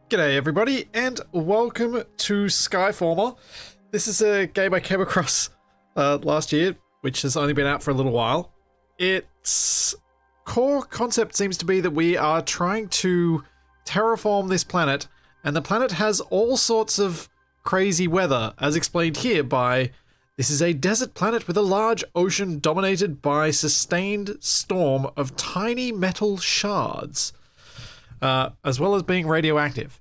G'day everybody, and welcome to Skyformer. This is a game I came across last year, which has only been out for a little while. Its core concept seems to be that we are trying to terraform this planet, and the planet has all sorts of crazy weather, as explained here by, this is a desert planet with a large ocean dominated by sustained storm of tiny metal shards. As well as being radioactive.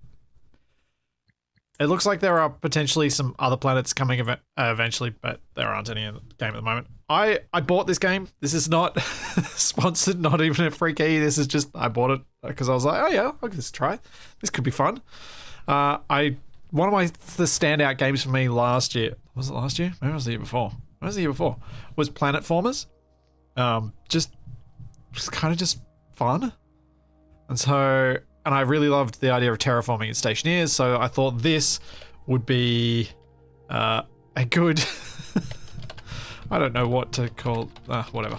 It looks like there are potentially some other planets coming eventually, but there aren't any in the game at the moment. I bought this game. This is not sponsored, not even a free key. This is just, I bought it because I was like, oh yeah, I'll give this a try. This could be fun. One of the standout games for me last year, was it last year? Maybe it was the year before. When was the year before? Was Planetformers. Just kind of just fun. And I really loved the idea of terraforming its stationeers, so I thought this would be a good... I don't know what to call... whatever.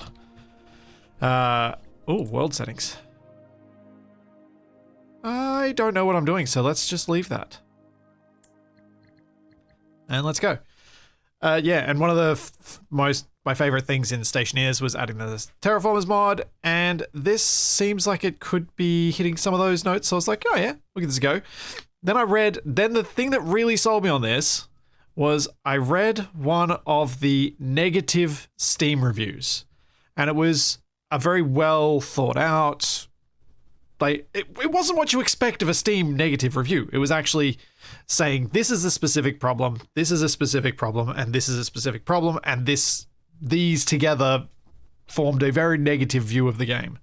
Oh, world settings. I don't know what I'm doing, so let's just leave that. And let's go. Yeah, and one of the my favorite things in Stationeers was adding the Terraformers mod, and this seems like it could be hitting some of those notes, so I was like, oh yeah, we'll give this a go. Then the thing that really sold me on this was I read one of the negative Steam reviews, and it was a very well thought out, like, it wasn't what you expect of a Steam negative review. It was actually saying, this is a specific problem, this is a specific problem, and this is a specific problem, and these together formed a very negative view of the game.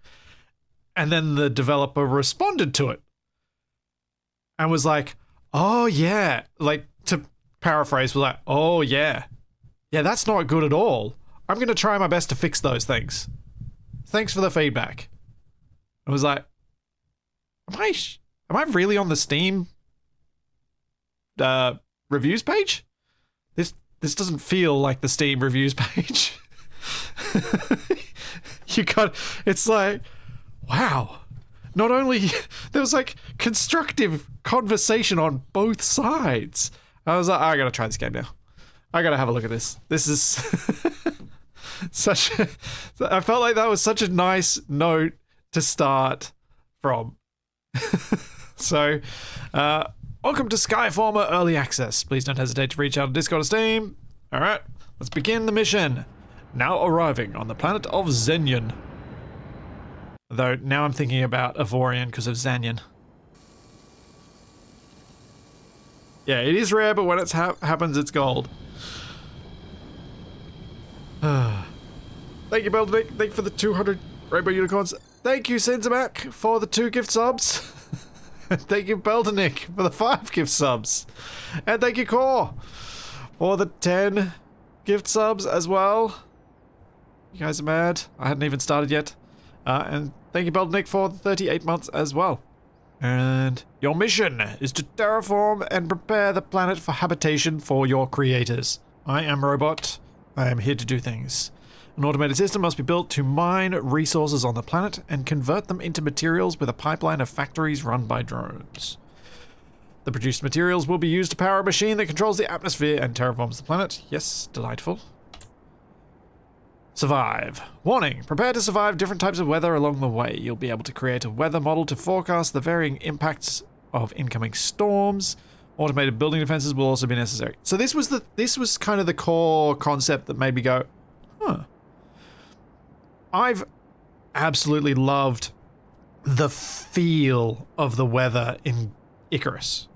And then the developer responded to it and was like, oh yeah, like, to paraphrase, was like, oh yeah, that's not good at all. I'm going to try my best to fix those things. Thanks for the feedback. I was like, am I really on the Steam reviews page? This doesn't feel like the Steam reviews page. It's like, wow. Not only, there was like constructive conversation on both sides. I was like, I gotta try this game now. I gotta have a look at this. This is I felt like that was such a nice note to start from. So, welcome to Skyformer Early Access. Please don't hesitate to reach out on Discord or Steam. Alright, let's begin the mission. Now arriving on the planet of Xenion. Though now I'm thinking about Avorion because of Xanion. Yeah, it is rare, but when it happens, it's gold. Thank you, Beldic. Thank you for the 200 Rainbow Unicorns. Thank you, Senzamak, for the 2 gift subs. Thank you, Beldenik, for the 5 gift subs. And thank you, Core, for the 10 gift subs as well. You guys are mad. I hadn't even started yet. And thank you, Beldenik, for the 38 months as well. And your mission is to terraform and prepare the planet for habitation for your creators. I am Robot. I am here to do things. An automated system must be built to mine resources on the planet and convert them into materials with a pipeline of factories run by drones. The produced materials will be used to power a machine that controls the atmosphere and terraforms the planet. Yes, delightful. Survive. Warning, prepare to survive different types of weather along the way. You'll be able to create a weather model to forecast the varying impacts of incoming storms. Automated building defenses will also be necessary. So this was kind of the core concept that made me go, huh. I've absolutely loved the feel of the weather in Icarus.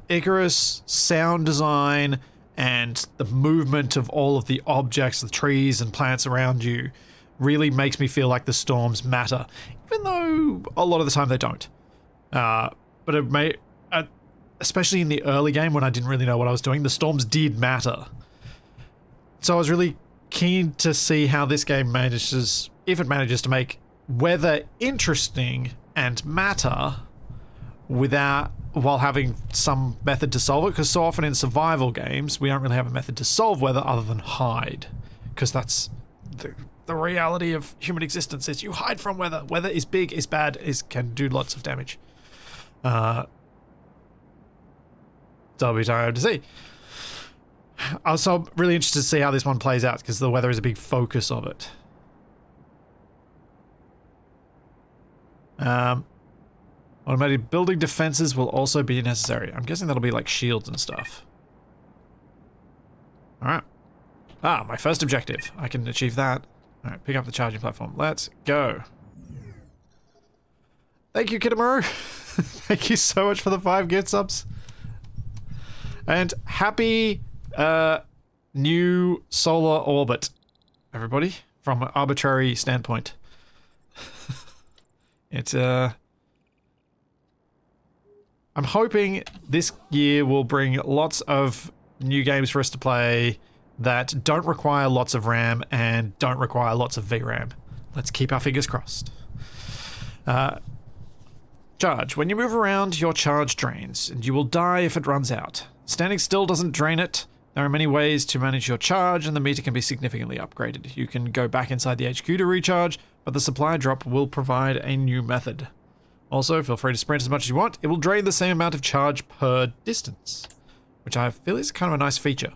Icarus sound design and the movement of all of the objects, the trees and plants around you really makes me feel like the storms matter, even though a lot of the time they don't. But it may, especially in the early game when I didn't really know what I was doing, the storms did matter. So I was really keen to see how this game manages, if it manages to make weather interesting and matter while having some method to solve it, because so often in survival games we don't really have a method to solve weather other than hide, because that's the reality of human existence, is you hide from weather. Weather is big, is bad, can do lots of damage. that'll be time to see. Also, I'm really interested to see how this one plays out because the weather is a big focus of it. Automated building defenses will also be necessary. I'm guessing that'll be like shields and stuff. Alright. Ah, my first objective. I can achieve that. Alright, pick up the charging platform. Let's go. Thank you, Kitamaru. Thank you so much for the 5 gift subs. And happy new solar orbit, everybody, from an arbitrary standpoint. It's I'm hoping this year will bring lots of new games for us to play that don't require lots of RAM and don't require lots of VRAM. Let's keep our fingers crossed. Charge. When you move around, your charge drains, and you will die if it runs out. Standing still doesn't drain it. There are many ways to manage your charge, and the meter can be significantly upgraded. You can go back inside the HQ to recharge, but the supply drop will provide a new method. Also, feel free to sprint as much as you want. It will drain the same amount of charge per distance, which I feel is kind of a nice feature.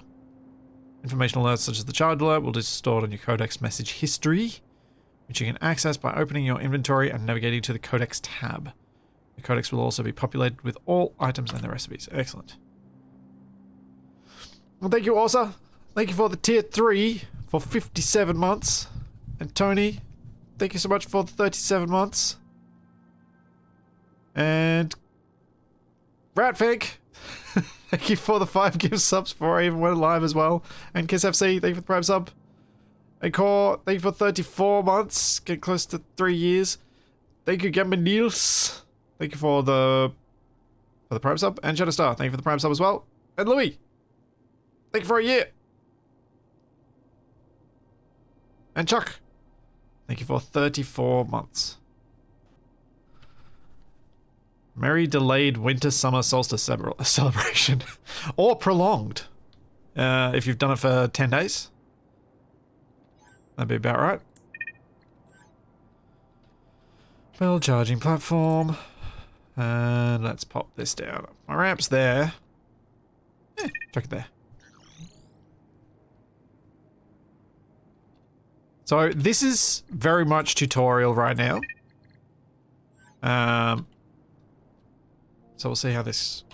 Information alerts such as the charge alert will be stored on your codex message history, which you can access by opening your inventory and navigating to the codex tab. The codex will also be populated with all items and their recipes. Excellent. Well, thank you, Orsa. Thank you for the tier 3 for 57 months. And Tony, thank you so much for the 37 months. And Ratfink, thank you for the 5 gift subs before I even went live as well. And KissFC, thank you for the prime sub. And Core, thank you for 34 months. Get close to 3 years. Thank you, Gamba Niels. Thank you for the prime sub. And Shadow Star, thank you for the prime sub as well. And Louis, thank you for a year. And Chuck, thank you for 34 months. Merry delayed winter summer solstice celebration. Or prolonged. If you've done it for 10 days. That'd be about right. Well, charging platform. And let's pop this down. My ramp's there. Chuck it there. So this is very much tutorial right now. So we'll see how this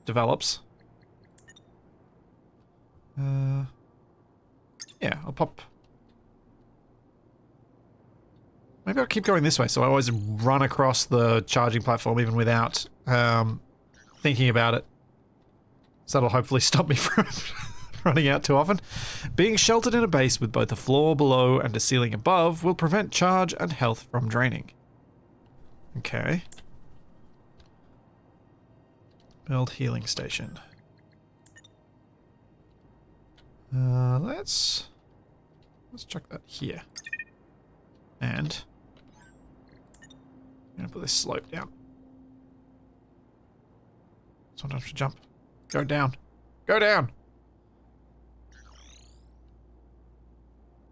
develops. Yeah, I'll pop. Maybe I'll keep going this way, so I always run across the charging platform even without thinking about it. So that'll hopefully stop me from running out too often. Being sheltered in a base with both a floor below and a ceiling above will prevent charge and health from draining. Okay. Build healing station. Let's chuck that here. And I'm gonna put this slope down. Sometimes you jump. Go down. Go down!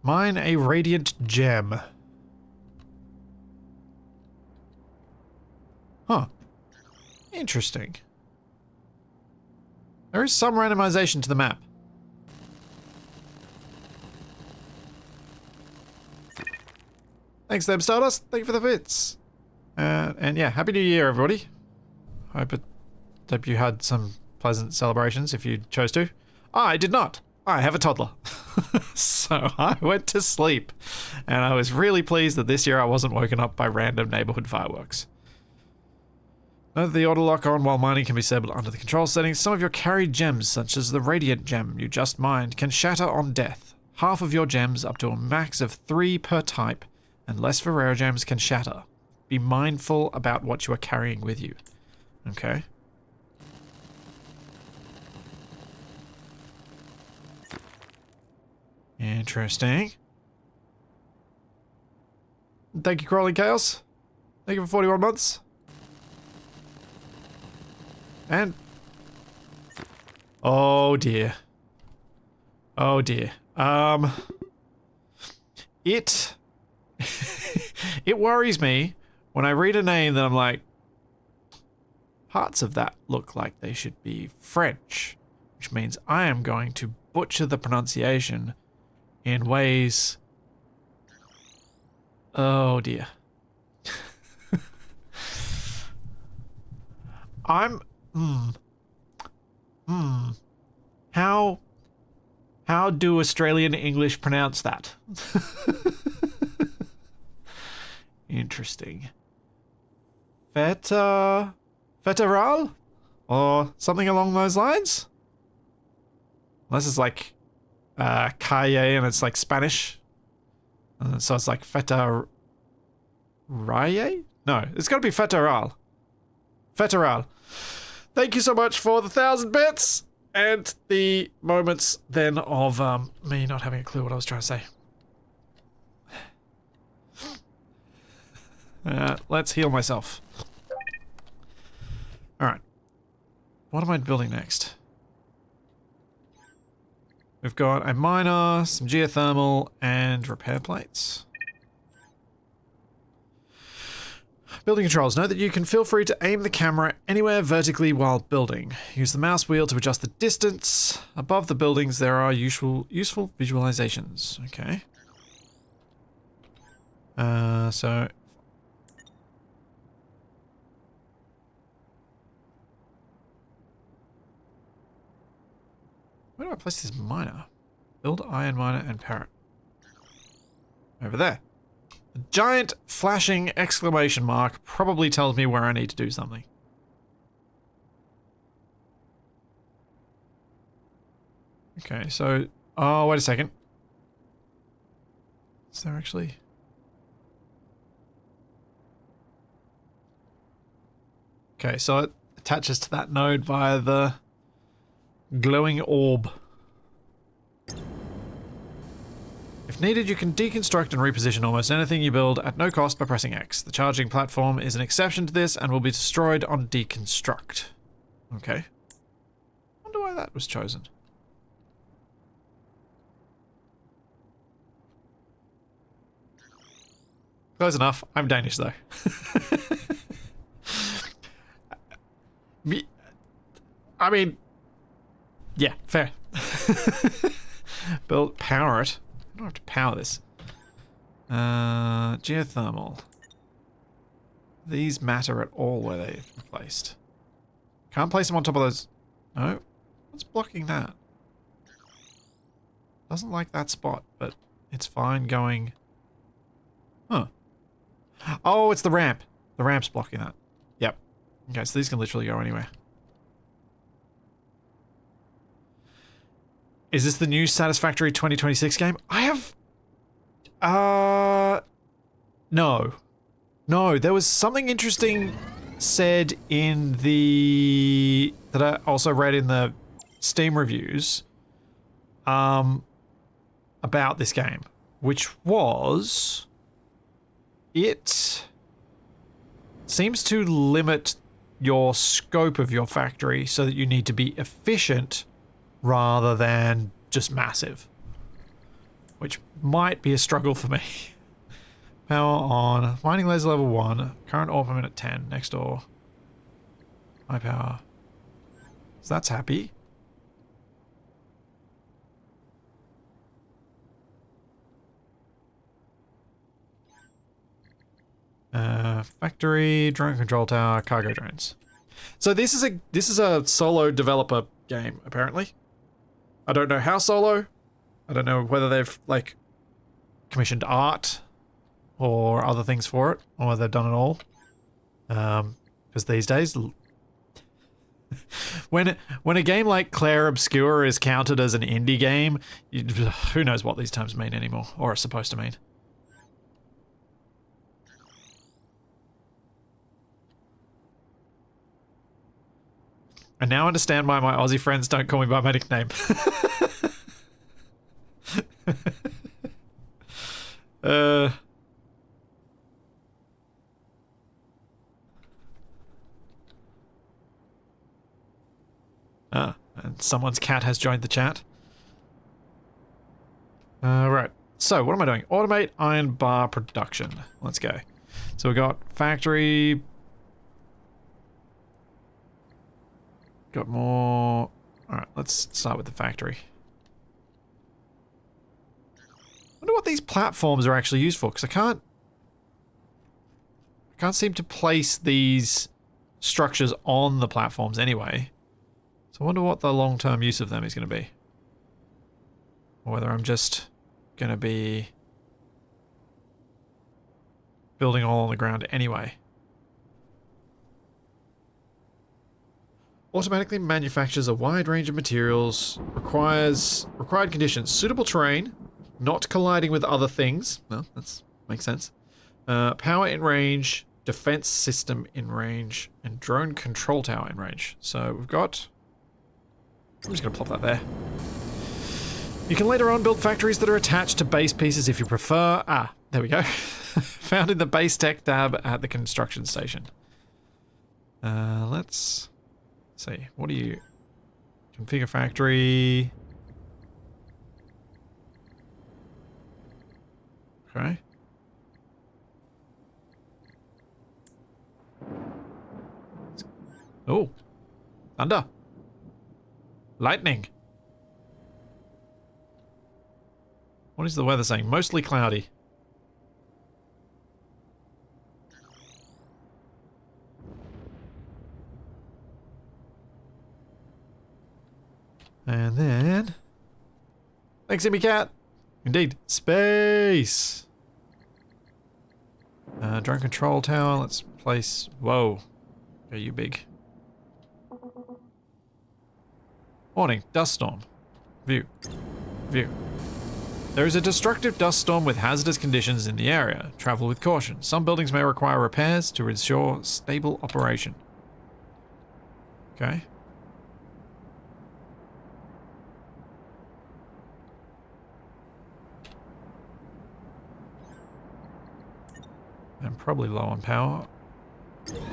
Mine a radiant gem. Huh. Interesting. There is some randomization to the map. Thanks, Them Stardust. Thank you for the bits. And yeah, Happy New Year, everybody. Hope you had some pleasant celebrations if you chose to. I did not. I have a toddler. So I went to sleep. And I was really pleased that this year I wasn't woken up by random neighborhood fireworks. Note that the auto lock on while mining can be disabled under the control settings. Some of your carried gems, such as the radiant gem you just mined, can shatter on death. Half of your gems, up to a max of 3 per type, and less for rare gems, can shatter. Be mindful about what you are carrying with you. Okay. Interesting. Thank you, Crawling Chaos. Thank you for 41 months. And... oh dear. Oh dear. It... it worries me when I read a name that I'm like... parts of that look like they should be French, which means I am going to butcher the pronunciation in ways... Oh dear. I'm... How do Australian English pronounce that? Interesting. Federal? Or something along those lines? Unless it's like calle and it's like Spanish. So it's like federal? No, it's got to be federal. Federal. Thank you so much for the 1,000 bits and the moments then of me not having a clue what I was trying to say. Let's heal myself. Alright. What am I building next? We've got a miner, some geothermal, and repair plates. Building controls. Note that you can feel free to aim the camera anywhere vertically while building. Use the mouse wheel to adjust the distance. Above the buildings there are useful visualizations. Okay. So... Where do I place this miner? Build iron miner and parrot. Over there. The giant flashing exclamation mark probably tells me where I need to do something. Okay, so... Oh, wait a second. Is there actually... Okay, so it attaches to that node via the glowing orb. If needed, you can deconstruct and reposition almost anything you build at no cost by pressing X. The charging platform is an exception to this and will be destroyed on deconstruct. Okay. Wonder why that was chosen. Close enough. I'm Danish though. I mean, yeah, fair. Build, power it. I don't have to power this. Geothermal. These matter at all where they're placed. Can't place them on top of those. No? What's blocking that? Doesn't like that spot, but it's fine going... Huh. Oh, it's the ramp. The ramp's blocking that. Yep. Okay, so these can literally go anywhere. Is this the new Satisfactory 2026 game? I have... No. No, there was something interesting said in the... that I also read in the Steam reviews about this game, which was... It seems to limit your scope of your factory so that you need to be efficient rather than just massive, which might be a struggle for me. Power on. Mining laser level 1. Current ore per minute 10. Next door. High power. So that's happy. Factory, drone control tower, cargo drones. So this is a solo developer game, apparently. I don't know how solo. I don't know whether they've, like, commissioned art or other things for it, or whether they've done it all. Because these days, when a game like Claire Obscure is counted as an indie game, who knows what these terms mean anymore, or are supposed to mean. I now understand why my Aussie friends don't call me by my nickname. And someone's cat has joined the chat. Right. So, what am I doing? Automate iron bar production. Let's go. So we got factory... got more. Alright, let's start with the factory. I wonder what these platforms are actually used for, because I can't seem to place these structures on the platforms anyway. So I wonder what the long-term use of them is going to be. Or whether I'm just going to be building all on the ground anyway. Automatically manufactures a wide range of materials. Required conditions. Suitable terrain. Not colliding with other things. Well, that makes sense. Power in range. Defense system in range. And drone control tower in range. So we've got... I'm just going to plop that there. You can later on build factories that are attached to base pieces if you prefer. Ah, there we go. Found in the base tech tab at the construction station. Let's see. What do you... Configure factory. Okay. Oh. Thunder. Lightning. What is the weather saying? Mostly cloudy. And then... Thanks, Immy Cat. Indeed. Space. Drone control tower. Let's place... Whoa. Are you big? Warning. Dust storm. View. View. There is a destructive dust storm with hazardous conditions in the area. Travel with caution. Some buildings may require repairs to ensure stable operation. Okay. I'm probably low on power.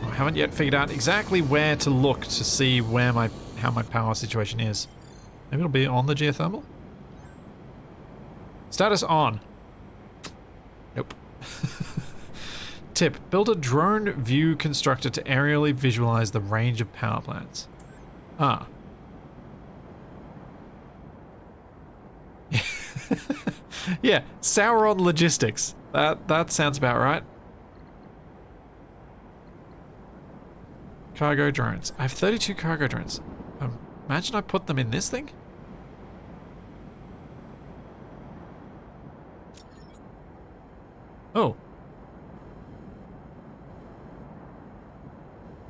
I haven't yet figured out exactly where to look to see where how my power situation is. Maybe it'll be on the geothermal? Status on. Nope. Tip. Build a drone view constructor to aerially visualize the range of power plants. Ah. Yeah, Sauron logistics. That sounds about right. Cargo drones. I have 32 cargo drones. Imagine I put them in this thing? Oh.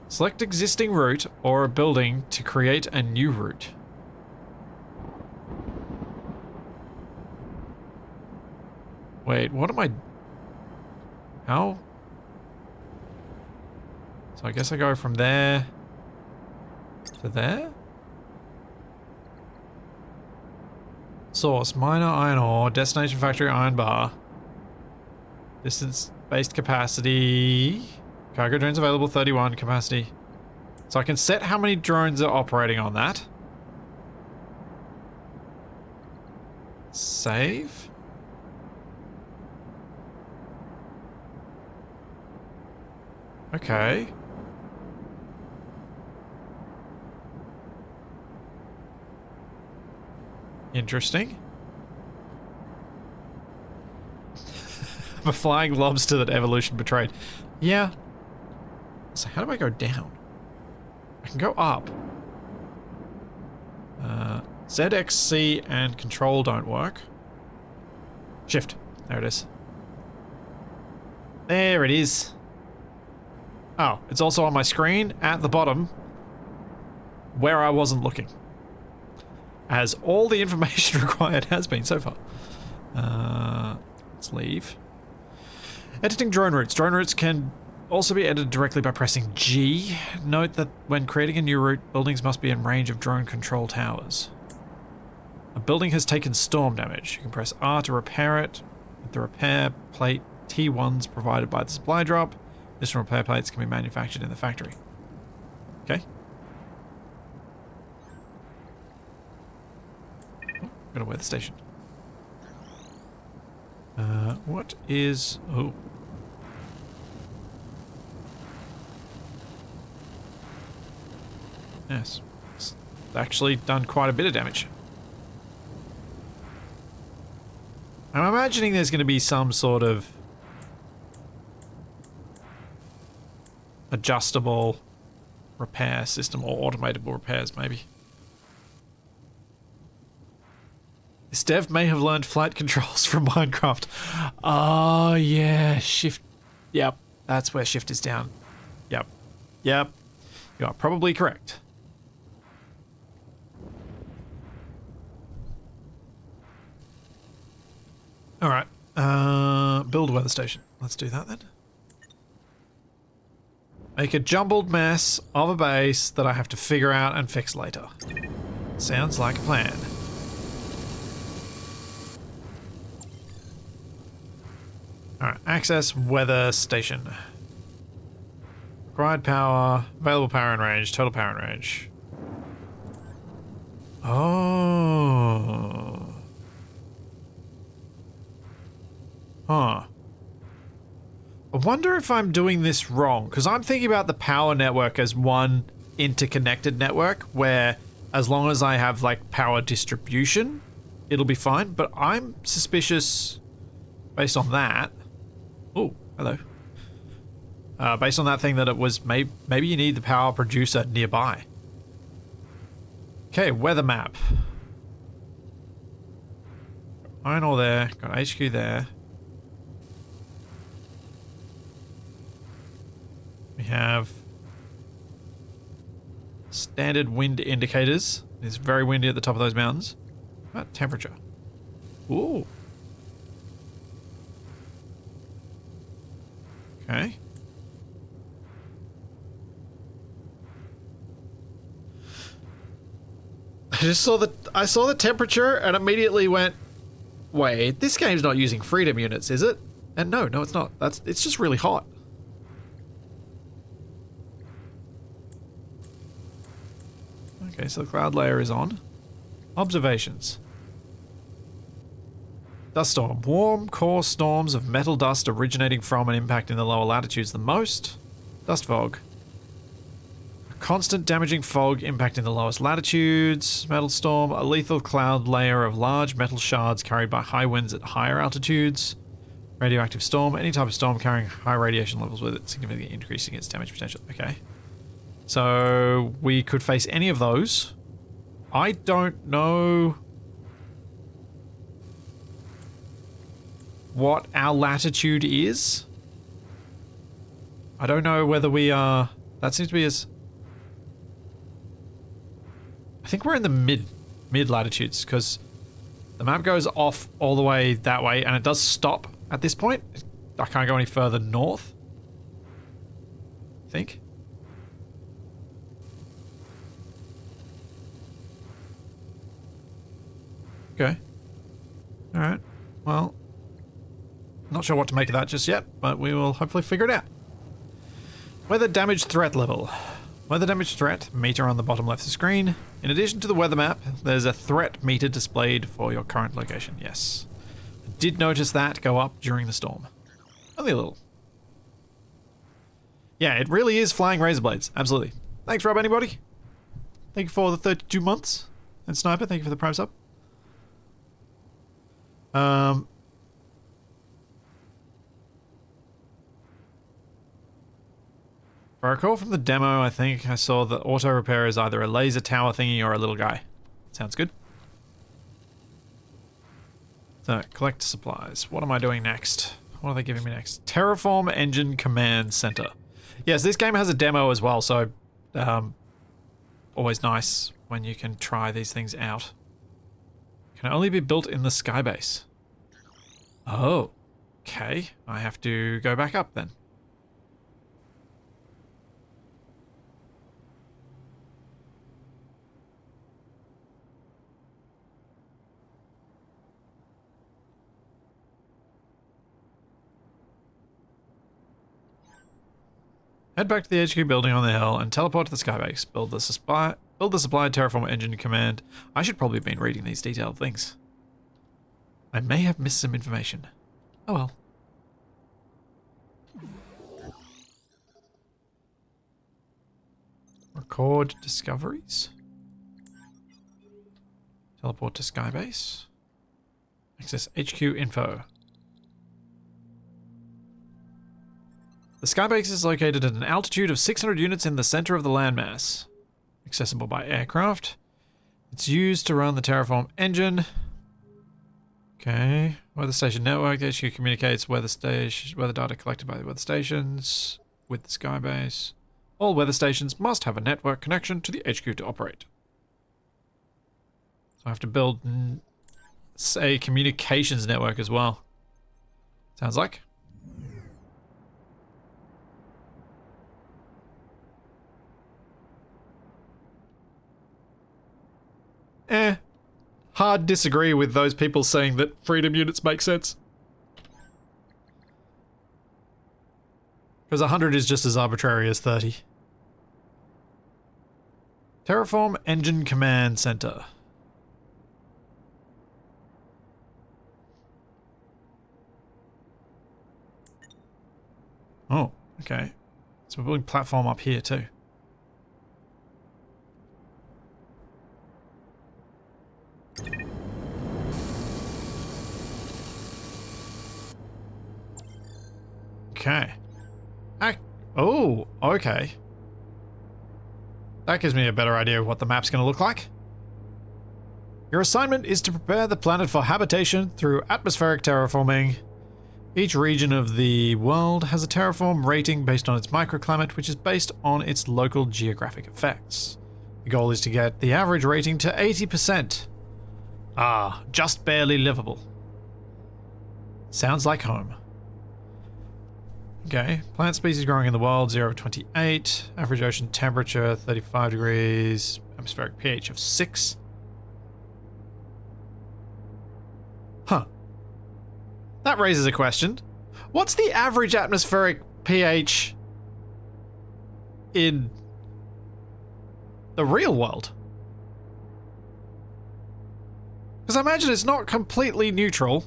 Select existing route or a building to create a new route. Wait, what am I... How? So I guess I go from there to there? Source, miner iron ore, destination factory iron bar. Distance-based capacity. Cargo drones available, 31 capacity. So I can set how many drones are operating on that. Save. Okay. Interesting. I'm a flying lobster that evolution betrayed. Yeah. So how do I go down? I can go up. ZXC and control don't work. Shift. There it is. There it is. Oh, it's also on my screen at the bottom where I wasn't looking. As all the information required has been so far. Let's leave. Editing drone routes. Drone routes can also be edited directly by pressing G. Note that when creating a new route, buildings must be in range of drone control towers. A building has taken storm damage. You can press R to repair it with the repair plate T1s provided by the supply drop. Additional repair plates can be manufactured in the factory. Okay. Oh, gotta wear the station. What is... Oh. Yes. It's actually done quite a bit of damage. I'm imagining there's going to be some sort of adjustable repair system or automatable repairs, maybe. This dev may have learned flight controls from Minecraft. Oh, yeah, shift. Yep, that's where shift is down. Yep, yep, you are probably correct. All right, build weather station. Let's do that then. Make a jumbled mess of a base that I have to figure out and fix later. Sounds like a plan. Alright, access weather station. Required power, available power and range, total power and range. Oh. Huh. I wonder if I'm doing this wrong, because I'm thinking about the power network as one interconnected network where as long as I have like power distribution, it'll be fine, but I'm suspicious based on that. Oh, hello. Based on that thing that it was maybe you need the power producer nearby. Okay, weather map. Iron ore there, got HQ there. We have standard wind indicators. It's very windy at the top of those mountains. What about temperature? Ooh. Okay. I saw the temperature and immediately went, wait, this game's not using freedom units, is it? And no, it's not. It's just really hot. Okay, so the cloud layer is on. Observations. Dust storm. Warm core storms of metal dust originating from and impacting the lower latitudes the most. Dust fog. A constant damaging fog impacting the lowest latitudes. Metal storm. A lethal cloud layer of large metal shards carried by high winds at higher altitudes. Radioactive storm. Any type of storm carrying high radiation levels with it, significantly increasing its damage potential. Okay. So we could face any of those. I don't know what our latitude is. I don't know whether we are... That seems to be as... I think we're in the mid latitudes because the map goes off all the way that way and it does stop at this point. I can't go any further north. I think. Okay. Alright. Well, not sure what to make of that just yet, but we will hopefully figure it out. Weather damage threat level. Weather damage threat meter on the bottom left of the screen. In addition to the weather map, there's a threat meter displayed for your current location. Yes. I did notice that go up during the storm. Only a little. Yeah, it really is flying razor blades. Absolutely. Thanks, Rob, anybody? Thank you for the 32 months. And Sniper, thank you for the prime sub. If I recall from the demo, I think I saw the auto repair is either a laser tower thingy or a little guy. Sounds good. So, collect supplies. What am I doing next? What are they giving me next? Terraform Engine Command Center. Yes, this game has a demo as well, so always nice when you can try these things out. Can only be built in the Skybase. Oh, okay. I have to go back up then. Head back to the HQ building on the hill and teleport to the Skybase. Build the supply Terraform Engine Command. I should probably have been reading these detailed things. I may have missed some information. Oh well. Record discoveries? Teleport to Skybase. Access HQ info. The Skybase is located at an altitude of 600 units in the center of the landmass. Accessible by aircraft. It's used to run the Terraform engine. Okay. Weather station network. The HQ communicates weather data collected by the weather stations with the Skybase. All weather stations must have a network connection to the HQ to operate. So I have to build a communications network as well. Sounds like. Hard disagree with those people saying that freedom units make sense. Because 100 is just as arbitrary as 30. Terraform Engine Command Center. Oh, okay. So we're building platform up here too. Okay. Oh, okay. That gives me a better idea of what the map's going to look like. Your assignment is to prepare the planet for habitation through atmospheric terraforming. Each region of the world has a terraform rating based on its microclimate, which is based on its local geographic effects. The goal is to get the average rating to 80%. Ah, just barely livable. Sounds like home. Okay, plant species growing in the world, 0 to 28. Average ocean temperature, 35 degrees. Atmospheric pH of 6. Huh. That raises a question. What's the average atmospheric pH in the real world? Because I imagine it's not completely neutral.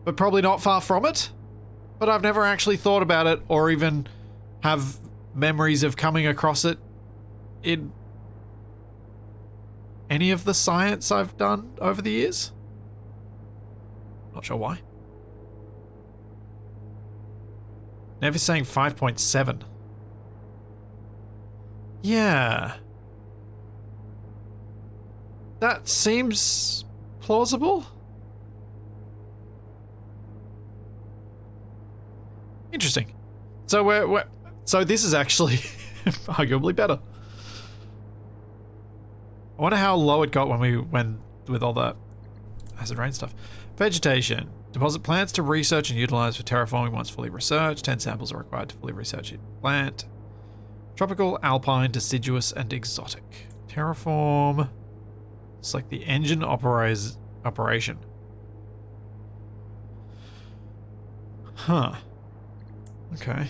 But probably not far from it. But I've never actually thought about it or even have memories of coming across it in any of the science I've done over the years. Not sure why. Never saying 5.7. Yeah. That seems plausible. Interesting. So so this is actually arguably better. I wonder how low it got when we went with all that acid rain stuff. Vegetation. Deposit plants to research and utilize for terraforming once fully researched. 10 samples are required to fully research each plant. Tropical, alpine, deciduous, and exotic. Terraform. Select the engine operation. Huh. Okay.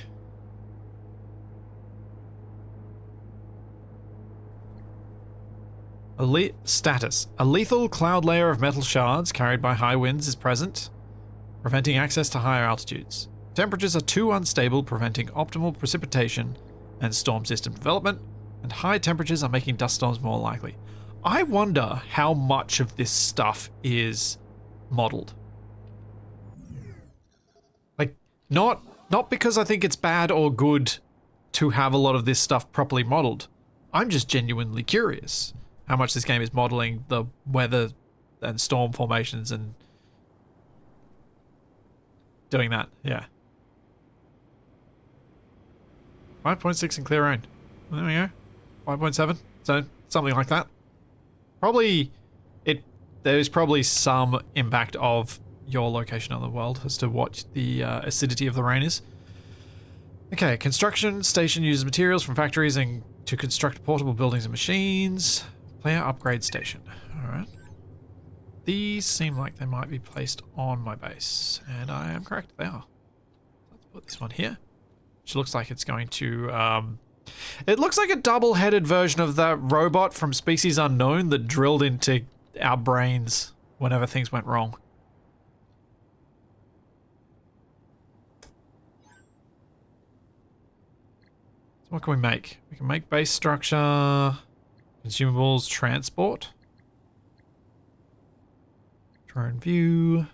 Status. A lethal cloud layer of metal shards carried by high winds is present, preventing access to higher altitudes. Temperatures are too unstable, preventing optimal precipitation and storm system development, and high temperatures are making dust storms more likely. I wonder how much of this stuff is modeled. Like, not because I think it's bad or good to have a lot of this stuff properly modeled. I'm just genuinely curious how much this game is modeling the weather and storm formations and doing that. Yeah. 5.6 in clear rain. There we go. 5.7. So something like that. Probably there's probably some impact of your location on the world as to what the acidity of the rain is. Okay, construction station uses materials from factories and to construct portable buildings and machines. Player upgrade station. Alright. These seem like they might be placed on my base, and I am correct, they are. Let's put this one here, which looks like it's going to, it looks like a double-headed version of that robot from Species Unknown that drilled into our brains whenever things went wrong. So what can we make? We can make base structure, consumables, transport. Drone view.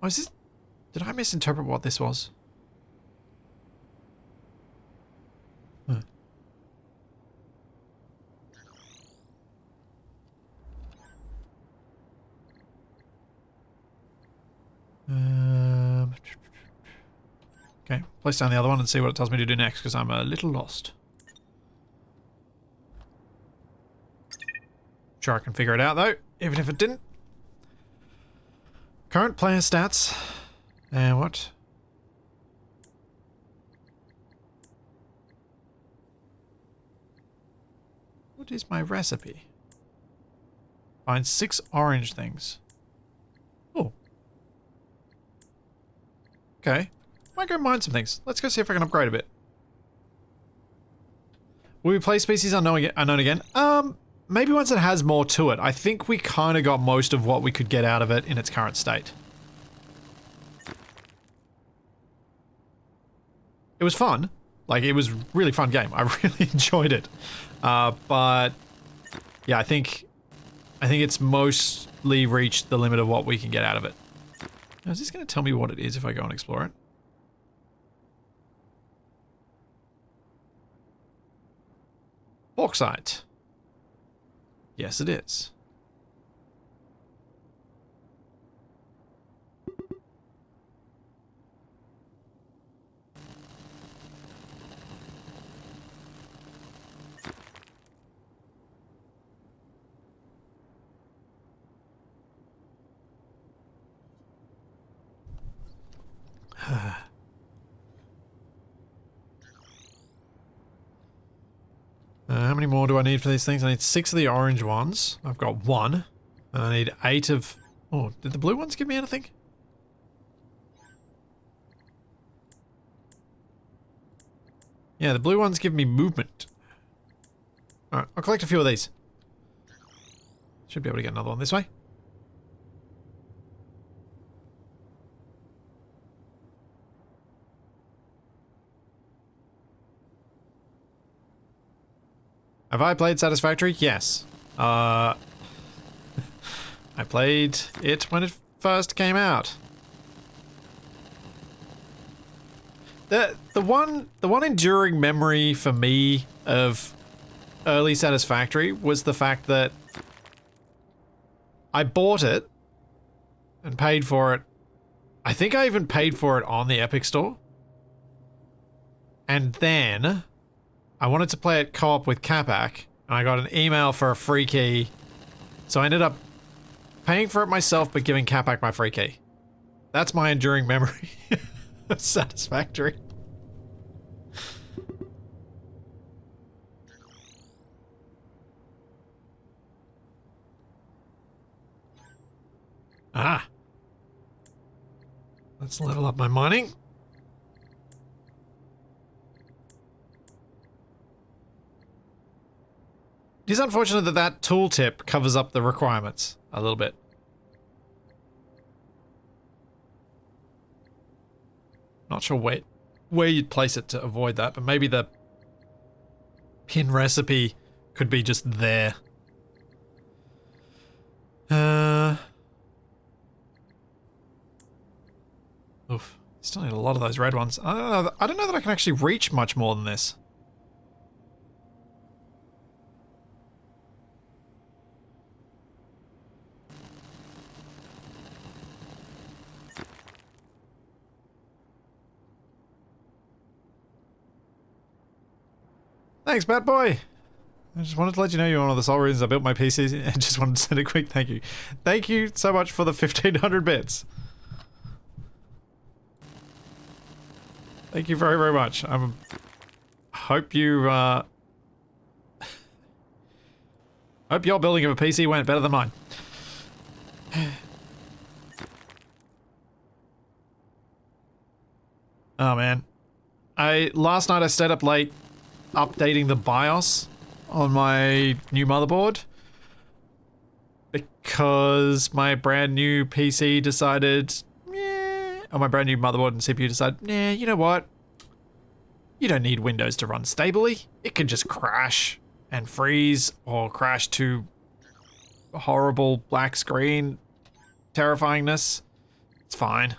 Oh, is this... Did I misinterpret what this was? Huh. Okay, place down the other one and see what it tells me to do next, because I'm a little lost. Sure, I can figure it out though, even if it didn't. Current player stats. And what? What is my recipe? Find 6 orange things. Oh. Okay. Might go mine some things. Let's go see if I can upgrade a bit. Will we play species unknown again? Maybe once it has more to it. I think we kind of got most of what we could get out of it in its current state. It was fun. Like, it was a really fun game. I really enjoyed it. But yeah, I think it's mostly reached the limit of what we can get out of it. Now, is this going to tell me what it is if I go and explore it? Bauxite. Yes, it is. How many more do I need for these things? I need 6 of the orange ones. I've got 1. And I need 8 of... Oh, did the blue ones give me anything? Yeah, the blue ones give me movement. Alright, I'll collect a few of these. Should be able to get another one this way. Have I played Satisfactory? Yes. I played it when it first came out. The one enduring memory for me of early Satisfactory was the fact that I bought it and paid for it. I think I even paid for it on the Epic Store. And then I wanted to play it co-op with Capac, and I got an email for a free key. So I ended up paying for it myself, but giving Capac my free key. That's my enduring memory of Satisfactory. Ah. Let's level up my mining. It is unfortunate that that tooltip covers up the requirements a little bit. Not sure where you'd place it to avoid that, but maybe the pin recipe could be just there. Oof. Still need a lot of those red ones. I don't know that I can actually reach much more than this. Thanks, Bat Boy! I just wanted to let you know you're one of the sole reasons I built my PC and just wanted to send a quick thank you. Thank you so much for the 1500 bits. Thank you very, very much. Hope you, hope your building of a PC went better than mine. Oh man. Last night I stayed up late updating the BIOS on my new motherboard because my brand new PC decided, or my brand new motherboard and CPU decided, yeah, you know what? You don't need Windows to run stably. It can just crash and freeze or crash to horrible black screen terrifyingness. It's fine.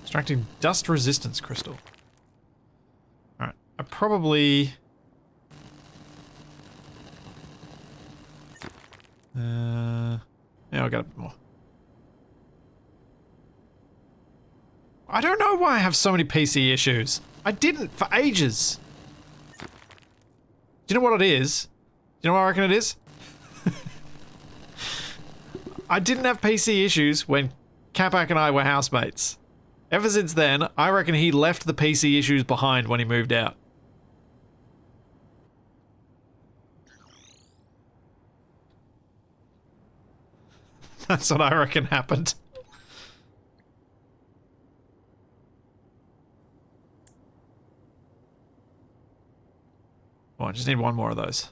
Extracting dust resistance crystal. Alright, I probably... yeah, I'll get a bit more. I don't know why I have so many PC issues. I didn't for ages. Do you know what it is? Do you know what I reckon it is? I didn't have PC issues when Capac and I were housemates. Ever since then, I reckon he left the PC issues behind when he moved out. That's what I reckon happened. Oh, I just need one more of those.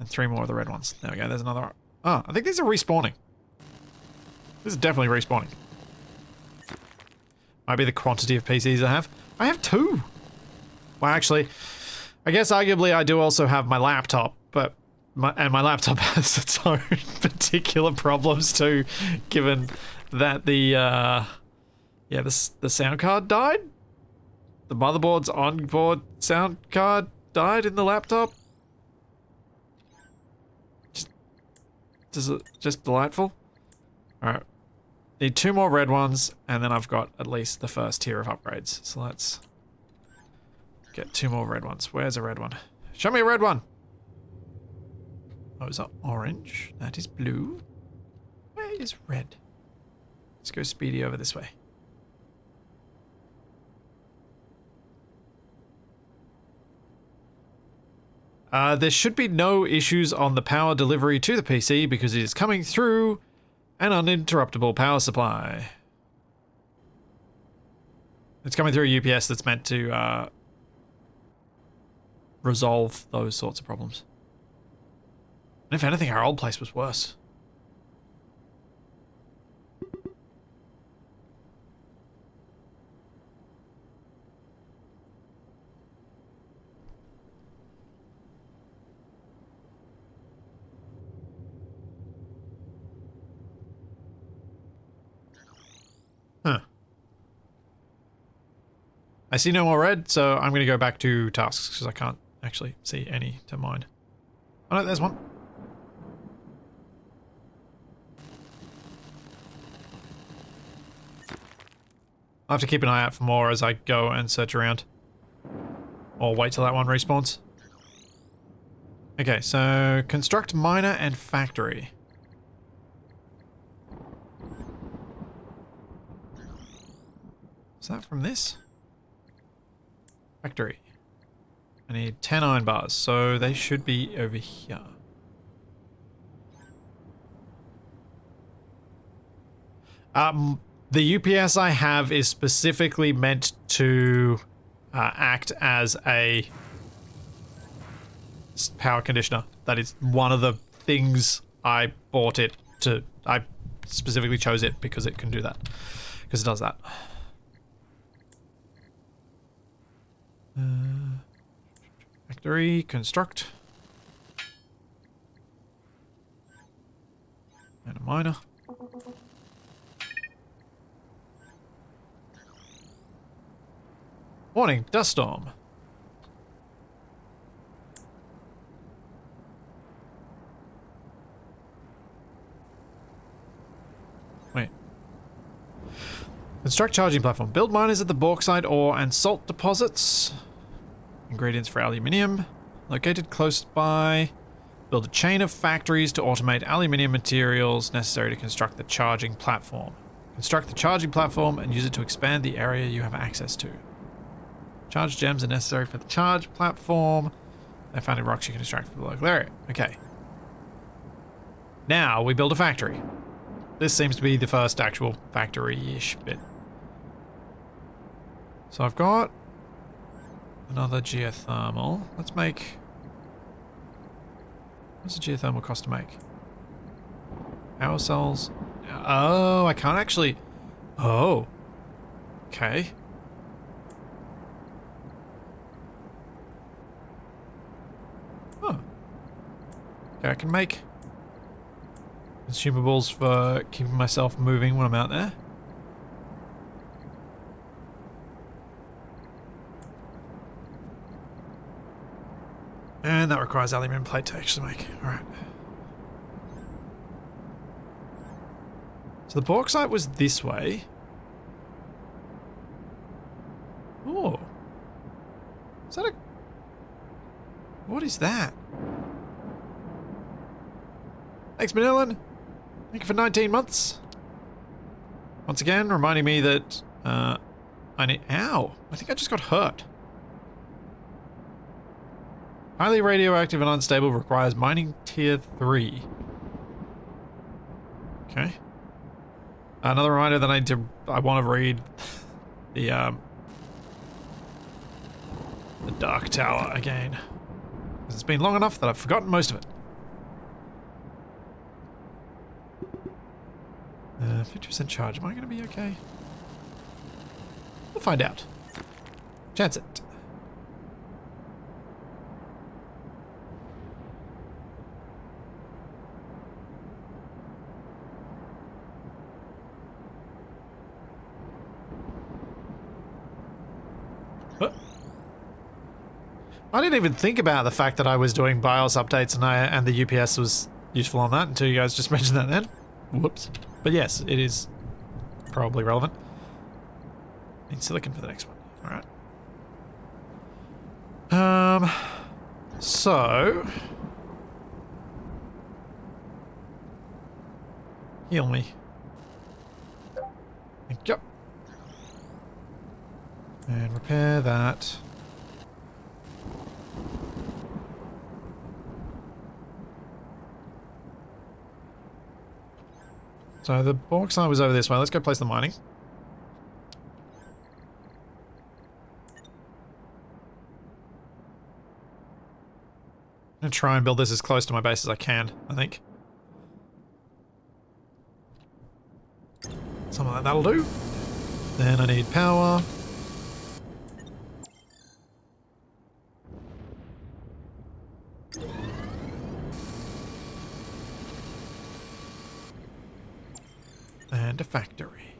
And 3 more of the red ones. There we go, there's another... Oh, I think these are respawning. This is definitely respawning. Might be the quantity of PCs I have. I have 2! Well, actually, I guess arguably I do also have my laptop, but... my laptop has its own particular problems too, given that the sound card died? The motherboard's onboard sound card died in the laptop? Just delightful. Alright. Need 2 more red ones, and then I've got at least the first tier of upgrades. So let's get 2 more red ones. Where's a red one? Show me a red one! Those are orange. That is blue. Where is red? Let's go speedy over this way. There should be no issues on the power delivery to the PC because it is coming through an uninterruptible power supply. It's coming through a UPS that's meant to resolve those sorts of problems. And if anything, our old place was worse. Huh. I see no more red, so I'm going to go back to tasks because I can't actually see any to mine. Oh no, there's one. I'll have to keep an eye out for more as I go and search around. Or wait till that one respawns. Okay, so construct miner and factory. Is that from this? Factory. I need 10 iron bars, so they should be over here. The UPS I have is specifically meant to act as a power conditioner. That is one of the things I bought it to. I specifically chose it because it can do that. Because it does that. Factory, construct. And a miner. Warning, dust storm. Wait. Construct charging platform. Build miners at the bauxite ore and salt deposits. Ingredients for aluminium. Located close by. Build a chain of factories to automate aluminium materials necessary to construct the charging platform. Construct the charging platform and use it to expand the area you have access to. Charge gems are necessary for the charge platform. They're found in rocks you can extract from the local area. Okay. Now we build a factory. This seems to be the first actual factory-ish bit. So I've got another geothermal. Let's make What's the geothermal cost to make? Power cells. Oh, I can't actually... Oh. Okay. Huh. Okay, I can make consumables for keeping myself moving when I'm out there. And that requires aluminium plate to actually make. Alright. So the bauxite was this way. Oh. Is that a... What is that? Thanks, Manillan. Thank you for 19 months. Once again, reminding me that I need... Ow! I think I just got hurt. Highly radioactive and unstable, requires mining tier 3. Okay. Another reminder that I want to read the Dark Tower again. Because it's been long enough that I've forgotten most of it. 50% charge. Am I going to be okay? We'll find out. Chance it. I didn't even think about the fact that I was doing BIOS updates and the UPS was useful on that until you guys just mentioned that then. Whoops. But yes, it is probably relevant. Need silicon for the next one. Alright. So... Heal me. Thank you. And repair that. So the bauxite was over this way. Let's go place the mining. I'm going to try and build this as close to my base as I can, I think. Something like that'll do. Then I need power. And a factory.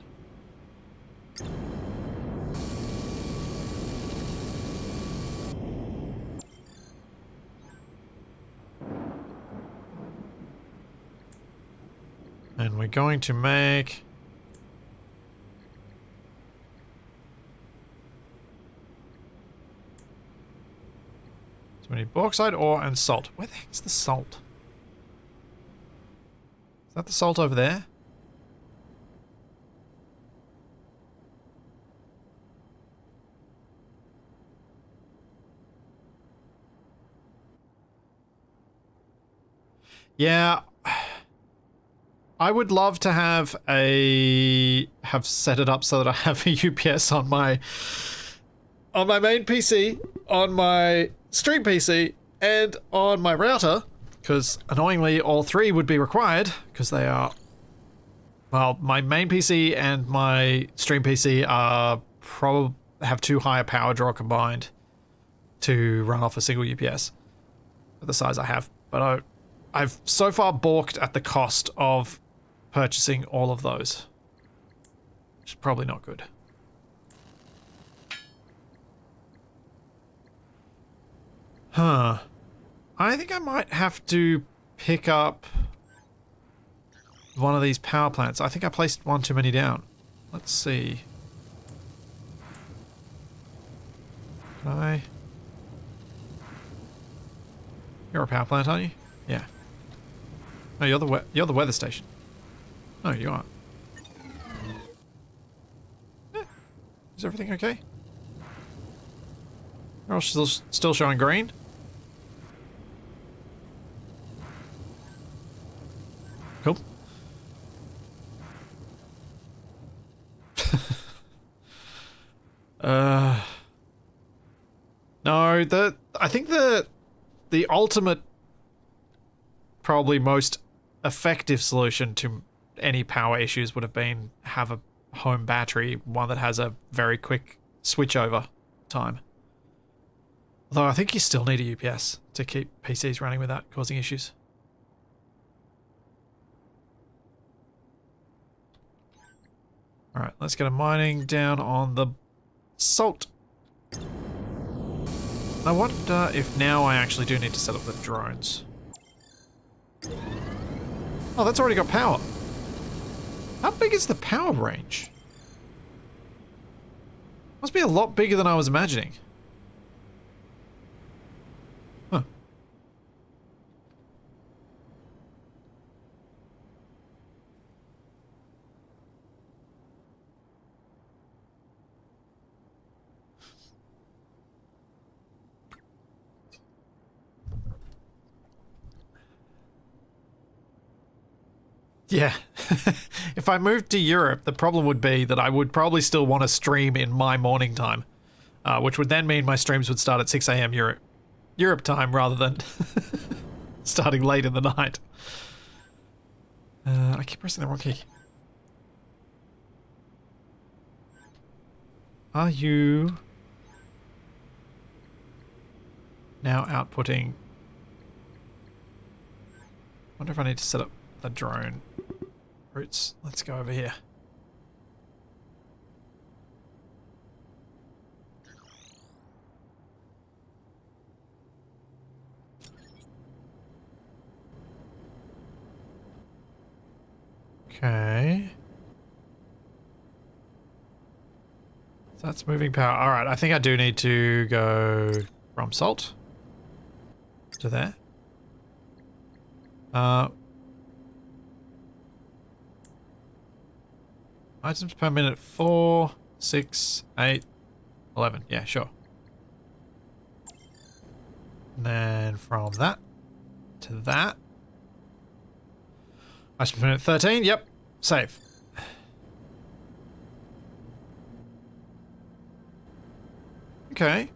And we're going to make... So we need bauxite, ore, and salt. Where the heck's the salt? Is that the salt over there? Yeah, I would love to have set it up so that I have a UPS on my main PC, on my stream PC, and on my router, because annoyingly all three would be required, because they are, well, my main PC and my stream PC have too high a power draw combined to run off a single UPS for the size I have, but I've so far balked at the cost of purchasing all of those. Which is probably not good. Huh. I think I might have to pick up one of these power plants. I think I placed one too many down. Let's see. Can I? You're a power plant, aren't you? Yeah. No, you're the weather station. No, you aren't. Yeah. Is everything okay? You're all still showing green? Cool. No, I think the ultimate probably most effective solution to any power issues would have been have a home battery, one that has a very quick switchover time. Although I think you still need a UPS to keep PCs running without causing issues. Alright, let's get a mining down on the salt. I wonder if now I actually do need to set up the drones. Oh, that's already got power. How big is the power range? Must be a lot bigger than I was imagining. Huh. Yeah. If I moved to Europe, the problem would be that I would probably still want to stream in my morning time, which would then mean my streams would start at 6 a.m. Europe time rather than starting late in the night. I keep pressing the wrong key. Are you now outputting? I wonder if I need to set up the drone routes. Let's go over here. Okay. So that's moving power. All right, I think I do need to go from salt to there. Items per minute, 4, 6, 8, 11. Yeah, sure. And then from that to that. Items per minute, 13. Yep, save. Okay.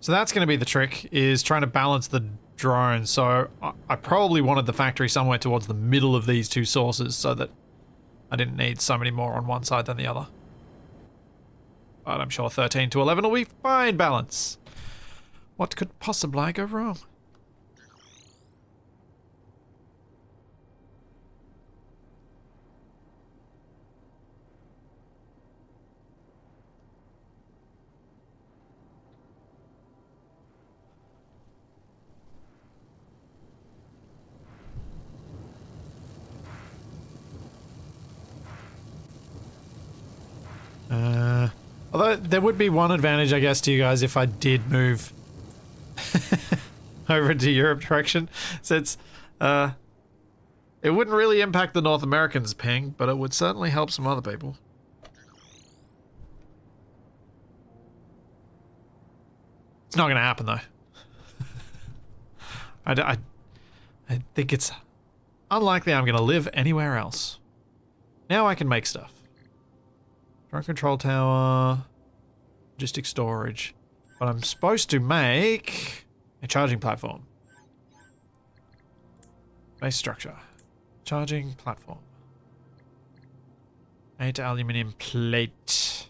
So that's going to be the trick, is trying to balance the drone. So I probably wanted the factory somewhere towards the middle of these two sources so that I didn't need so many more on one side than the other. But I'm sure 13 to 11 will be fine balance. What could possibly go wrong? Although there would be one advantage, I guess, to you guys if I did move over to Europe direction, since it wouldn't really impact the North Americans' ping, but it would certainly help some other people. It's not going to happen, though. I think it's unlikely I'm going to live anywhere else. Now I can make stuff. Drone control tower, logistic storage. But I'm supposed to make a charging platform. Base structure. Charging platform. 8 aluminium plate.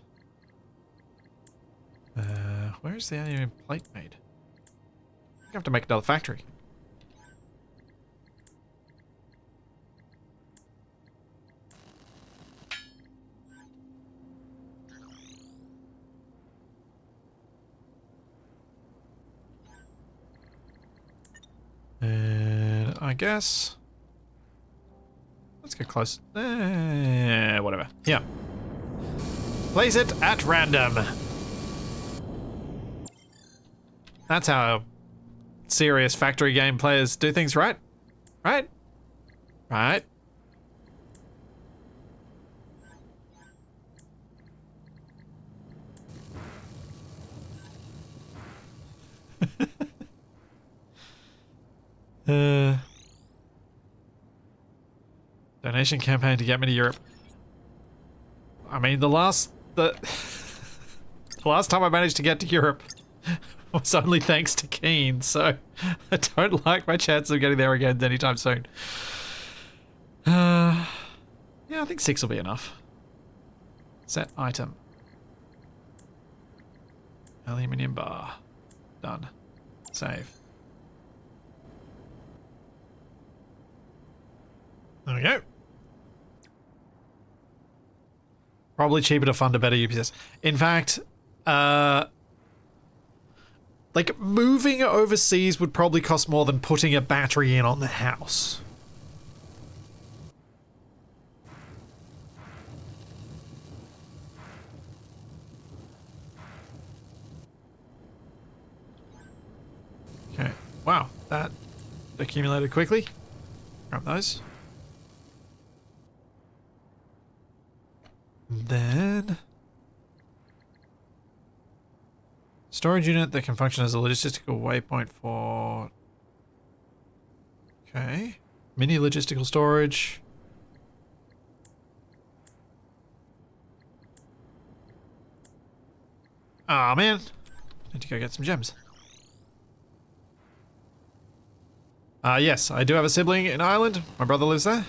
Where is the aluminium plate made? I have to make another factory. And I guess let's get close. Whatever. Yeah. Place it at random. That's how serious factory game players do things, right? Right? Right? Donation campaign to get me to Europe. I mean, the last time I managed to get to Europe was only thanks to Keen, so I don't like my chance of getting there again anytime soon. Yeah, I think 6 will be enough. Set item. Aluminium bar. Done. Save. There we go. Probably cheaper to fund a better UPS. In fact, like, moving overseas would probably cost more than putting a battery in on the house. Okay. Wow, that accumulated quickly. Grab those. Then storage unit that can function as a logistical waypoint for... Okay. Mini logistical storage. Ah, man. Need to go get some gems. Yes, I do have a sibling in Ireland. My brother lives there.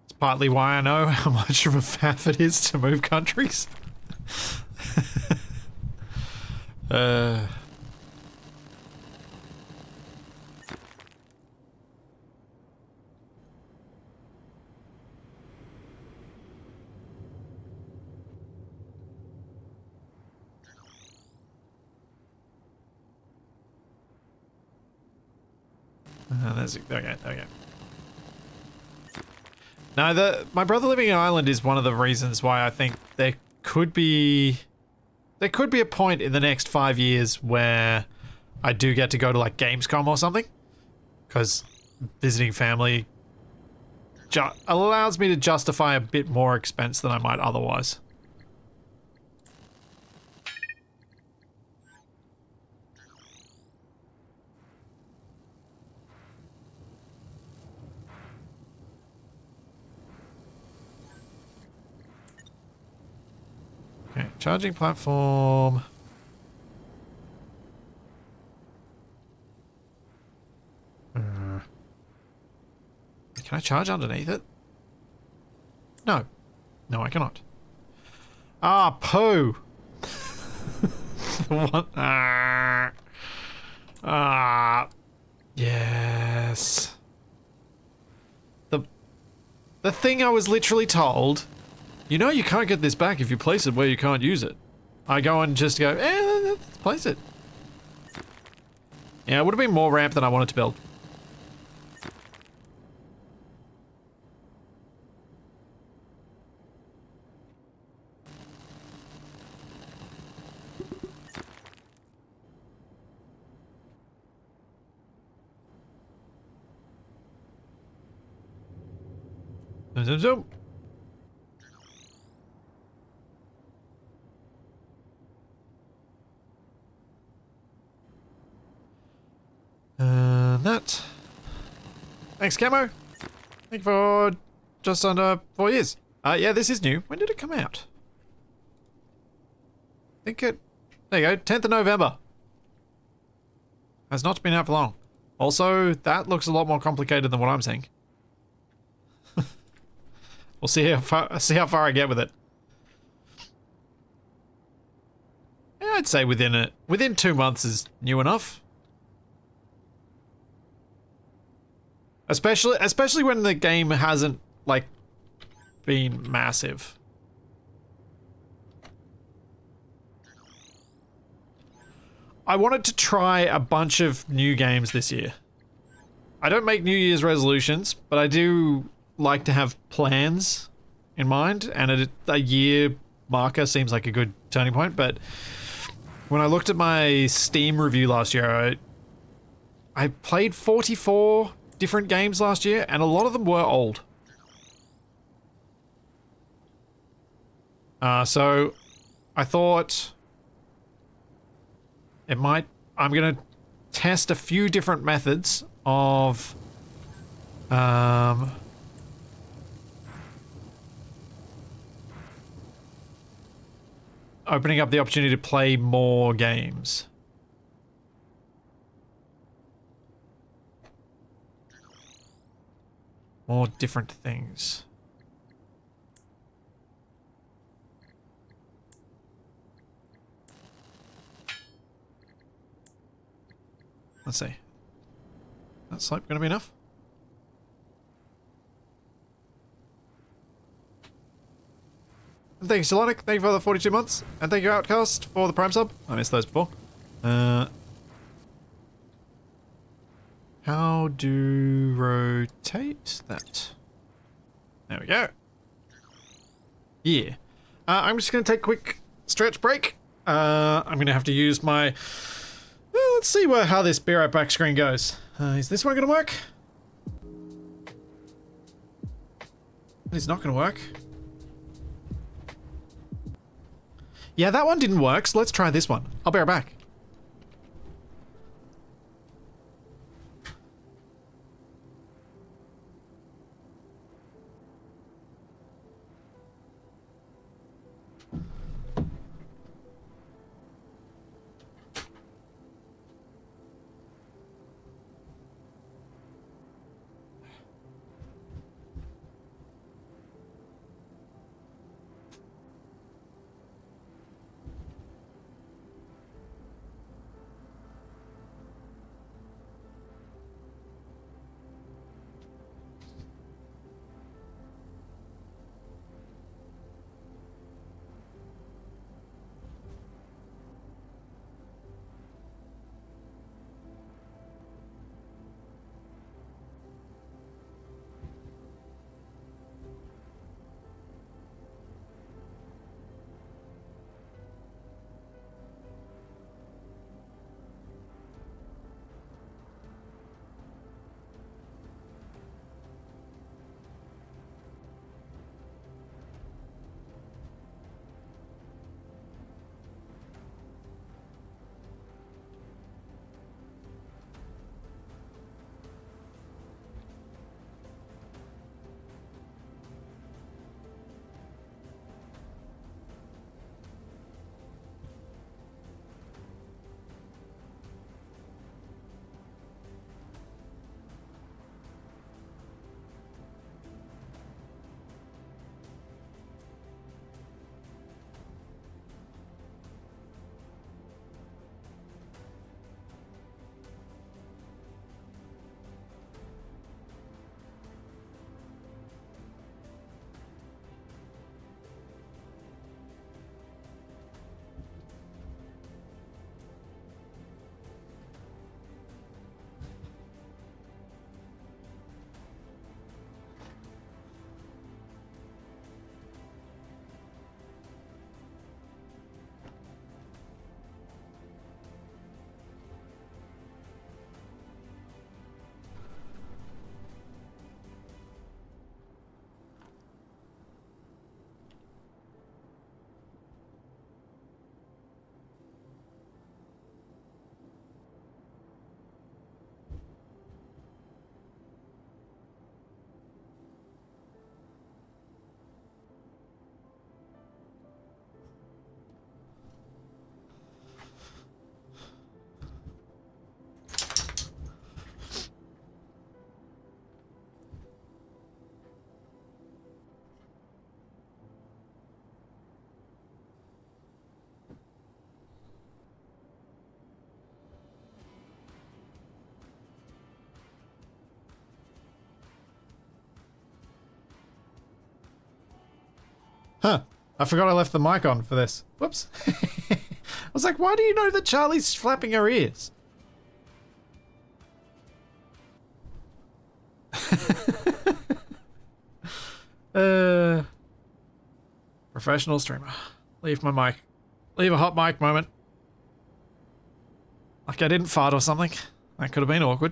It's partly why I know how much of a faff it is to move countries. Okay. No, my brother living in Ireland is one of the reasons why I think there could be a point in the next 5 years where I do get to go to like Gamescom or something, because visiting family allows me to justify a bit more expense than I might otherwise. Okay, charging platform. Can I charge underneath it? No. No, I cannot. Ah, poo! What? Yes. The thing I was literally told, you know you can't get this back if you place it where you can't use it. I go and just go, let's place it. Yeah, it would have been more ramp than I wanted to build. Zoom, zoom. That. Thanks, Camo. Thank you for just under 4 years. Yeah, this is new. When did it come out? I think it... There you go, 10th of November. Has not been out for long. Also, that looks a lot more complicated than what I'm seeing. We'll see how far I get with it. Yeah, I'd say within 2 months is new enough. Especially when the game hasn't, like, been massive. I wanted to try a bunch of new games this year. I don't make New Year's resolutions, but I do like to have plans in mind, and a year marker seems like a good turning point. But when I looked at my Steam review last year, I played 44 different games last year, and a lot of them were old. So I thought I'm gonna test a few different methods of opening up the opportunity to play more games. More different things. Let's see. That slope gonna be enough? And thank you, Solonic. Thank you for the 42 months. And thank you, Outcast, for the Prime sub. I missed those before. How do rotate that? There we go. Yeah. I'm just going to take a quick stretch break. I'm going to have to use my... Well, let's see how this Be Right Back screen goes. Is this one going to work? It's not going to work. Yeah, that one didn't work, so let's try this one. I'll be right back. Huh. I forgot I left the mic on for this. Whoops. I was like, why do you know that Charlie's flapping her ears? Professional streamer. Leave my mic. Leave a hot mic moment. Like I didn't fart or something. That could have been awkward.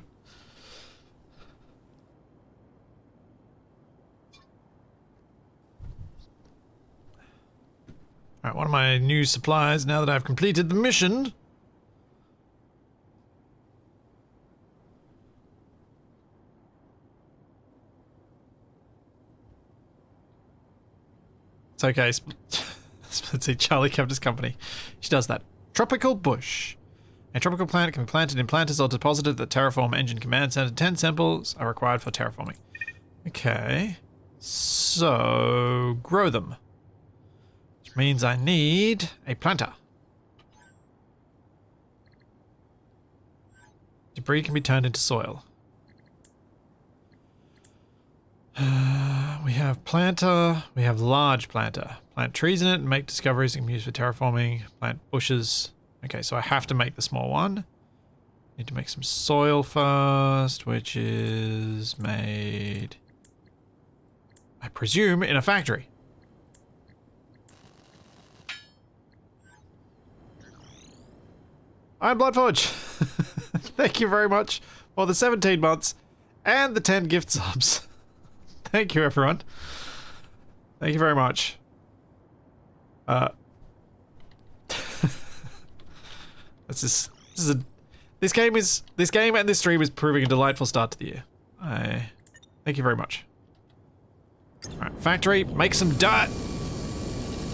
Alright, one of my new supplies now that I've completed the mission. It's okay. Let's see, Charlie kept his company. She does that. Tropical bush. A tropical plant can be planted in planters or deposited at the Terraform Engine Command Center. 10 samples are required for terraforming. Okay. So, grow them. Which means I need a planter. Debris can be turned into soil. We have planter. We have large planter. Plant trees in it and make discoveries that can be used for terraforming. Plant bushes. Okay, so I have to make the small one. Need to make some soil first, which is made, I presume, in a factory. I'm Bloodforge. Thank you very much for the 17 months and the 10 gift subs. Thank you, everyone. Thank you very much. This game and this stream is proving a delightful start to the year. Thank you very much. Alright, factory, make some dirt.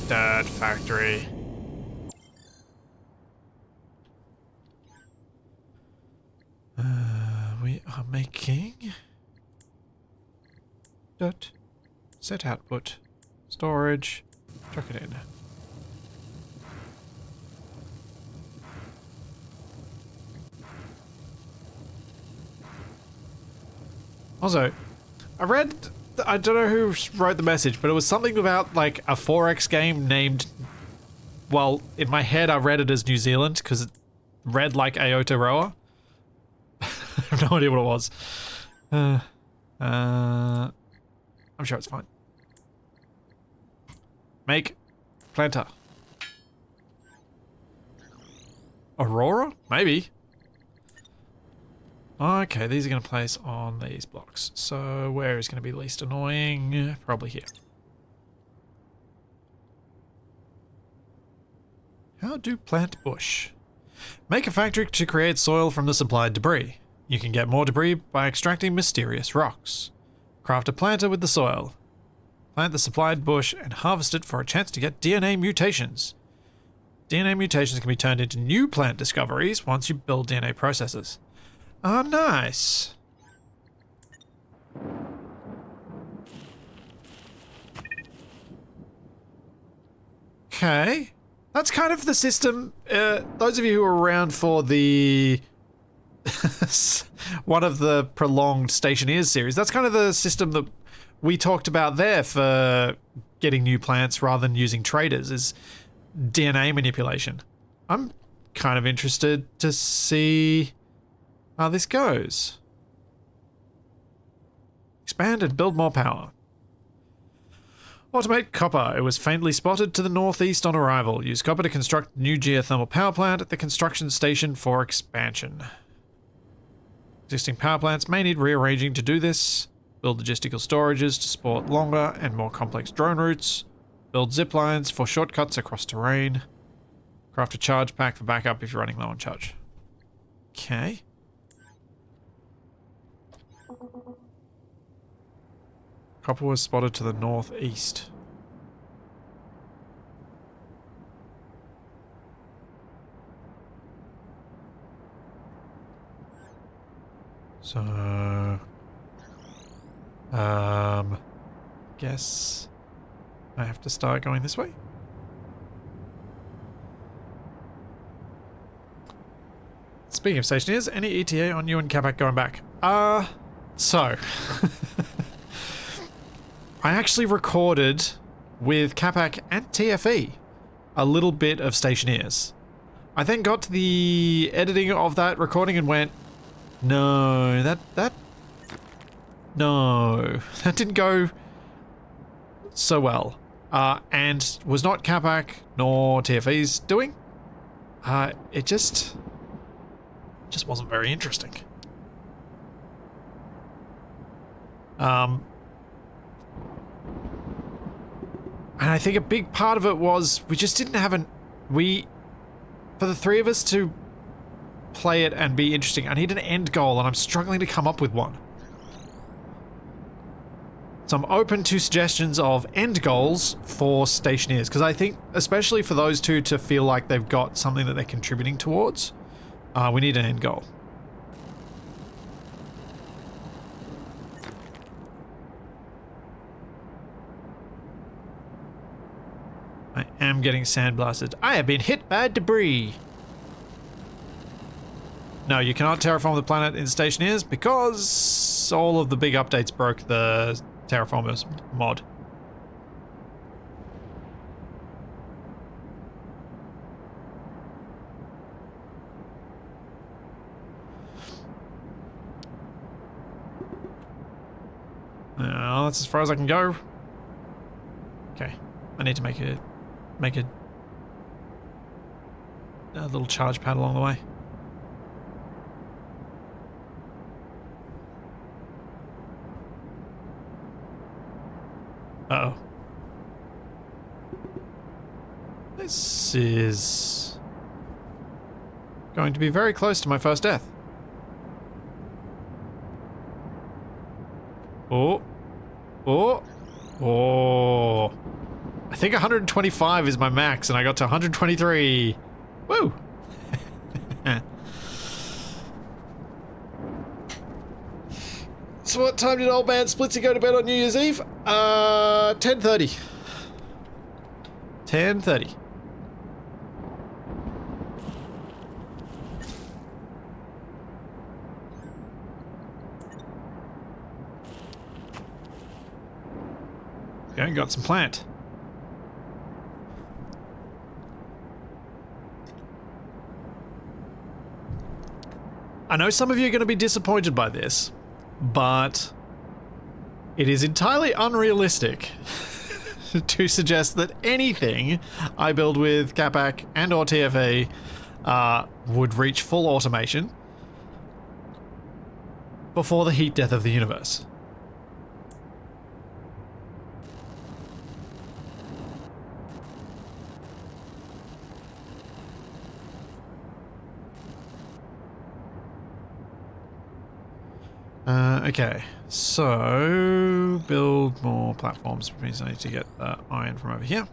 Dirt factory. We are making dirt. Set output. Storage. Chuck it in. Also, I read, I don't know who wrote the message, but it was something about like a 4X game named, well, in my head I read it as New Zealand because it read like Aotearoa. I have no idea what it was. I'm sure it's fine. Make planter. Aurora? Maybe. Okay, these are going to place on these blocks. So where is going to be least annoying? Probably here. How to plant bush? Make a factory to create soil from the supplied debris. You can get more debris by extracting mysterious rocks. Craft a planter with the soil. Plant the supplied bush and harvest it for a chance to get DNA mutations. DNA mutations can be turned into new plant discoveries once you build DNA processes. Oh, nice. Okay. That's kind of the system. Those of you who were around for the one of the prolonged Stationeers series, that's kind of the system that we talked about there for getting new plants rather than using traders, is DNA manipulation. I'm kind of interested to see how this goes. Expand and build more power. Automate copper. It was faintly spotted to the northeast on arrival. Use copper to construct new geothermal power plant at the construction station for expansion. Existing power plants may need rearranging to do this. Build logistical storages to support longer and more complex drone routes. Build zip lines for shortcuts across terrain. Craft a charge pack for backup if you're running low on charge. Okay. Copper was spotted to the northeast. So, guess I have to start going this way. Speaking of Stationeers, any ETA on you and Capac going back? So I actually recorded with Capac and TFE a little bit of Stationeers. I then got to the editing of that recording and went, no, that didn't go so well. And was not Capac nor TFE's doing. It just wasn't very interesting. And I think a big part of it was we just didn't have for the three of us to play it and be interesting, I need an end goal and I'm struggling to come up with one. So I'm open to suggestions of end goals for stationeers, because I think, especially for those two to feel like they've got something that they're contributing towards, we need an end goal. I am getting sandblasted. I have been hit by debris. No, you cannot terraform the planet in stationeers because all of the big updates broke the Terraformers mod. That's as far as I can go. Okay, I need to make a little charge pad along the way. Uh-oh. This is going to be very close to my first death. Oh. Oh. Oh. I think 125 is my max, and I got to 123. Woo! So what time did old man Splitsy go to bed on New Year's Eve? 10:30. 10:30. Okay, got some plant. I know some of you are going to be disappointed by this, but it is entirely unrealistic to suggest that anything I build with Capac and or TFA would reach full automation before the heat death of the universe. Okay, so build more platforms, which means I need to get iron from over here.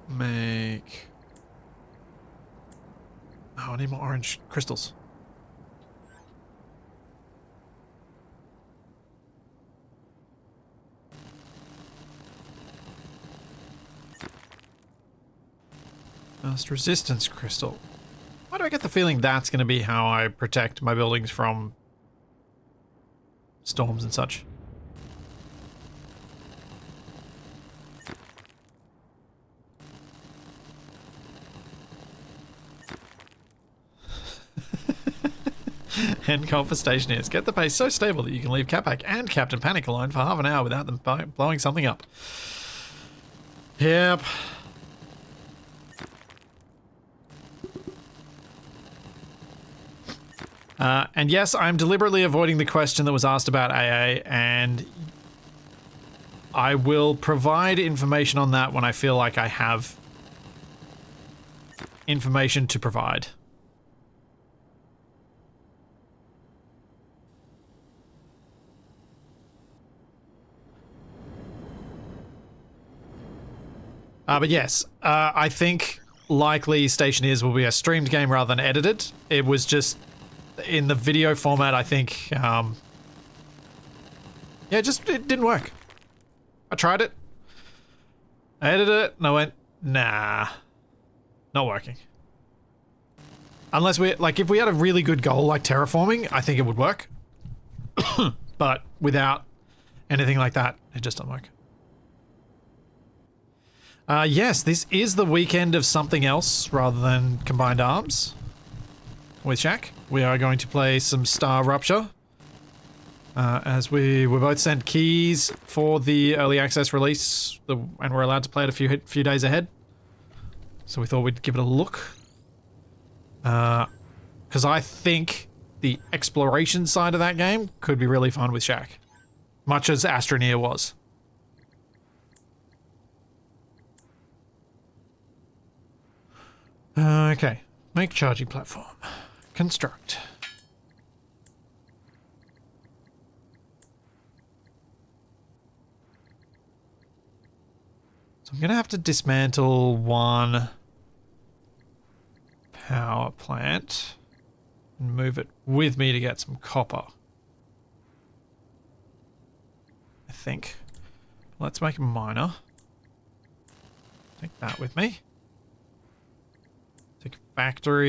Make... Oh, I need more orange crystals. Dust resistance crystal. Why do I get the feeling that's going to be how I protect my buildings from storms and such? End goal for stationeers. Get the pace so stable that you can leave Capac and Captain Panic alone for half an hour without them blowing something up. Yep. And yes, I'm deliberately avoiding the question that was asked about AA, and I will provide information on that when I feel like I have information to provide. But yes, I think likely Stationeers will be a streamed game rather than edited. It was just in the video format, I think, yeah, it didn't work. I tried it. I edited it, and I went, nah, not working. Unless if we had a really good goal like terraforming, I think it would work. But without anything like that, it just doesn't work. Yes, this is the weekend of something else rather than Combined Arms with Shaq. We are going to play some Star Rupture, as we were both sent keys for the early access release, and we're allowed to play it a few days ahead. So we thought we'd give it a look. Because I think the exploration side of that game could be really fun with Shaq. much as Astroneer was. Okay, make charging platform. Construct. So I'm going to have to dismantle one power plant and move it with me to get some copper. I think. Let's make a miner. Take that with me. Take a factory,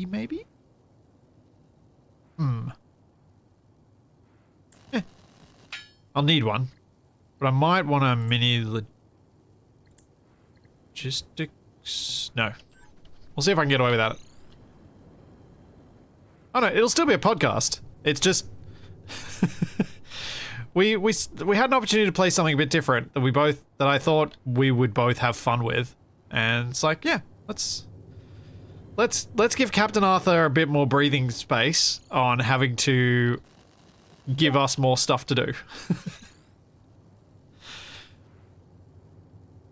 maybe? I'll need one. But I might want a mini logistics. No. We'll see if I can get away without it. Oh no, it'll still be a podcast. It's just... we had an opportunity to play something a bit different that I thought we would both have fun with. And it's like, yeah, let's give Captain Arthur a bit more breathing space on having to give us more stuff to do.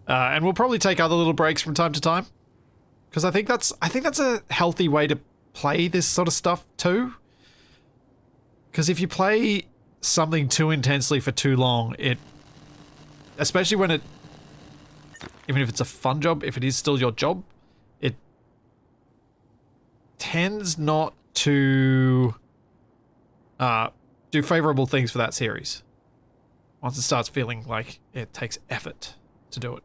And we'll probably take other little breaks from time to time, because I think that's a healthy way to play this sort of stuff too. Because if you play something too intensely for too long, especially when even if it's a fun job, if it is still your job, it tends not to do favorable things for that series. Once it starts feeling like it takes effort to do it.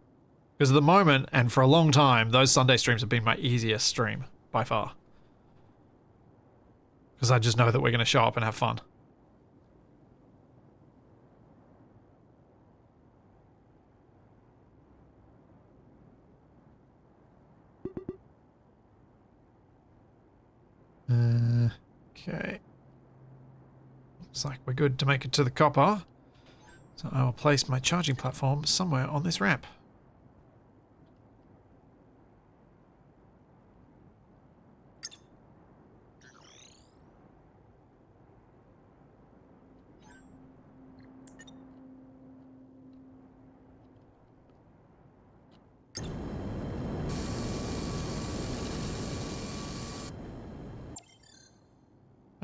Because at the moment, and for a long time, those Sunday streams have been my easiest stream, by far. Because I just know that we're going to show up and have fun. Okay. Looks like we're good to make it to the copper. So I will place my charging platform somewhere on this ramp.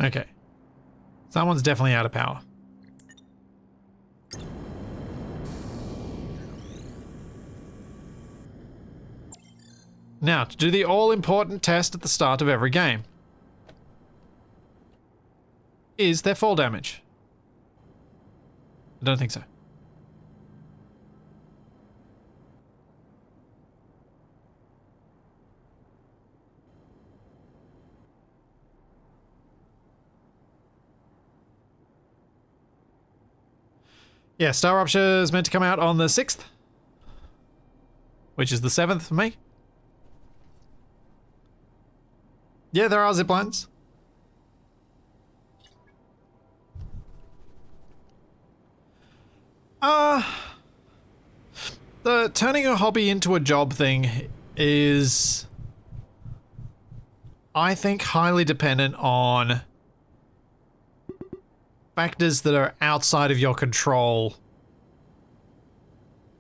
Okay. Someone's definitely out of power. Now, to do the all-important test at the start of every game. Is there fall damage? I don't think so. Yeah, Star Rupture is meant to come out on the 6th. Which is the 7th for me. Yeah, there are ziplines. The turning a hobby into a job thing is, I think, highly dependent on factors that are outside of your control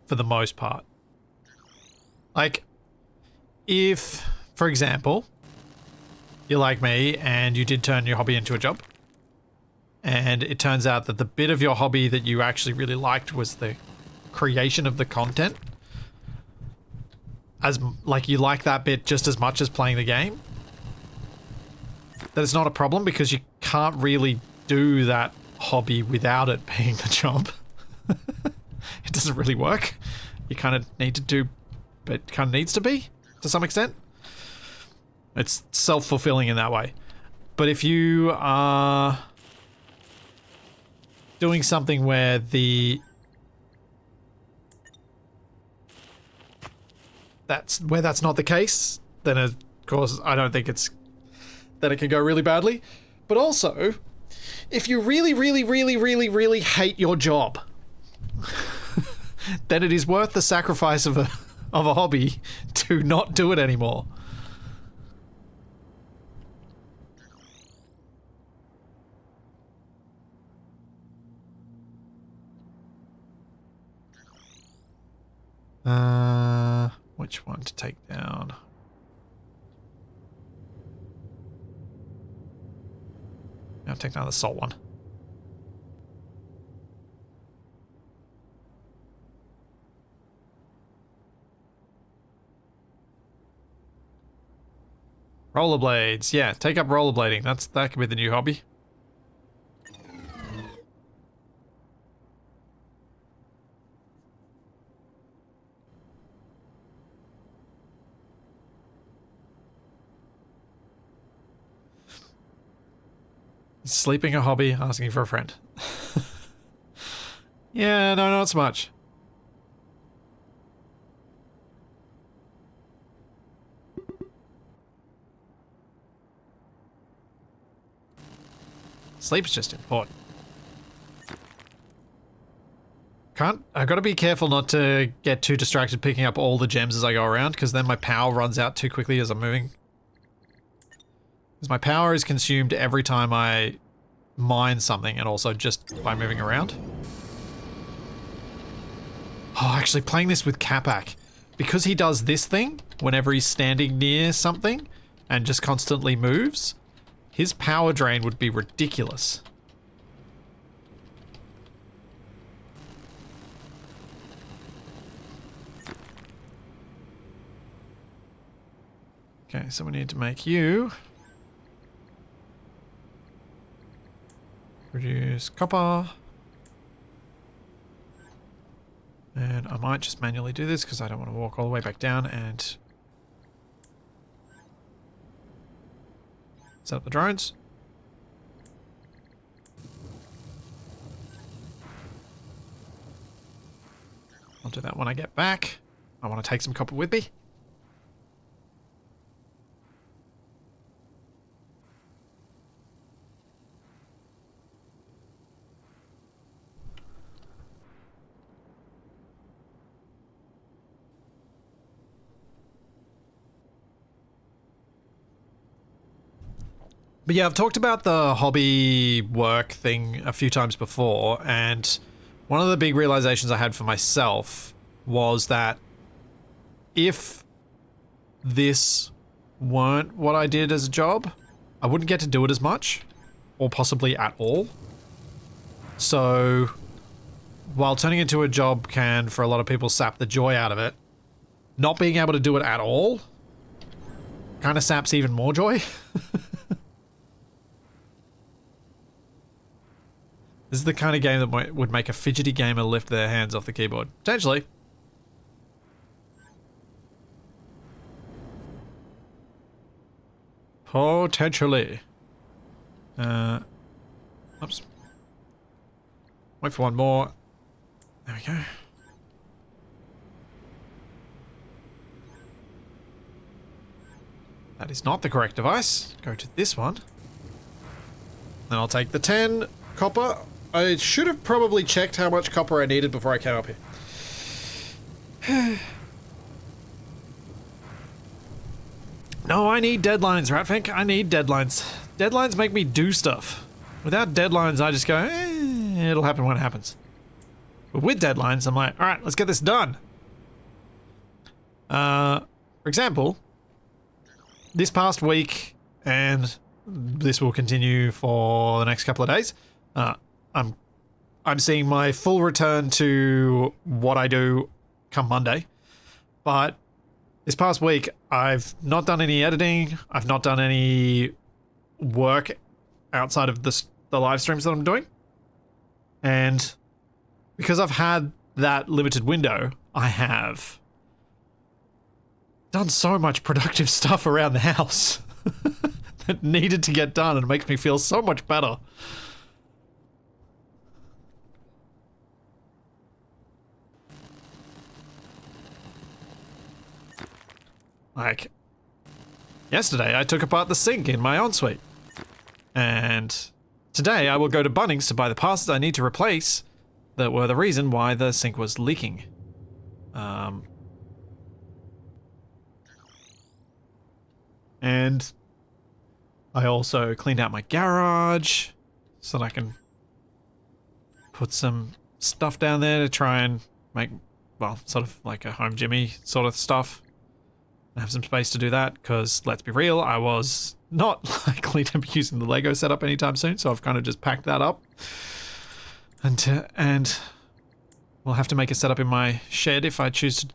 for the most part. Like, if, for example, you're like me and you did turn your hobby into a job, and it turns out that the bit of your hobby that you actually really liked was the creation of the content, like you like that bit just as much as playing the game, that it's not a problem because you can't really do that hobby without it being the job. It doesn't really work. You kind of need to do, but it kind of needs to be to some extent. It's self-fulfilling in that way. But if you are doing something where that's not the case, then of course I don't think then it can go really badly. But also, if you really, really, really, really, really hate your job, then it is worth the sacrifice of a hobby to not do it anymore. Which one to take down? I'll take down the salt one. Rollerblades. Yeah, take up rollerblading. That could be the new hobby. Sleeping a hobby, asking for a friend. Yeah, no, not so much. Sleep's just important. I've got to be careful not to get too distracted picking up all the gems as I go around, because then my power runs out too quickly as I'm moving. Because my power is consumed every time I mine something, and also just by moving around. Oh, actually playing this with Capac, because he does this thing whenever he's standing near something and just constantly moves, his power drain would be ridiculous. Okay, so we need to make you produce copper. And I might just manually do this because I don't want to walk all the way back down and set up the drones. I'll do that when I get back. I want to take some copper with me. But yeah, I've talked about the hobby work thing a few times before, and one of the big realizations I had for myself was that if this weren't what I did as a job, I wouldn't get to do it as much, or possibly at all. So, while turning it into a job can, for a lot of people, sap the joy out of it, not being able to do it at all kind of saps even more joy. This is the kind of game that would make a fidgety gamer lift their hands off the keyboard. Potentially. Potentially. Oops. Wait for one more. There we go. That is not the correct device. Go to this one. Then I'll take the 10 copper. I should have probably checked how much copper I needed before I came up here. No, I need deadlines, Ratfink. I need deadlines. Deadlines make me do stuff. Without deadlines, I just go, it'll happen when it happens. But with deadlines, I'm like, alright, let's get this done. For example, this past week, and this will continue for the next couple of days, I'm seeing my full return to what I do come Monday. But this past week, I've not done any editing. I've not done any work outside of the live streams that I'm doing. And because I've had that limited window, I have done so much productive stuff around the house that needed to get done, and it makes me feel so much better. Like, yesterday I took apart the sink in my ensuite. And today I will go to Bunnings to buy the parts I need to replace that were the reason why the sink was leaking. And I also cleaned out my garage so that I can put some stuff down there to try and make well, sort of like a home Jimmy sort of stuff. I have some space to do that because, let's be real, I was not likely to be using the Lego setup anytime soon, so I've kind of just packed that up. And we'll have to make a setup in my shed if I choose to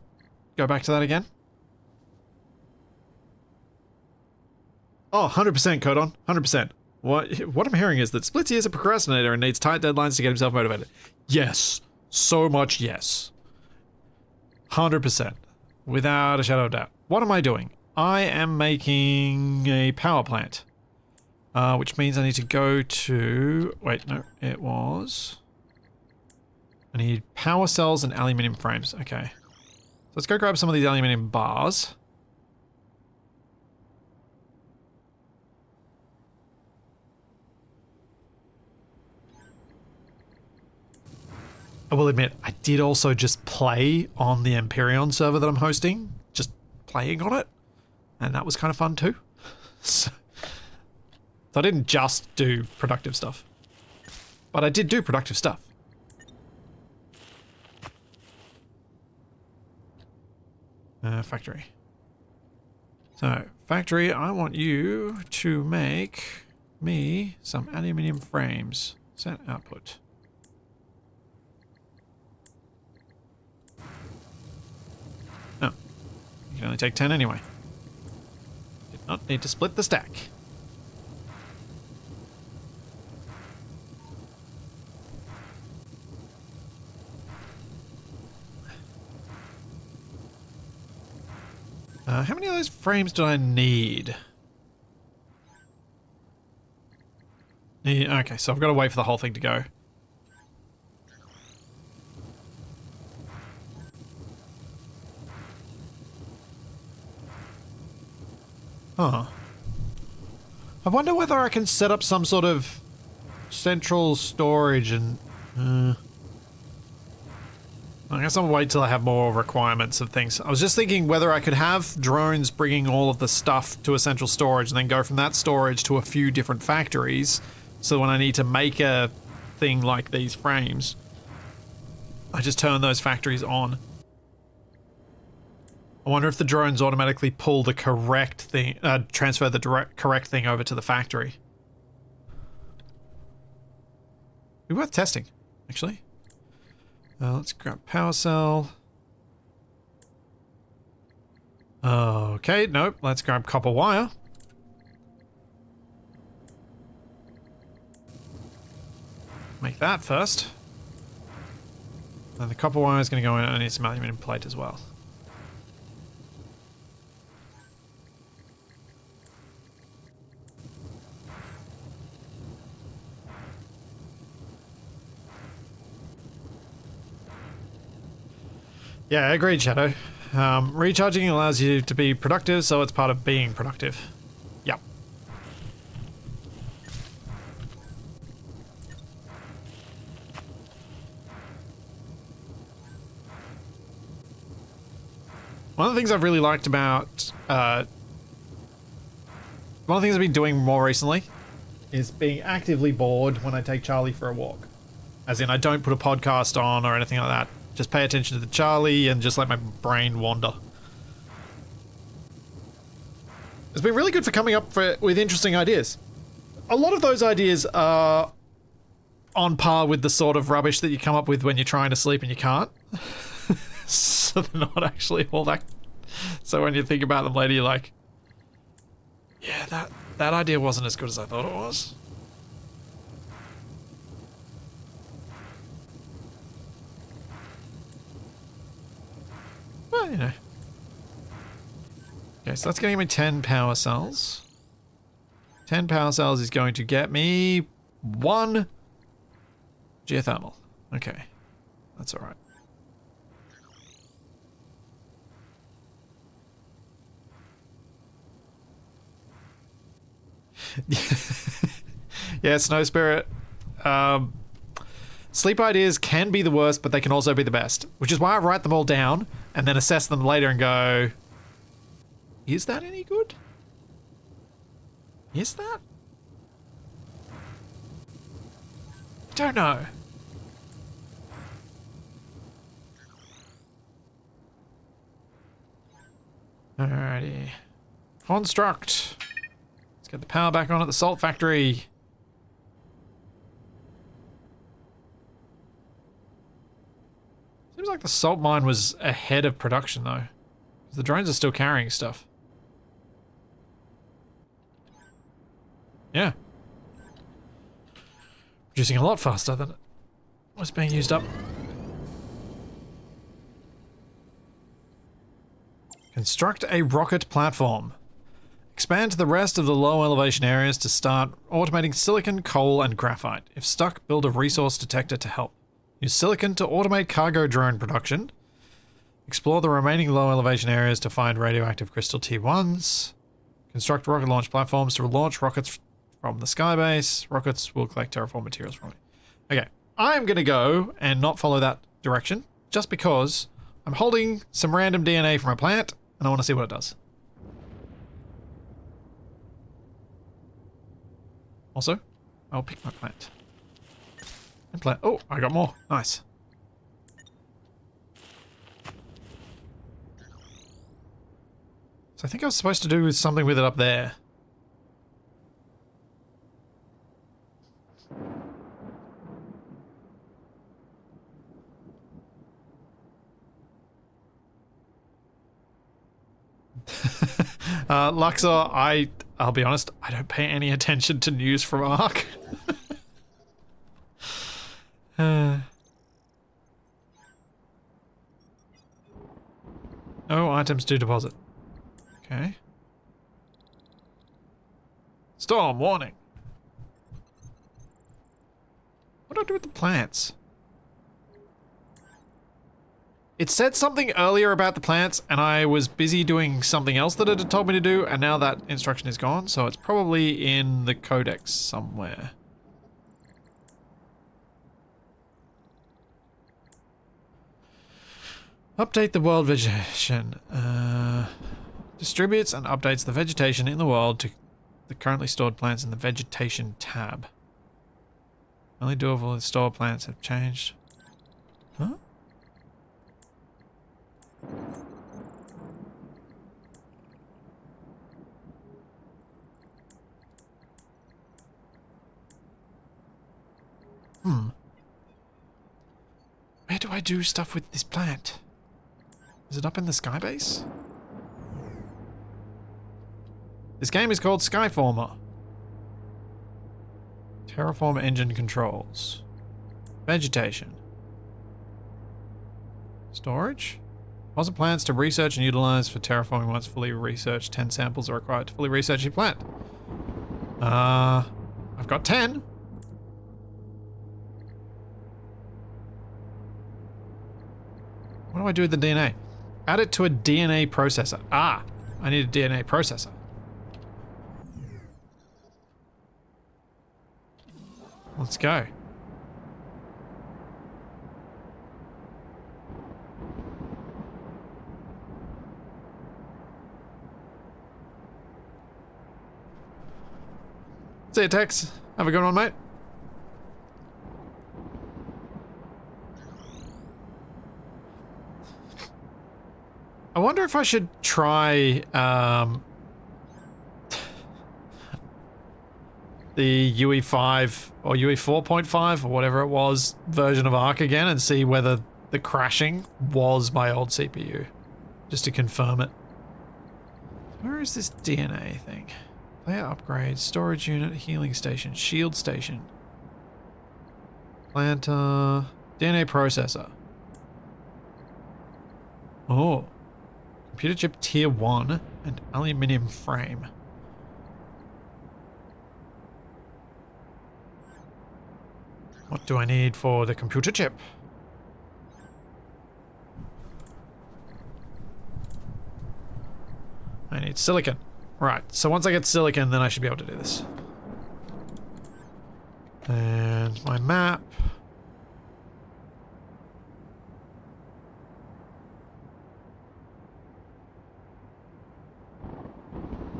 go back to that again. Oh, 100% Codon, 100%. What I'm hearing is that Splitsy is a procrastinator and needs tight deadlines to get himself motivated. Yes. So much yes. 100%. Without a shadow of doubt. What am I doing? I am making a power plant. Which means I need to go to... Wait, no. It was... I need power cells and aluminium frames. Okay. So let's go grab some of these aluminium bars. I will admit, I did also just play on the Empyrean server that I'm hosting. Just playing on it. And that was kind of fun too. So I didn't just do productive stuff. But I did do productive stuff. Factory. So, factory, I want you to make me some aluminium frames. Set output. No. You can only take 10 anyway. Did not need to split the stack. How many of those frames do I need? Okay, so I've got to wait for the whole thing to go. Huh. I wonder whether I can set up some sort of central storage and... I guess I'll wait till I have more requirements of things. I was just thinking whether I could have drones bringing all of the stuff to a central storage and then go from that storage to a few different factories. So when I need to make a thing like these frames, I just turn those factories on. I wonder if the drones automatically pull the correct thing, transfer the correct thing over to the factory. Be worth testing, actually. Let's grab power cell. Okay, nope. Let's grab copper wire. Make that first. And the copper wire is going to go in. I need some aluminum plate as well. Yeah, agreed, Shadow. Recharging allows you to be productive, so it's part of being productive. Yep. One of the things I've really liked about... one of the things I've been doing more recently is being actively bored when I take Charlie for a walk. As in, I don't put a podcast on or anything like that. Just pay attention to the Charlie and just let my brain wander. It's been really good for coming up with interesting ideas. A lot of those ideas are on par with the sort of rubbish that you come up with when you're trying to sleep and you can't. So they're not actually all that... So when you think about them later, you're like, yeah, that idea wasn't as good as I thought it was. Well, you know. Okay, so that's getting me 10 power cells. 10 power cells is going to get me 1 geothermal. Okay, that's all right. Yeah, Snow Spirit. Sleep ideas can be the worst, but they can also be the best. Which is why I write them all down and then assess them later and go, is that any good? Is that? Don't know. Alrighty. Construct. Let's get the power back on at the salt factory. Seems like the salt mine was ahead of production though. The drones are still carrying stuff. Yeah. Producing a lot faster than it was being used up. Construct a rocket platform. Expand to the rest of the low elevation areas to start automating silicon, coal, and graphite. If stuck, build a resource detector to help. Use silicon to automate cargo drone production. Explore the remaining low elevation areas to find radioactive crystal T1s. Construct rocket launch platforms to launch rockets from the Skybase. Rockets will collect terraform materials from it. Okay, I'm going to go and not follow that direction just because I'm holding some random DNA from a plant and I want to see what it does. Also, I'll pick my plant. And plant. Oh, I got more. Nice. So I think I was supposed to do something with it up there. Luxor, I'll be honest, I don't pay any attention to news from Ark. No items to deposit. Okay. Storm warning. What do I do with the plants? It said something earlier about the plants and I was busy doing something else that it had told me to do and now that instruction is gone, so it's probably in the codex somewhere. Update the world vegetation. Distributes and updates the vegetation in the world to the currently stored plants in the vegetation tab. Only doable with stored plants have changed. Huh? Where do I do stuff with this plant? Is it up in the Skybase? This game is called Skyformer. Terraform engine controls. Vegetation. Storage? Deposit plants to research and utilize for terraforming once fully researched. 10 samples are required to fully research your plant. I've got 10. What do I do with the DNA? Add it to a DNA processor. Ah, I need a DNA processor. Let's go. See you, Tex. Have a good one, mate. I wonder if I should try the UE5 or UE4.5 or whatever it was version of Ark again and see whether the crashing was my old CPU, just to confirm it. Where is this DNA thing? Player upgrade, storage unit, healing station, shield station, planter, DNA processor. Oh. Computer chip tier 1 and aluminium frame. What do I need for the computer chip? I need silicon. Right, so once I get silicon, then I should be able to do this. And my map.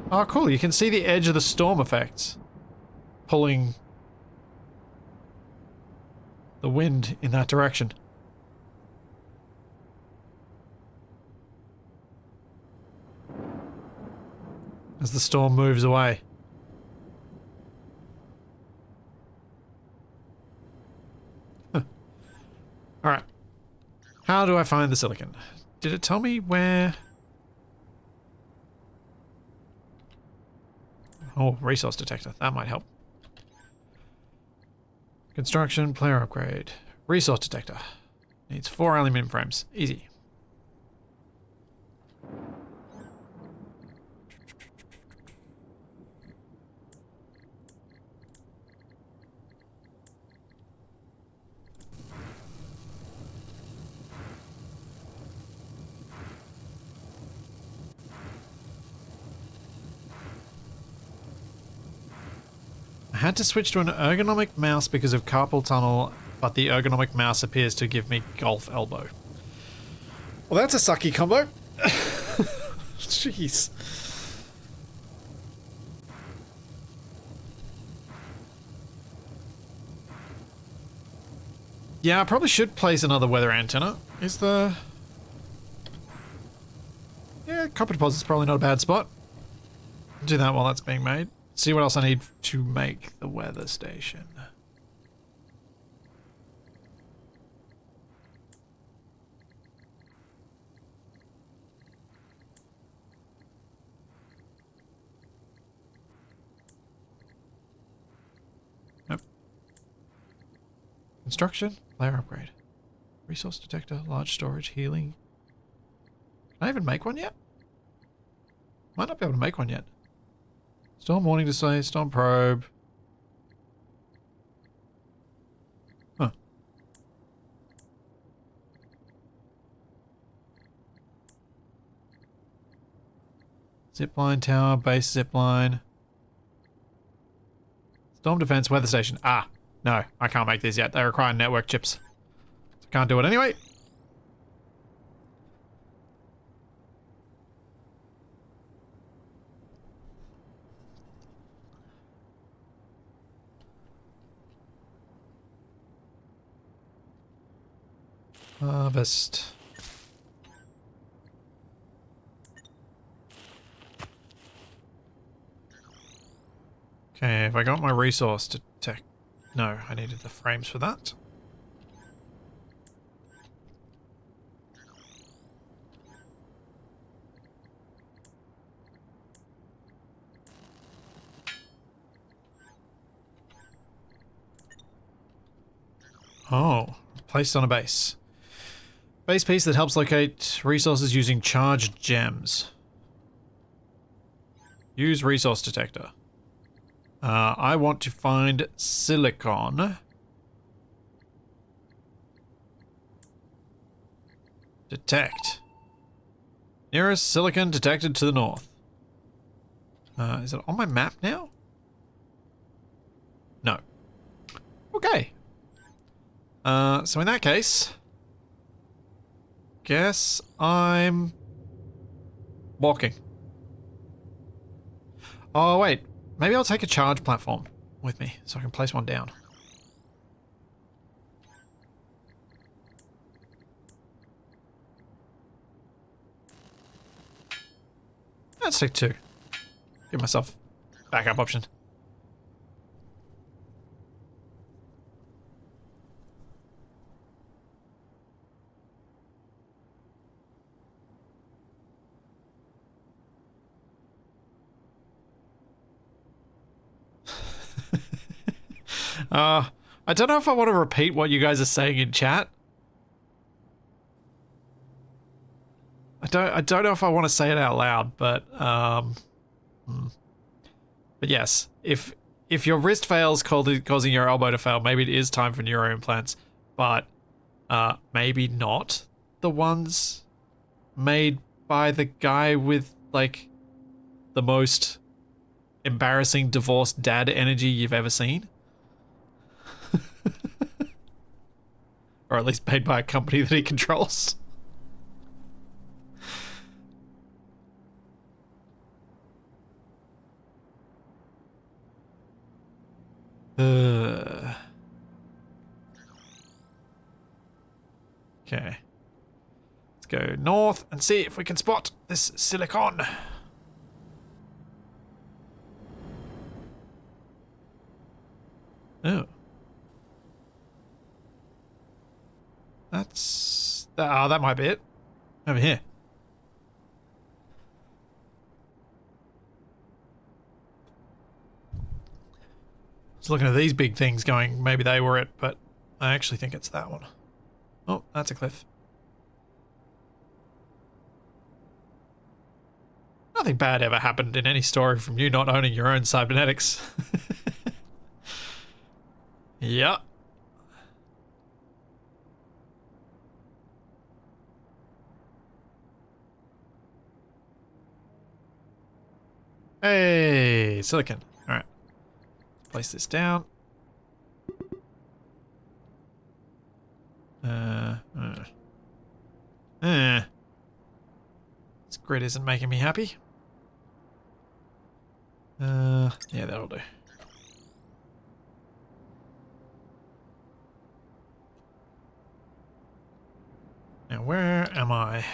Oh, cool. You can see the edge of the storm effects pulling the wind in that direction. as the storm moves away. Huh. Alright. How do I find the silicon? Did it tell me where... Oh, resource detector. That might help. Construction, player upgrade. Resource detector. Needs 4 aluminium frames. Easy. I had to switch to an ergonomic mouse because of carpal tunnel, but the ergonomic mouse appears to give me golf elbow. Well, that's a sucky combo. Jeez. Yeah, I probably should place another weather antenna. Is the... Yeah, copper deposit's probably not a bad spot. Do that while that's being made. See what else I need to make the weather station. Nope. Construction, layer upgrade. Resource detector, large storage, healing. Can I even make one yet? Might not be able to make one yet. Storm warning display, storm probe. Huh. Zipline tower, base zipline. Storm defense, weather station. Ah, no, I can't make these yet. They require network chips. So can't do it anyway. Harvest. Okay, have I got my resource to tech? No, I needed the frames for that. Oh, placed on a base. Base piece that helps locate resources using charged gems. Use resource detector. I want to find silicon. Detect. Nearest silicon detected to the north. Is it on my map now? No. Okay. So in that case, guess I'm walking. Oh wait, maybe I'll take a charge platform with me so I can place one down. Let's take 2. Give myself backup option. I don't know if I want to repeat what you guys are saying in chat. I don't know if I want to say it out loud, but yes, if your wrist fails causing your elbow to fail, maybe it is time for neuro implants, but maybe not the ones made by the guy with like the most embarrassing divorced dad energy you've ever seen. Or at least made by a company that he controls. Okay. Let's go north and see if we can spot this silicon. Oh. That's... Oh, that might be it. Over here. Just looking at these big things going, maybe they were it, but I actually think it's that one. Oh, that's a cliff. Nothing bad ever happened in any story from you not owning your own cybernetics. Yeah. Hey, silicon. All right. Place this down. This grid isn't making me happy. Yeah, that'll do. Now, where am I?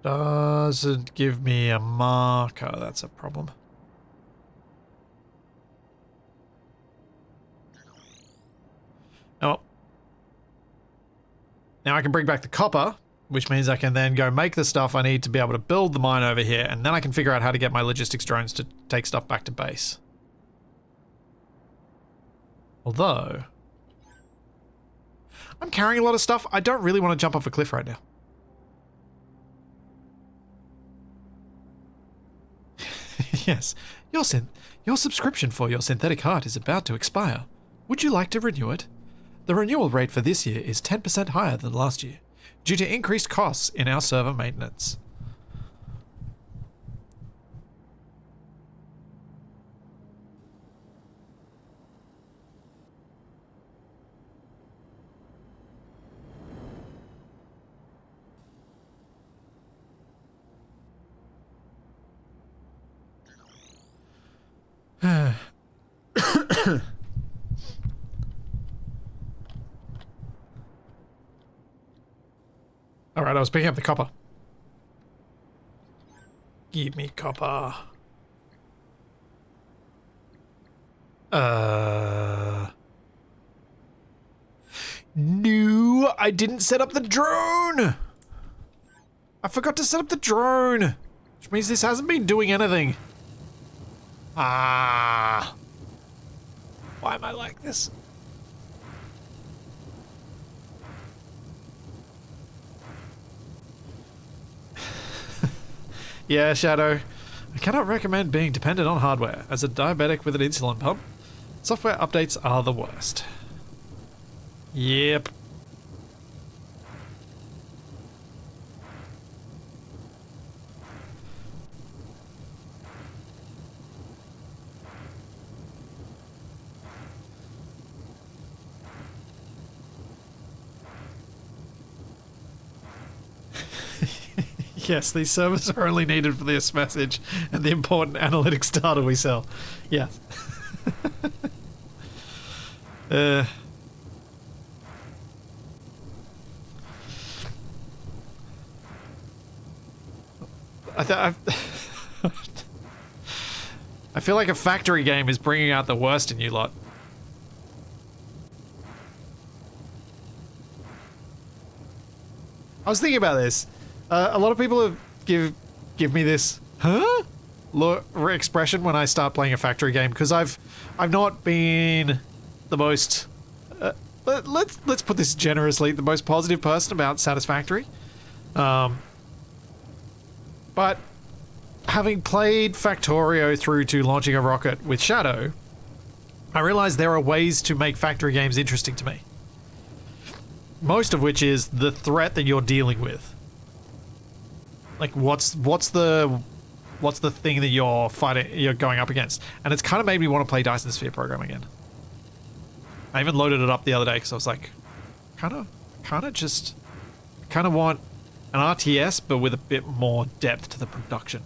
Doesn't give me a marker. That's a problem. Oh. Now I can bring back the copper, which means I can then go make the stuff I need to be able to build the mine over here, and then I can figure out how to get my logistics drones to take stuff back to base. Although... I'm carrying a lot of stuff. I don't really want to jump off a cliff right now. Yes, your subscription for your synthetic heart is about to expire. Would you like to renew it? The renewal rate for this year is 10% higher than last year, due to increased costs in our server maintenance. Alright, I was picking up the copper. Give me copper. No, I didn't set up the drone! I forgot to set up the drone! Which means this hasn't been doing anything. Ah. Why am I like this? Yeah, Shadow. I cannot recommend being dependent on hardware. As a diabetic with an insulin pump, software updates are the worst. Yep. Yes, these servers are only needed for this message and the important analytics data we sell. Yes. I feel like a factory game is bringing out the worst in you lot. I was thinking about this. A lot of people have give me this expression when I start playing a factory game, because I've not been the most let's put this generously, the most positive person about Satisfactory. But having played Factorio through to launching a rocket with Shadow, I realized there are ways to make factory games interesting to me. Most of which is the threat that you're dealing with. Like, what's the thing that you're going up against? And it's kind of made me want to play Dyson Sphere Program again. I even loaded it up the other day because I was like, kind of want an RTS, but with a bit more depth to the production.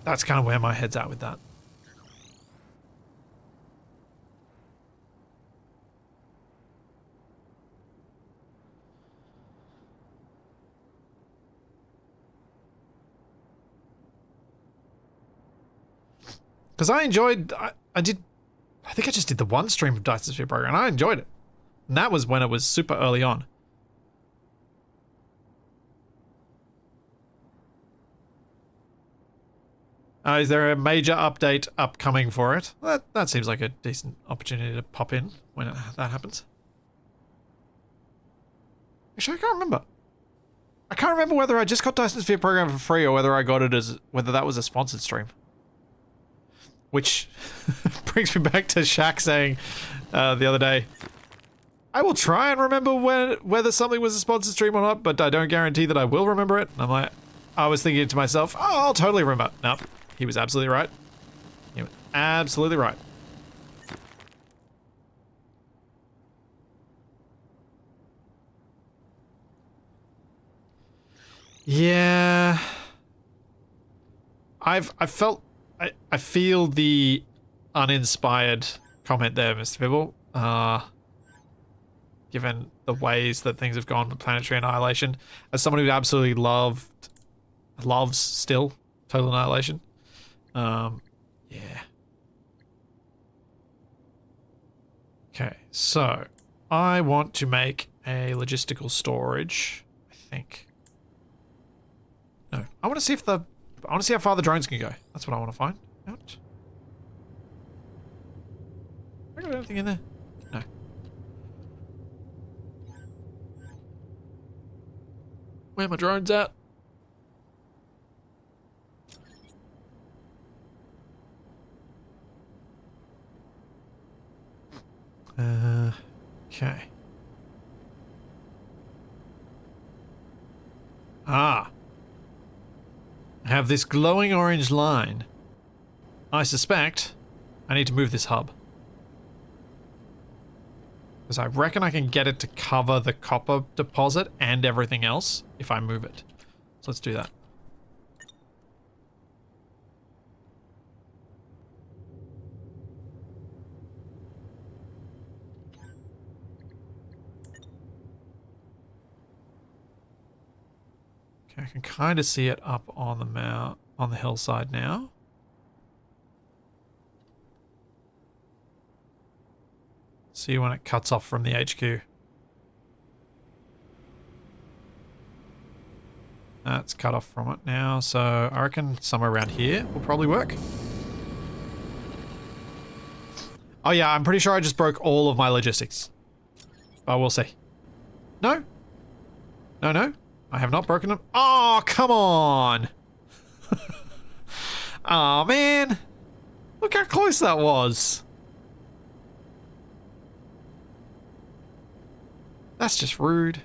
That's kind of where my head's at with that. Because I think I just did the one stream of Dyson Sphere Program, and I enjoyed it. And that was when it was super early on. Is there a major update upcoming for it? That seems like a decent opportunity to pop in when that happens. Actually, I can't remember. I can't remember whether I just got Dyson Sphere Program for free or whether I got it as whether that was a sponsored stream. Which brings me back to Shaq saying the other day, I will try and remember whether something was a sponsored stream or not, but I don't guarantee that I will remember it. And I'm like, I was thinking to myself, oh, I'll totally remember. Nope. He was absolutely right. He was absolutely right. Yeah. I feel the uninspired comment there, Mr. Livable. Given the ways that things have gone with Planetary Annihilation. As someone who absolutely loves still Total Annihilation. Yeah. Okay, so I want to make a logistical storage, I think. No, I want to see how far the drones can go. That's what I want to find out. I got anything in there? No. Where are my drones at? Okay. I have this glowing orange line. I suspect I need to move this hub. Because I reckon I can get it to cover the copper deposit and everything else if I move it. So let's do that. Okay, I can kind of see it up on the hillside now. See when it cuts off from the HQ. That's cut off from it now, so I reckon somewhere around here will probably work. Oh yeah, I'm pretty sure I just broke all of my logistics. But we'll see. No. No. I have not broken them. Oh, come on. Oh, man. Look how close that was. That's just rude.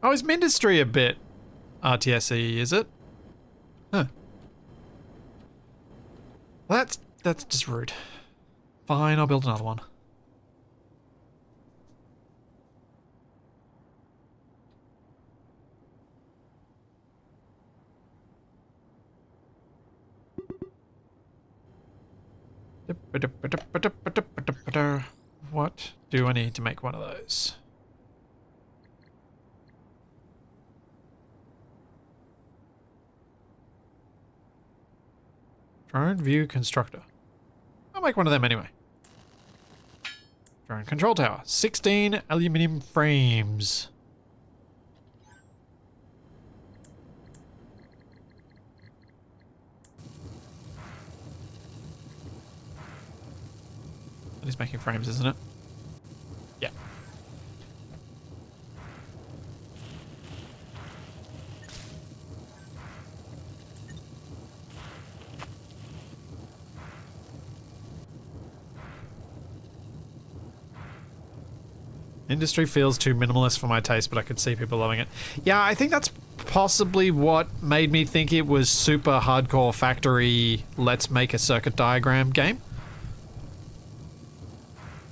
Oh, is Mindustry a bit RTSE, is it? Huh. Well, that's just rude. Fine, I'll build another one. What do I need to make one of those? Drone view constructor. I'll make one of them anyway. Drone control tower. 16 aluminium frames. That is making frames, isn't it? Yeah. Industry feels too minimalist for my taste, but I could see people loving it. Yeah, I think that's possibly what made me think it was super hardcore factory, let's make a circuit diagram game.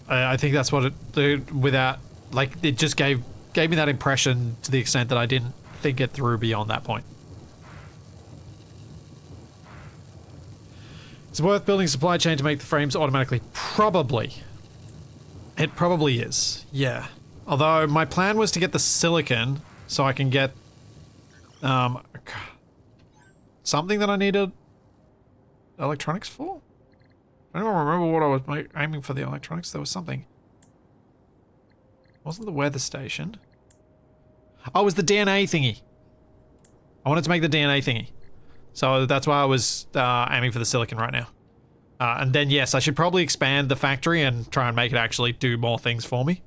I think that's what it, without, like, it just gave me that impression to the extent that I didn't think it through beyond that point. It's worth building a supply chain to make the frames automatically. Probably. It probably is, yeah. Although my plan was to get the silicon so I can get something that I needed electronics for? I don't remember what I was aiming for the electronics. There was something. Wasn't the weather station? Oh, it was the DNA thingy. I wanted to make the DNA thingy. So that's why I was aiming for the silicon right now. And then, yes, I should probably expand the factory and try and make it actually do more things for me.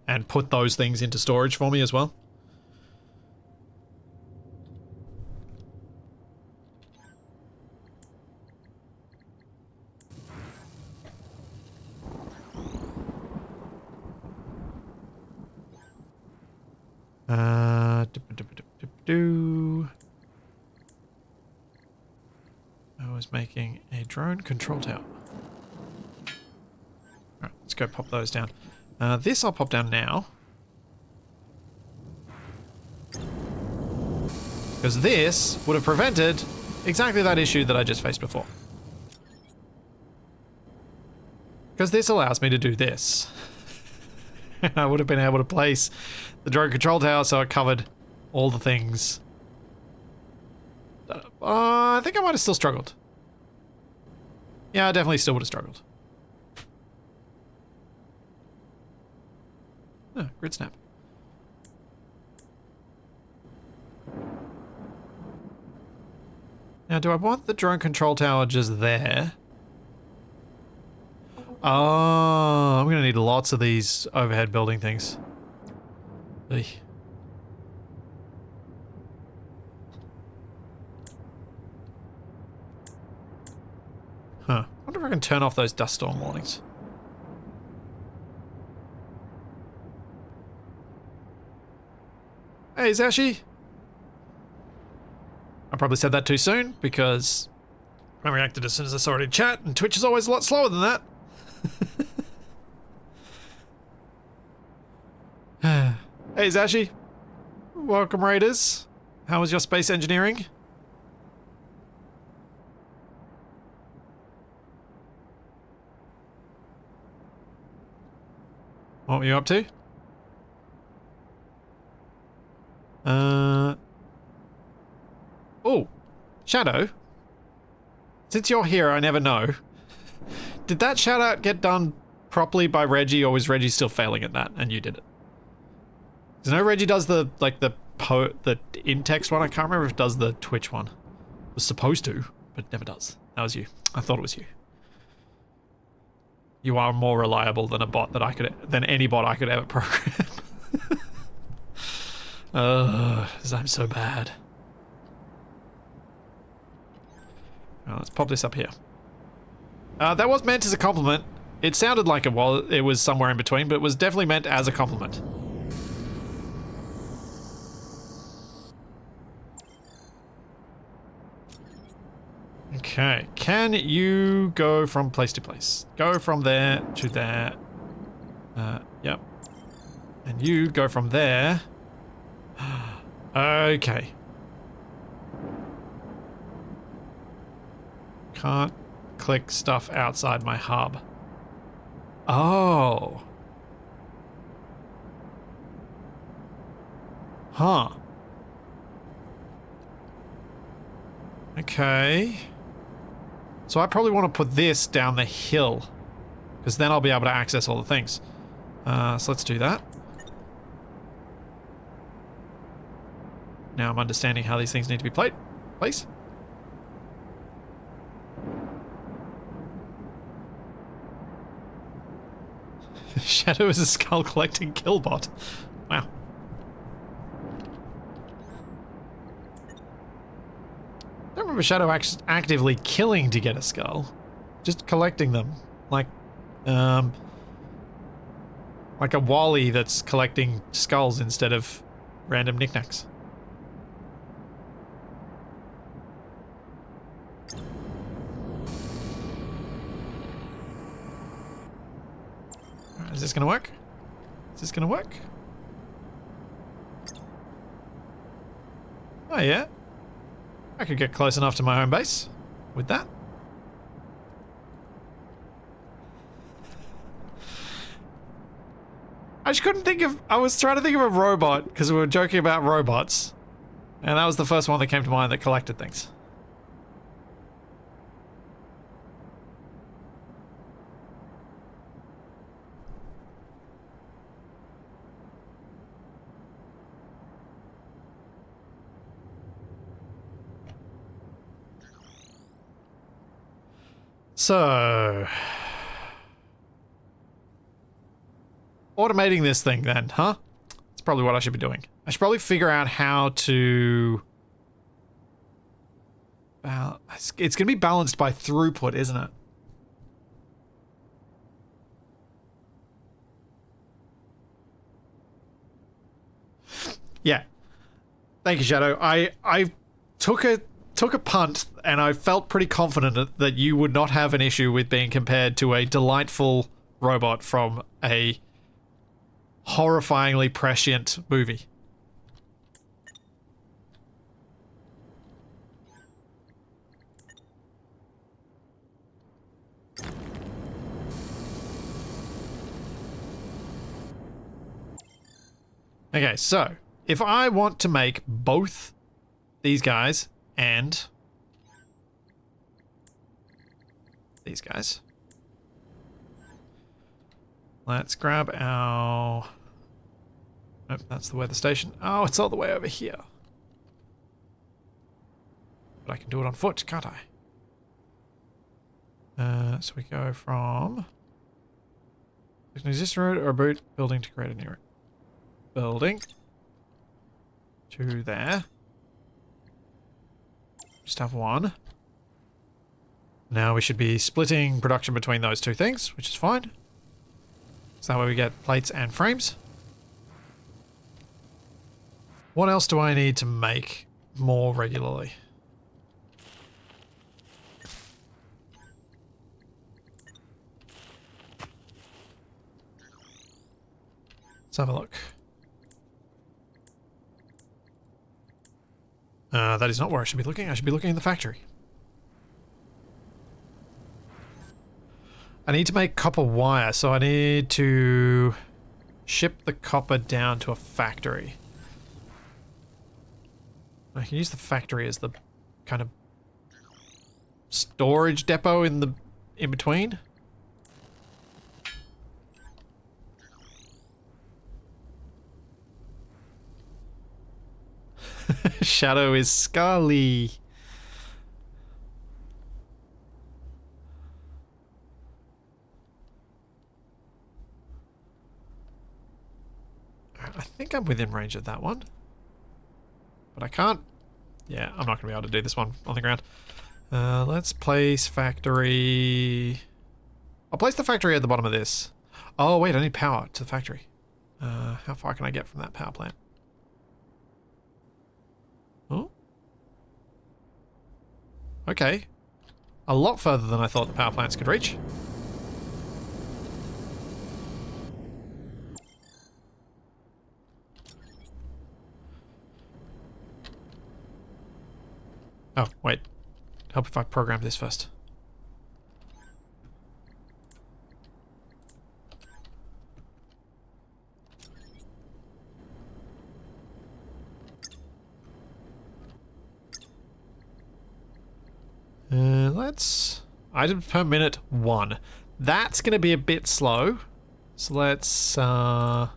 And put those things into storage for me as well. I was making a drone control tower. Alright, let's go pop those down. This I'll pop down now. Because this would have prevented exactly that issue that I just faced before. Because this allows me to do this. And I would have been able to place the drone control tower so it covered all the things. I think I might have still struggled. Yeah, I definitely still would have struggled. Oh, grid snap. Now, do I want the drone control tower just there? Oh, I'm gonna need lots of these overhead building things. Eey. Huh. I wonder if I can turn off those dust storm warnings. Hey, Zashi! I probably said that too soon because I reacted as soon as I saw it in chat, and Twitch is always a lot slower than that. Hey, Zashi. Welcome, Raiders. How was your space engineering? What were you up to? Oh, Shadow. Since you're here, I never know. Did that shout out get done properly by Reggie, or was Reggie still failing at that and you did it? Because I know Reggie does the, like, the in-text one. I can't remember if it does the Twitch one. It was supposed to, but it never does. That was you. I thought it was you. You are more reliable than a bot that than any bot I could ever program. I'm so bad. Well, let's pop this up here. That was meant as a compliment. It sounded like it was somewhere in between, but it was definitely meant as a compliment. Okay, can you go from place to place? Go from there to there. Yep. And you go from there. Okay. Can't click stuff outside my hub. Oh. Huh. Okay. So I probably want to put this down the hill, because then I'll be able to access all the things. So let's do that. Now I'm understanding how these things need to be placed. Shadow is a skull collecting killbot. Wow. I don't remember Shadow actively killing to get a skull. Just collecting them. Like a Wally that's collecting skulls instead of random knickknacks. Is this gonna work? Is this gonna work? Oh yeah. I could get close enough to my home base with that. I just couldn't think of... I was trying to think of a robot, because we were joking about robots. And that was the first one that came to mind that collected things. So... automating this thing then, huh? That's probably what I should be doing. I should probably figure out how to... it's going to be balanced by throughput, isn't it? Yeah. Thank you, Shadow. I took a punt, and I felt pretty confident that you would not have an issue with being compared to a delightful robot from a horrifyingly prescient movie. Okay, so if I want to make both these guys and these guys, let's grab our... Nope, that's the weather station. Oh, it's all the way over here. But I can do it on foot, can't I? So we go from... There's an existing road or a boot building to create a new road. Building. To there. Just have one. Now we should be splitting production between those two things, which is fine. So that way we get plates and frames. What else do I need to make more regularly? Let's have a look. That is not where I should be looking. I should be looking in the factory. I need to make copper wire, so I need to ship the copper down to a factory. I can use the factory as the kind of storage depot in between. Shadow is Scully. I think I'm within range of that one. But I can't... Yeah, I'm not going to be able to do this one on the ground. Let's place factory... I'll place the factory at the bottom of this. Oh, wait, I need power to the factory. How far can I get from that power plant? Oh. Okay. A lot further than I thought the power plants could reach. Oh, wait. Help if I program this first. Let's... Items per minute 1. That's going to be a bit slow. So let's... Yeah.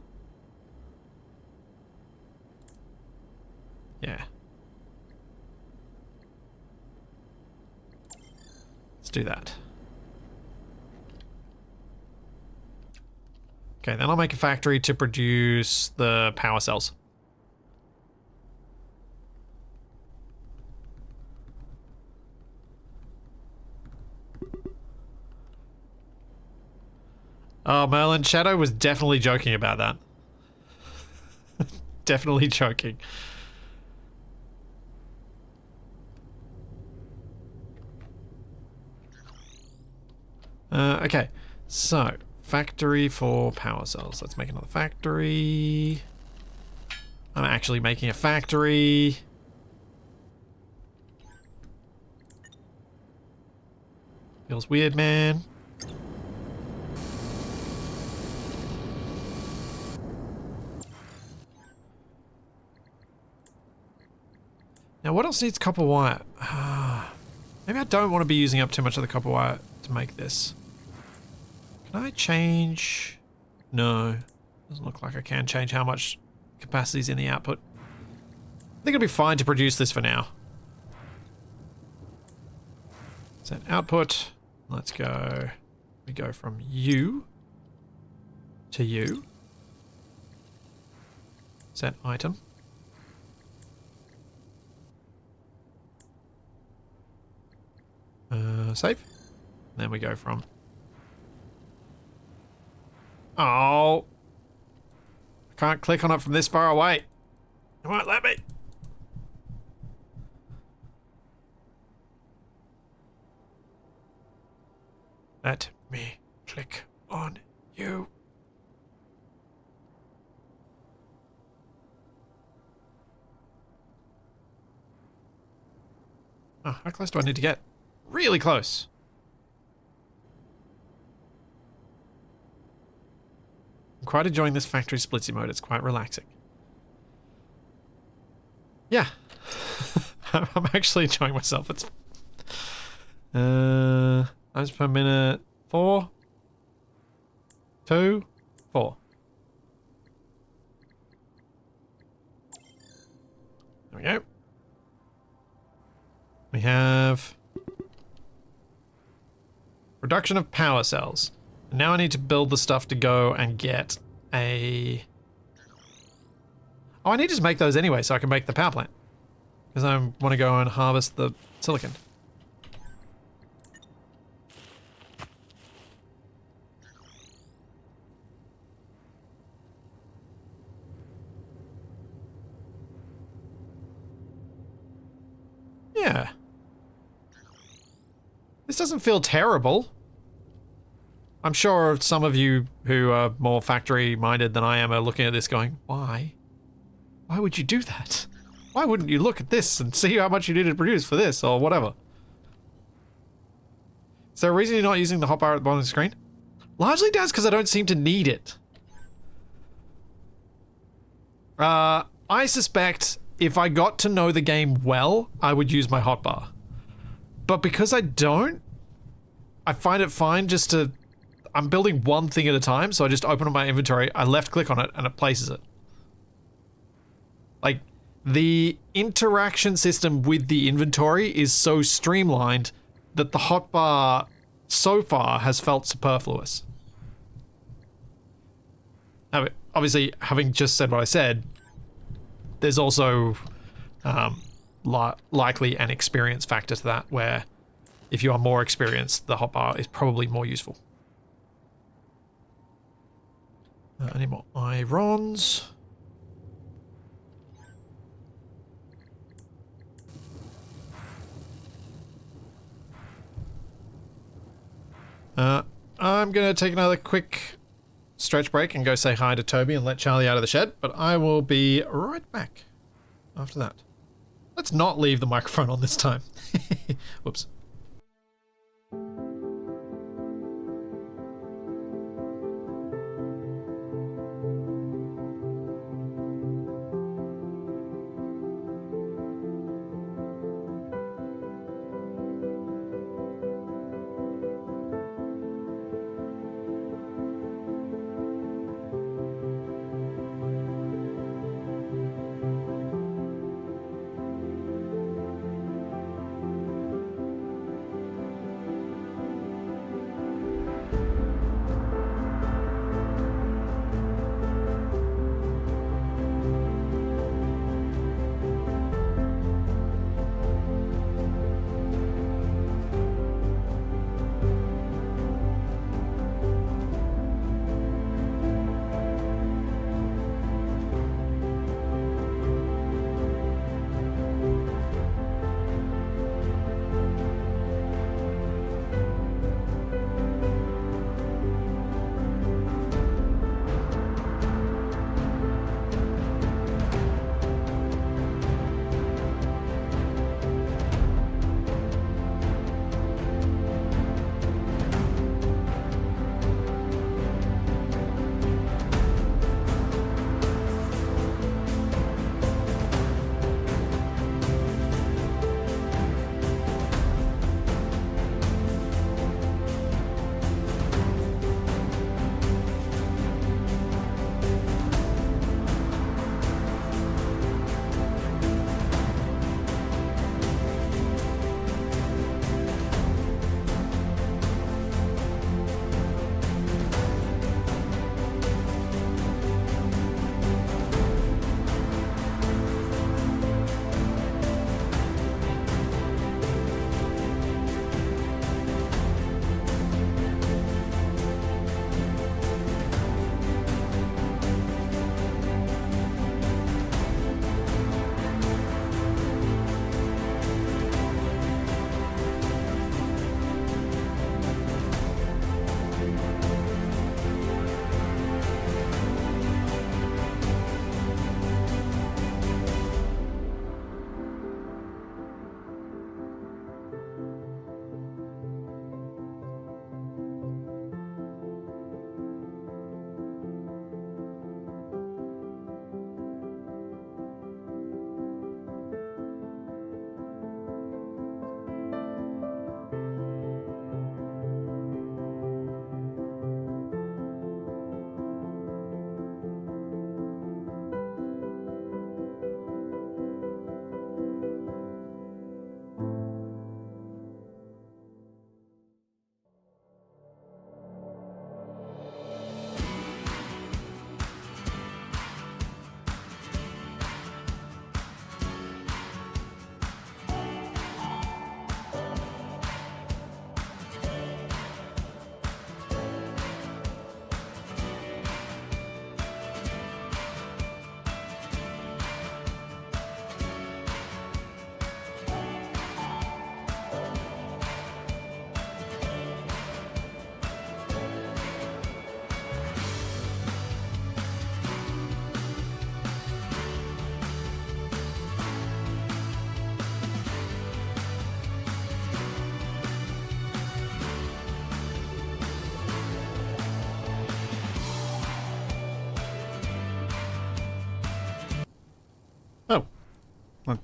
Let's do that. Okay, then I'll make a factory to produce the power cells. Oh, Merlin, Shadow was definitely joking about that. Definitely joking. Okay, so factory for power cells. Let's make another factory. I'm actually making a factory. Feels weird, man. Now, what else needs copper wire? Maybe I don't want to be using up too much of the copper wire to make this. Can I change? No. Doesn't look like I can change how much capacity is in the output. I think it'll be fine to produce this for now. Set output. Let's go. We go from you to you. Set item. Save. And then we go from... Oh! I can't click on it from this far away. It won't let me. Let me click on you. Oh, how close do I need to get? Really close. I'm quite enjoying this factory splitsy mode. It's quite relaxing. Yeah. I'm actually enjoying myself. It's times per minute 4 2 4. There we go. We have production of power cells. Now I need to build the stuff to go and get a... Oh, I need to just make those anyway so I can make the power plant. Because I want to go and harvest the silicon. Yeah. This doesn't feel terrible. I'm sure some of you who are more factory-minded than I am are looking at this going, why? Why would you do that? Why wouldn't you look at this and see how much you need to produce for this, or whatever? Is there a reason you're not using the hotbar at the bottom of the screen? Largely down because I don't seem to need it. I suspect if I got to know the game well, I would use my hotbar. But because I don't, I find it fine just to... I'm building one thing at a time, so I just open up my inventory, I left click on it, and it places it. Like, the interaction system with the inventory is so streamlined that the hotbar so far has felt superfluous. Now, obviously, having just said what I said, there's also likely an experience factor to that, where if you are more experienced, the hotbar is probably more useful. I need more irons. I'm gonna take another quick stretch break and go say hi to Toby and let Charlie out of the shed, but I will be right back after that. Let's not leave the microphone on this time. Whoops.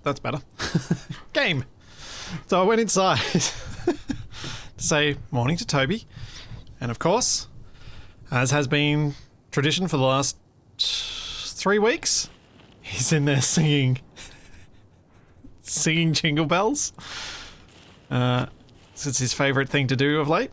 That's better. Game. So I went inside to say morning to Toby. And of course, as has been tradition for the last 3 weeks, he's in there singing Jingle Bells. It's his favorite thing to do of late.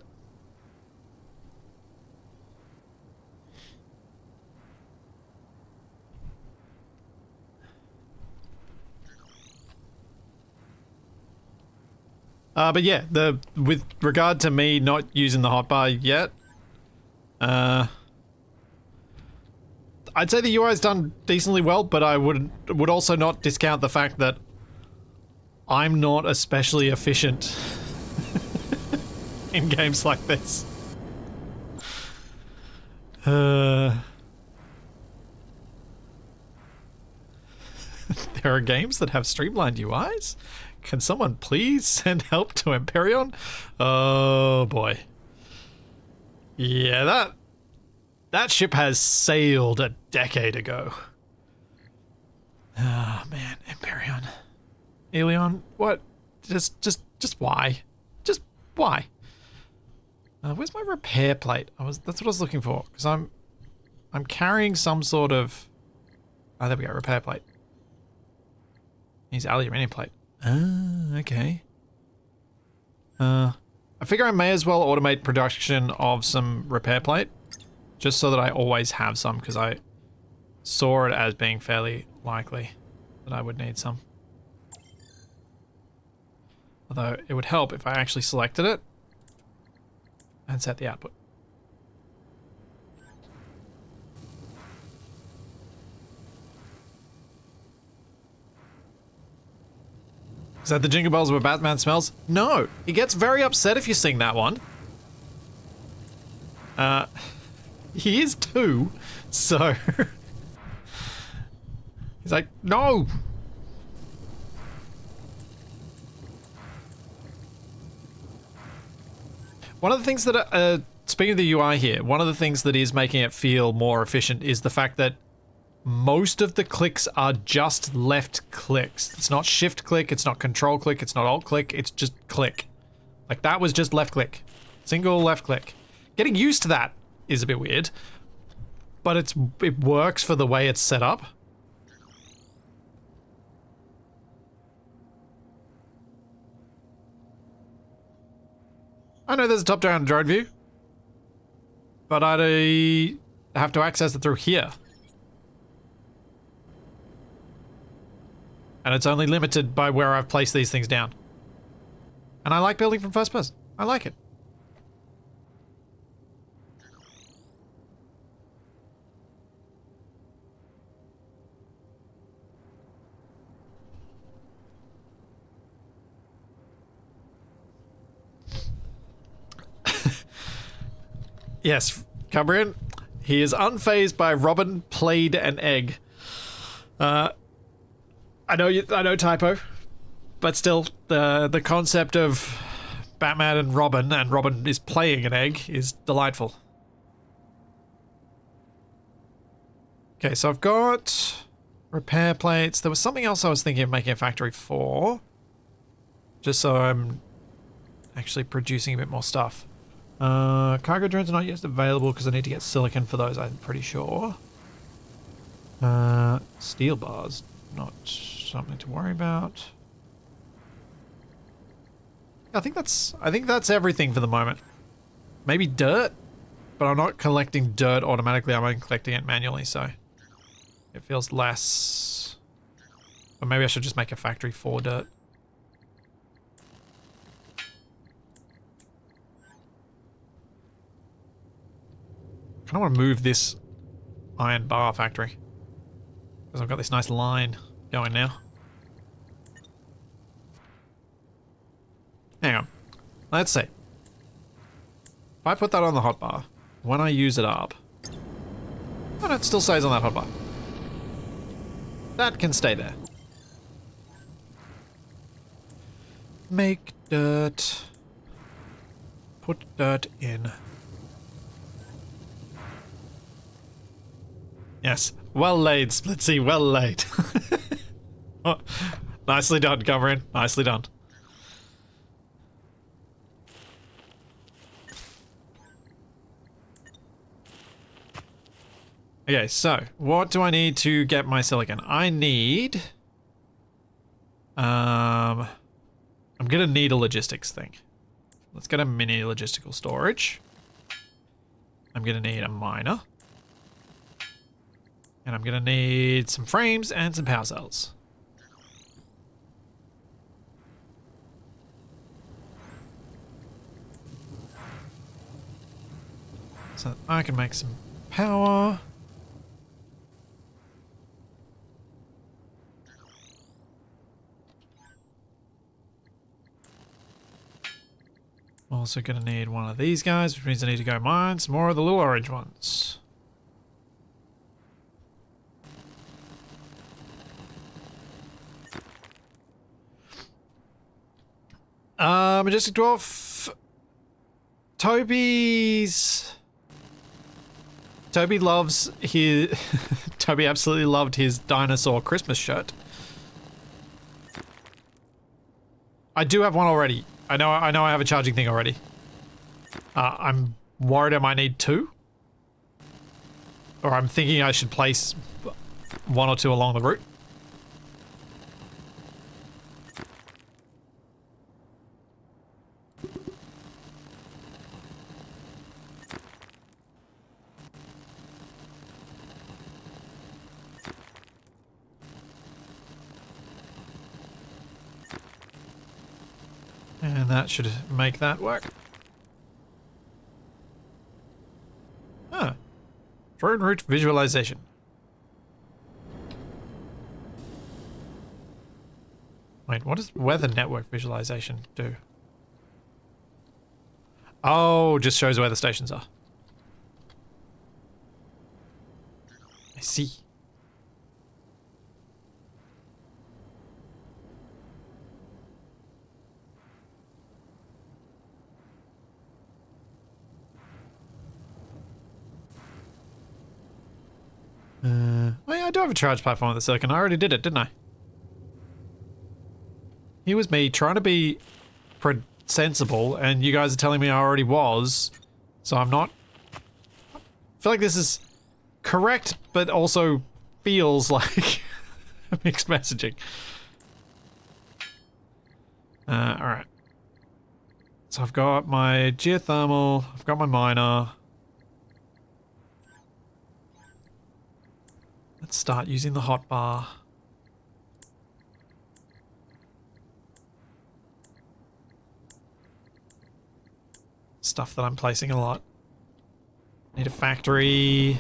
But yeah, with regard to me not using the hotbar yet, I'd say the UI's done decently well, but I would also not discount the fact that I'm not especially efficient in games like this. There are games that have streamlined UIs? Can someone please send help to Empyrean? Oh boy. Yeah, that ship has sailed a decade ago. Oh man, Empyrean. Elion, what? Just why? Just why? Where's my repair plate? That's what I was looking for, because I'm carrying some sort of... Oh, there we go, repair plate. He's aluminium plate. Ah, okay. I figure I may as well automate production of some repair plate, just so that I always have some, because I saw it as being fairly likely that I would need some. Although it would help if I actually selected it and set the output. Is that the Jingle Bells where Batman smells? No, he gets very upset if you sing that one. He is too, so... He's like, no! One of the things that, speaking of the UI here, one of the things that is making it feel more efficient is the fact that most of the clicks are just left clicks. It's not shift click, it's not control click, it's not alt click, it's just click. Like that was just left click. Single left click. Getting used to that is a bit weird, but it works for the way it's set up. I know there's a top-down drone view, but I'd have to access it through here. And it's only limited by where I've placed these things down. And I like building from first person. I like it. Yes, Cumbrian. He is unfazed by Robin played an egg. I know typo, but still, the concept of Batman and Robin is playing an egg is delightful. Okay, so I've got repair plates. There was something else I was thinking of making a factory for, just so I'm actually producing a bit more stuff. Cargo drones are not yet available because I need to get silicon for those, I'm pretty sure. Steel bars, not something to worry about. I think that's everything for the moment. Maybe dirt, but I'm not collecting dirt automatically, I'm only collecting it manually, so it feels less. Or maybe I should just make a factory for dirt. I want to move this iron bar factory because I've got this nice line going now. Hang on. Let's see. If I put that on the hotbar, when I use it up... Oh no, it still stays on that hotbar. That can stay there. Make dirt. Put dirt in. Yes, well laid, Splitsy, well laid. Nicely done, Coverin. Nicely done. Okay, so what do I need to get my silicon? I need... I'm gonna need a logistics thing. Let's get a mini logistical storage. I'm gonna need a miner. And I'm gonna need some frames and some power cells. So I can make some power. Also gonna need one of these guys, which means I need to go mine some more of the little orange ones. Majestic Dwarf. Toby loves his... Toby absolutely loved his dinosaur Christmas shirt. I do have one already. I know I have a charging thing already. I'm worried I might need two. Or I'm thinking I should place one or two along the route. And that should make that work. Ah. Drone route visualization. Wait, what does weather network visualization do? Oh, just shows where the stations are. I see. Oh yeah, I do have a charge platform with the silicon. I already did it, didn't I? Here was me trying to be sensible, and you guys are telling me I already was. So I'm not... I feel like this is correct, but also feels like mixed messaging. Alright. So I've got my geothermal, I've got my miner. Let's start using the hotbar. Stuff that I'm placing a lot. Need a factory.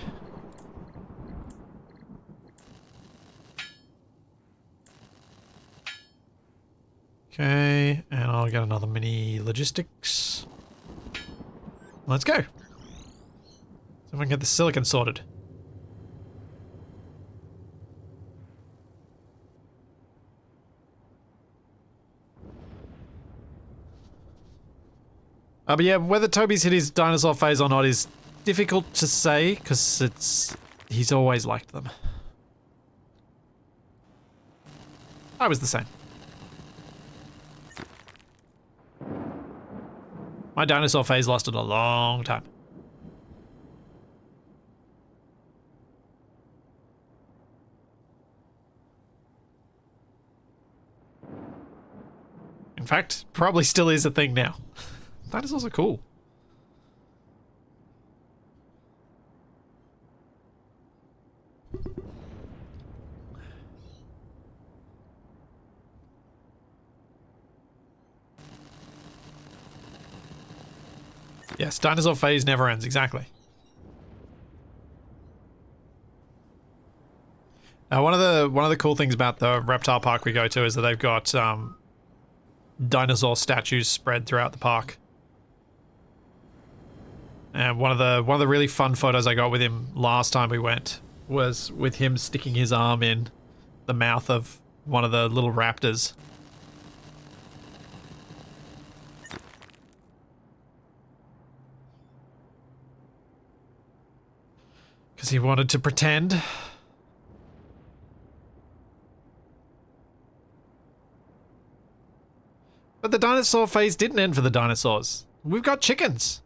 Okay, and I'll get another mini logistics. Let's go. So we can get the silicon sorted. But yeah, whether Toby's hit his dinosaur phase or not is difficult to say, because he's always liked them. I was the same. My dinosaur phase lasted a long time. In fact, probably still is a thing now. Dinosaurs are cool. Yes, dinosaur phase never ends, exactly. Now, one of the cool things about the reptile park we go to is that they've got dinosaur statues spread throughout the park. And one of the really fun photos I got with him last time we went was with him sticking his arm in the mouth of one of the little raptors. Because he wanted to pretend. But the dinosaur phase didn't end for the dinosaurs. We've got chickens.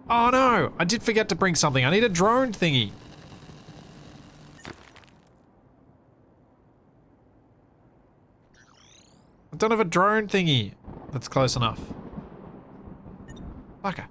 Oh no, I did forget to bring something. I need a drone thingy. I don't have a drone thingy. That's close enough. Fucker.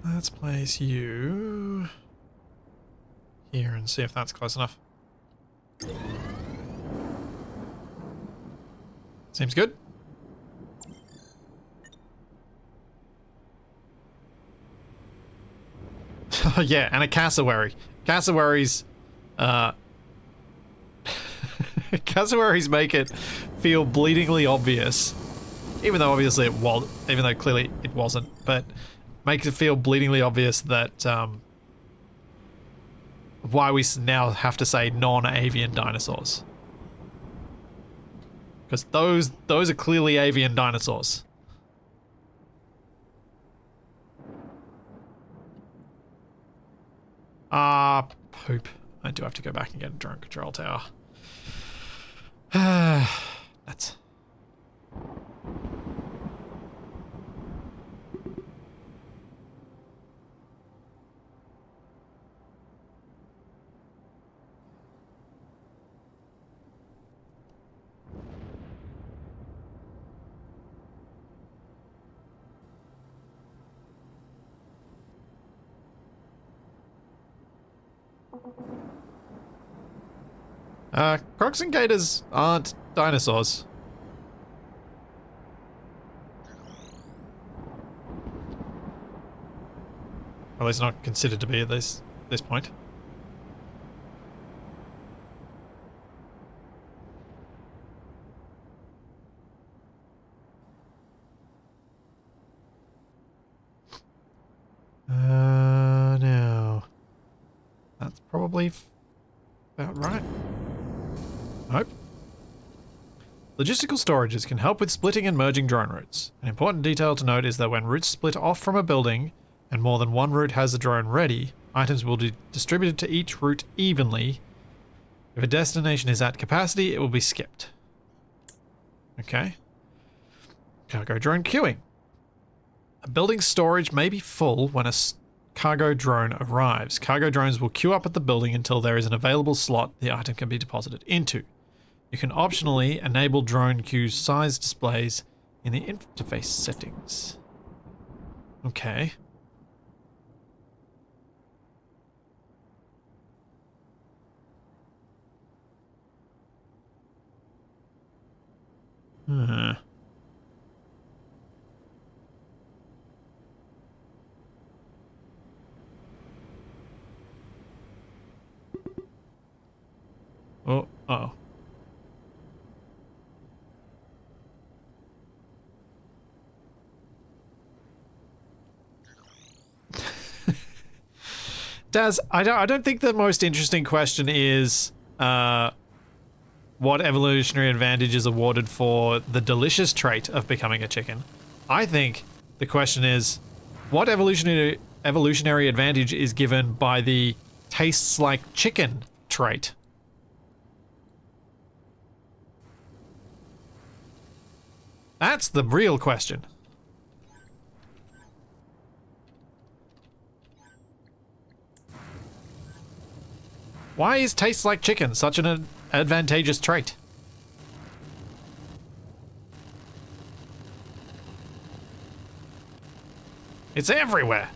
Let's place you here and see if that's close enough. Seems good. Yeah, and a cassowary. Cassowaries, cassowaries make it feel bleedingly obvious, even though obviously it was, even though clearly it wasn't, but makes it feel bleedingly obvious that why we now have to say non-avian dinosaurs, because those are clearly avian dinosaurs. Poop. I do have to go back and get a drone control tower. That's... Crocs and gators aren't dinosaurs. At least not considered to be at this point. Now that's probably about right. Nope. Logistical storages can help with splitting and merging drone routes. An important detail to note is that when routes split off from a building, and more than one route has a drone ready, items will be distributed to each route evenly. If a destination is at capacity, it will be skipped. Okay. Cargo drone queuing. A building's storage may be full when a cargo drone arrives. Cargo drones will queue up at the building until there is an available slot the item can be deposited into. You can optionally enable drone queue size displays in the interface settings. Okay. Oh, uh-oh. Daz, I don't think the most interesting question is what evolutionary advantage is awarded for the delicious trait of becoming a chicken. I think the question is what evolutionary advantage is given by the tastes like chicken trait. That's the real question. Why is tastes like chicken such an advantageous trait? It's everywhere.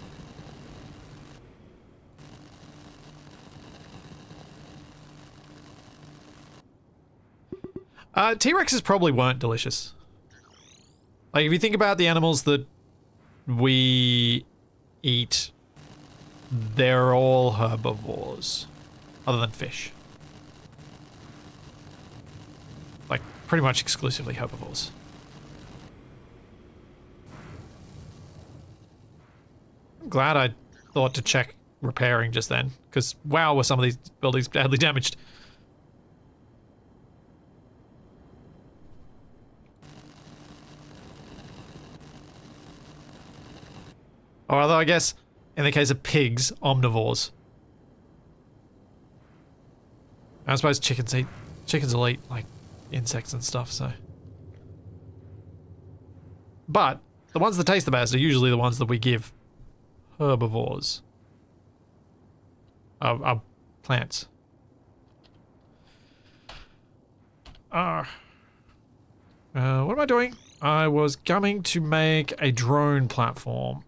T-Rexes probably weren't delicious. Like, if you think about the animals that we eat, they're all herbivores. Other than fish. Like, pretty much exclusively herbivores. I'm glad I thought to check repairing just then. Because, wow, were some of these buildings badly damaged. Or although I guess, in the case of pigs, omnivores. I suppose chickens will eat, like, insects and stuff, so. But, the ones that taste the best are usually the ones that we give herbivores. Of plants. What am I doing? I was coming to make a drone platform.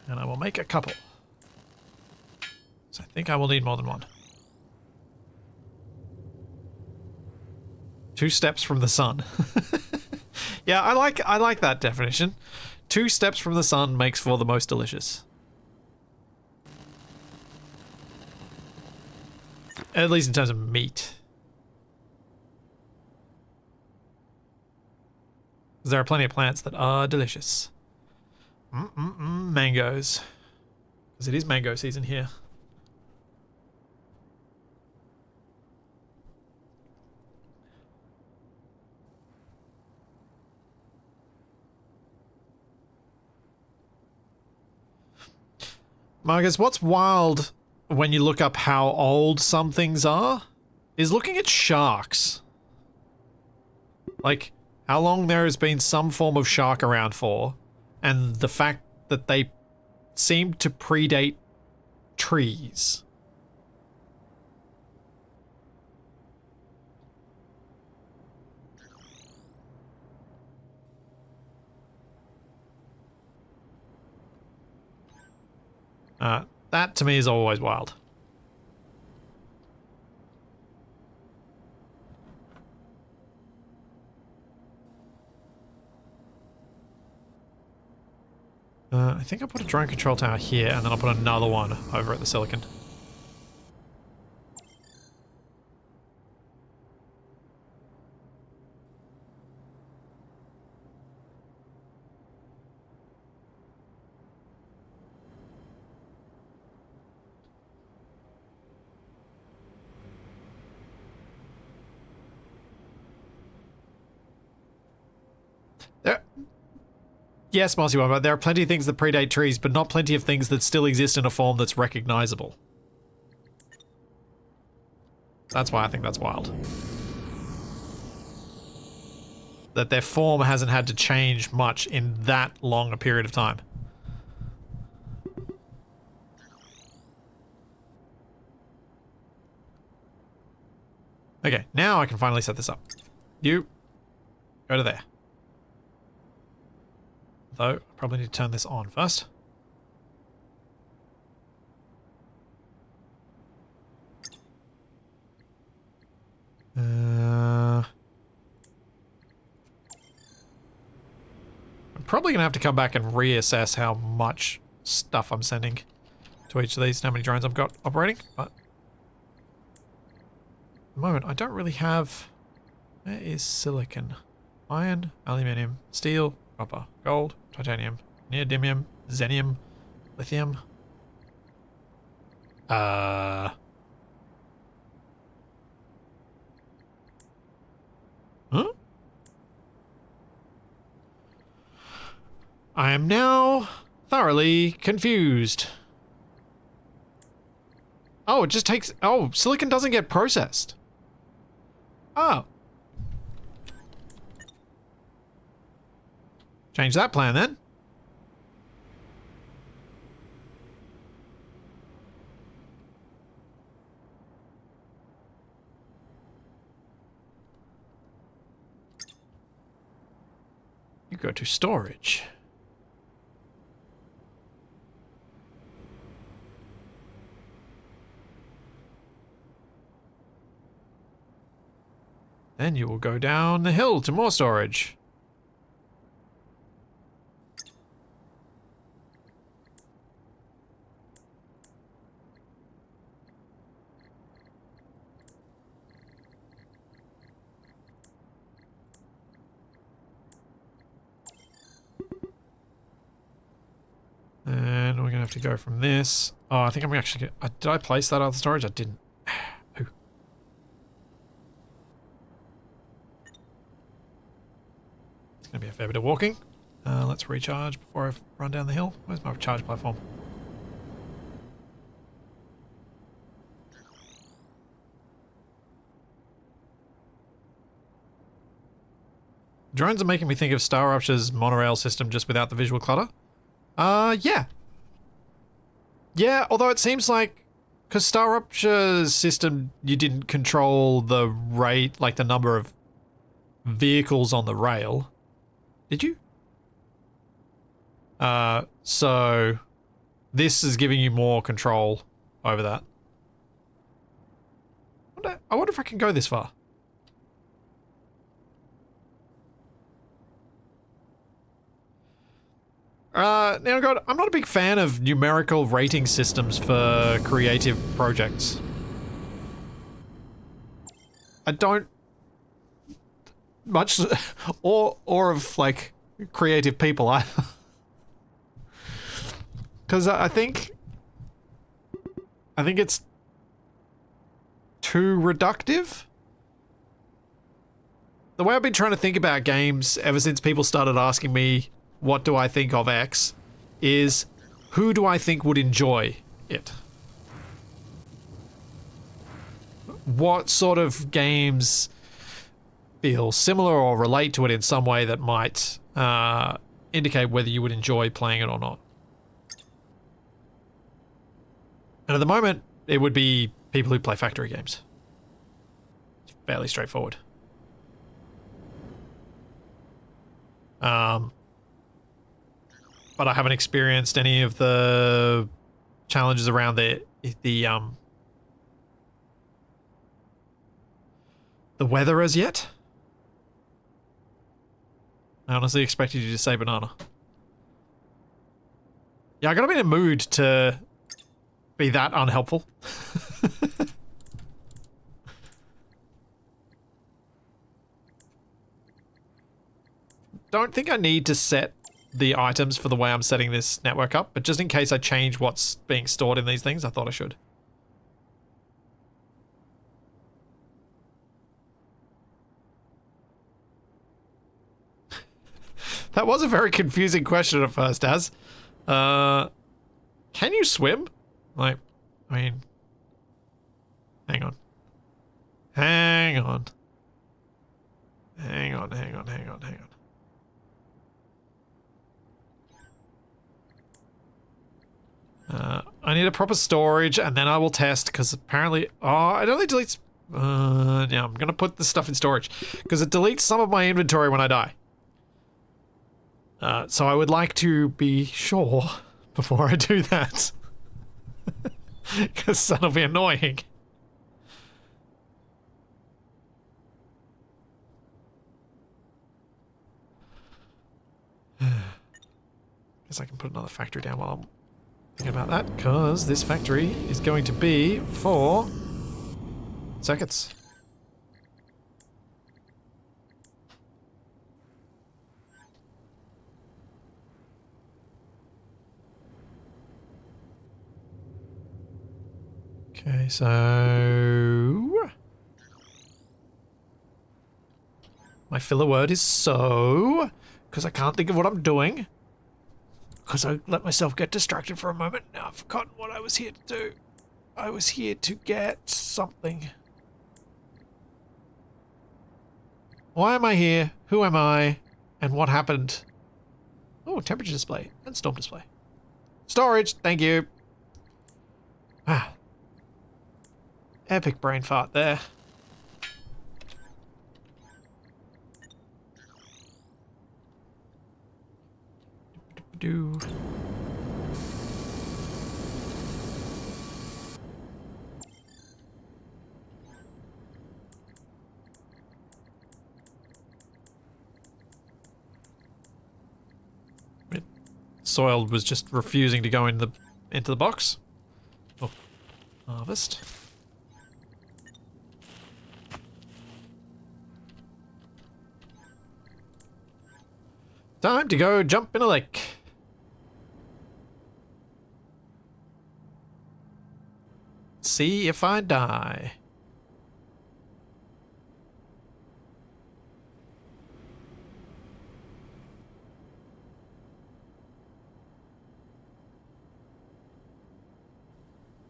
And I will make a couple. So I think I will need more than one. 2 steps from the sun. Yeah, I like that definition. 2 steps from the sun makes for the most delicious. At least in terms of meat. There are plenty of plants that are delicious. Mangoes. Because it is mango season here. Marcus, what's wild when you look up how old some things are is looking at sharks. Like, how long there has been some form of shark around for, and the fact that they seem to predate trees. That to me is always wild. I think I put a drone control tower here, and then I'll put another one over at the silicon. Yes, Mossy One, but there are plenty of things that predate trees, but not plenty of things that still exist in a form that's recognizable. That's why I think that's wild. That their form hasn't had to change much in that long a period of time. Okay, now I can finally set this up. You, go to there. Though, I probably need to turn this on first. I'm probably going to have to come back and reassess how much stuff I'm sending to each of these, how many drones I've got operating, but at the moment I don't really have... Where is silicon? Iron, aluminium, steel, copper, gold, titanium, neodymium, xenium, lithium. Huh? I am now thoroughly confused. Oh, it just takes... Oh, silicon doesn't get processed. Oh. Change that plan then. You go to storage. Then you will go down the hill to more storage. And we're going have to go from this. Oh, I think I'm actually gonna, did I place that other storage? I didn't. Ooh. It's gonna be a fair bit of walking. Let's recharge before I run down the hill. Where's my charge platform? Drones are making me think of Star Rupture's monorail system just without the visual clutter. Yeah. Yeah, although it seems like, because Star Rupture's system, you didn't control the rate, like the number of vehicles on the rail. Did you? So this is giving you more control over that. I wonder if I can go this far. Now, God, I'm not a big fan of numerical rating systems for creative projects. I don't much, or of like creative people either. Because I think it's too reductive. The way I've been trying to think about games ever since people started asking me what do I think of X is who do I think would enjoy it? What sort of games feel similar or relate to it in some way that might indicate whether you would enjoy playing it or not? And at the moment, it would be people who play factory games. It's fairly straightforward. But I haven't experienced any of the challenges around the weather as yet. I honestly expected you to say banana. Yeah, I gotta be in a mood to be that unhelpful. Don't think I need to set the items for the way I'm setting this network up, but just in case I change what's being stored in these things, I thought I should. That was a very confusing question at first, Az. Can you swim? Like, I mean... Hang on. Hang on. Hang on, hang on, hang on, hang on. I need a proper storage, and then I will test, because apparently... Oh, it only deletes... yeah, I'm gonna put this stuff in storage, because it deletes some of my inventory when I die. So I would like to be sure before I do that. Because that'll be annoying. Guess I can put another factory down while I'm thinking about that, because this factory is going to be for circuits. Okay, so... My filler word is so, because I can't think of what I'm doing. Because I let myself get distracted for a moment. Now I've forgotten what I was here to do. I was here to get something. Why am I here? Who am I? And what happened? Oh, temperature display and storm display. Storage, thank you. Ah. Epic brain fart there. Do. Soil was just refusing to go into the box. Oh, harvest. Time to go jump in a lake. See if I die.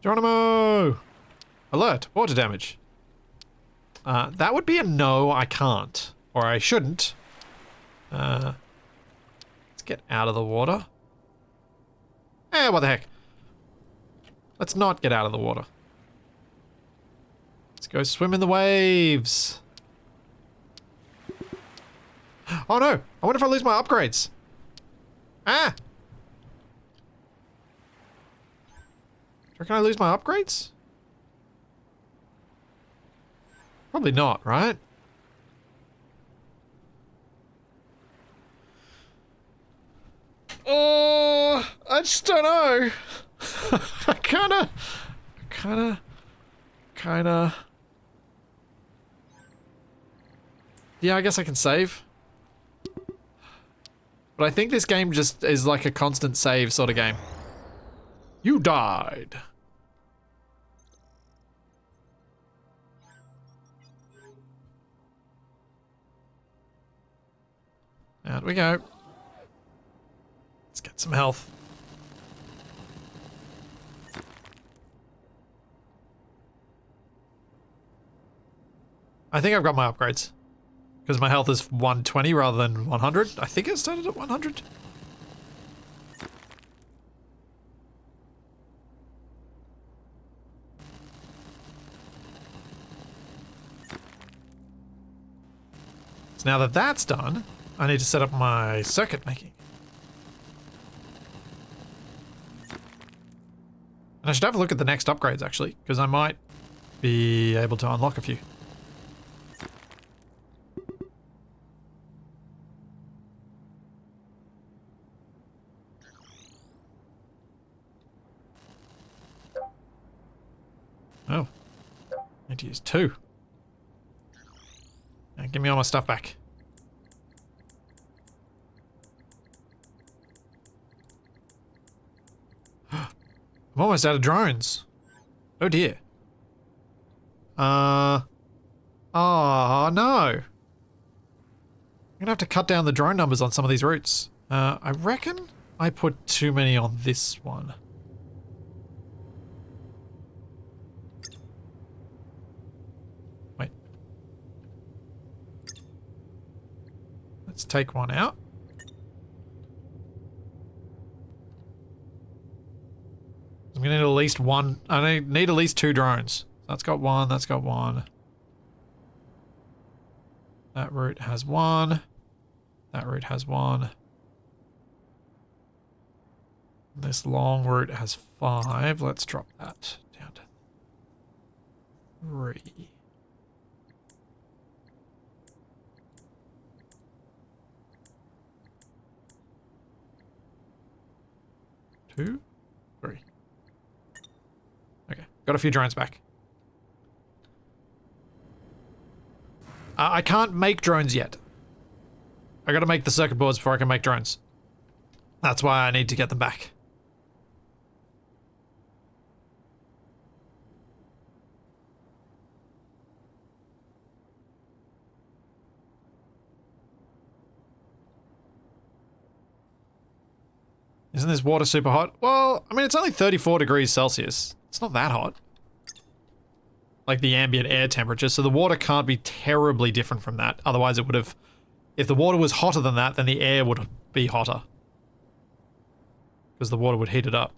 Geronimo! Alert, water damage. That would be a no, I can't. Or I shouldn't. Let's get out of the water. Eh, what the heck. Let's not get out of the water. Let's go swim in the waves. Oh no! I wonder if I lose my upgrades. Ah! Do you reckon I lose my upgrades? Probably not, right? Oh, I just don't know. I kinda. Yeah, I guess I can save. But I think this game just is like a constant save sort of game. You died. Out we go. Let's get some health. I think I've got my upgrades. Because my health is 120 rather than 100. I think it started at 100. So now that that's done, I need to set up my circuit making. And I should have a look at the next upgrades actually, because I might be able to unlock a few. Oh, I need to use 2. Now give me all my stuff back. I'm almost out of drones. Oh dear. Oh no. I'm gonna have to cut down the drone numbers on some of these routes. I reckon I put too many on this one. Wait. Let's take one out. I'm gonna need at least one. I need at least 2 drones. That's got 1, that's got 1. That route has 1. That route has 1. This long route has 5. Let's drop that down to 3. Two, 3. Okay, got a few drones back. I can't make drones yet. I gotta make the circuit boards before I can make drones. That's why I need to get them back. Isn't this water super hot? Well, I mean, it's only 34 degrees Celsius. It's not that hot. Like the ambient air temperature, so the water can't be terribly different from that. Otherwise it would have... If the water was hotter than that, then the air would be hotter. Because the water would heat it up.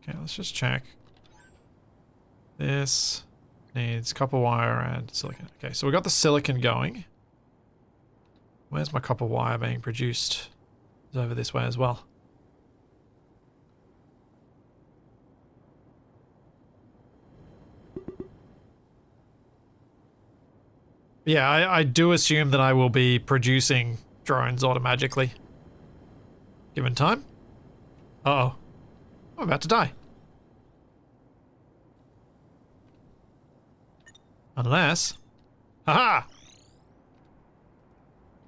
Okay, let's just check. This needs copper wire and silicon. Okay, so we got the silicon going. Where's my copper wire being produced? It's over this way as well. Yeah, I do assume that I will be producing drones automatically. Given time. Uh-oh. I'm about to die. Unless Haha!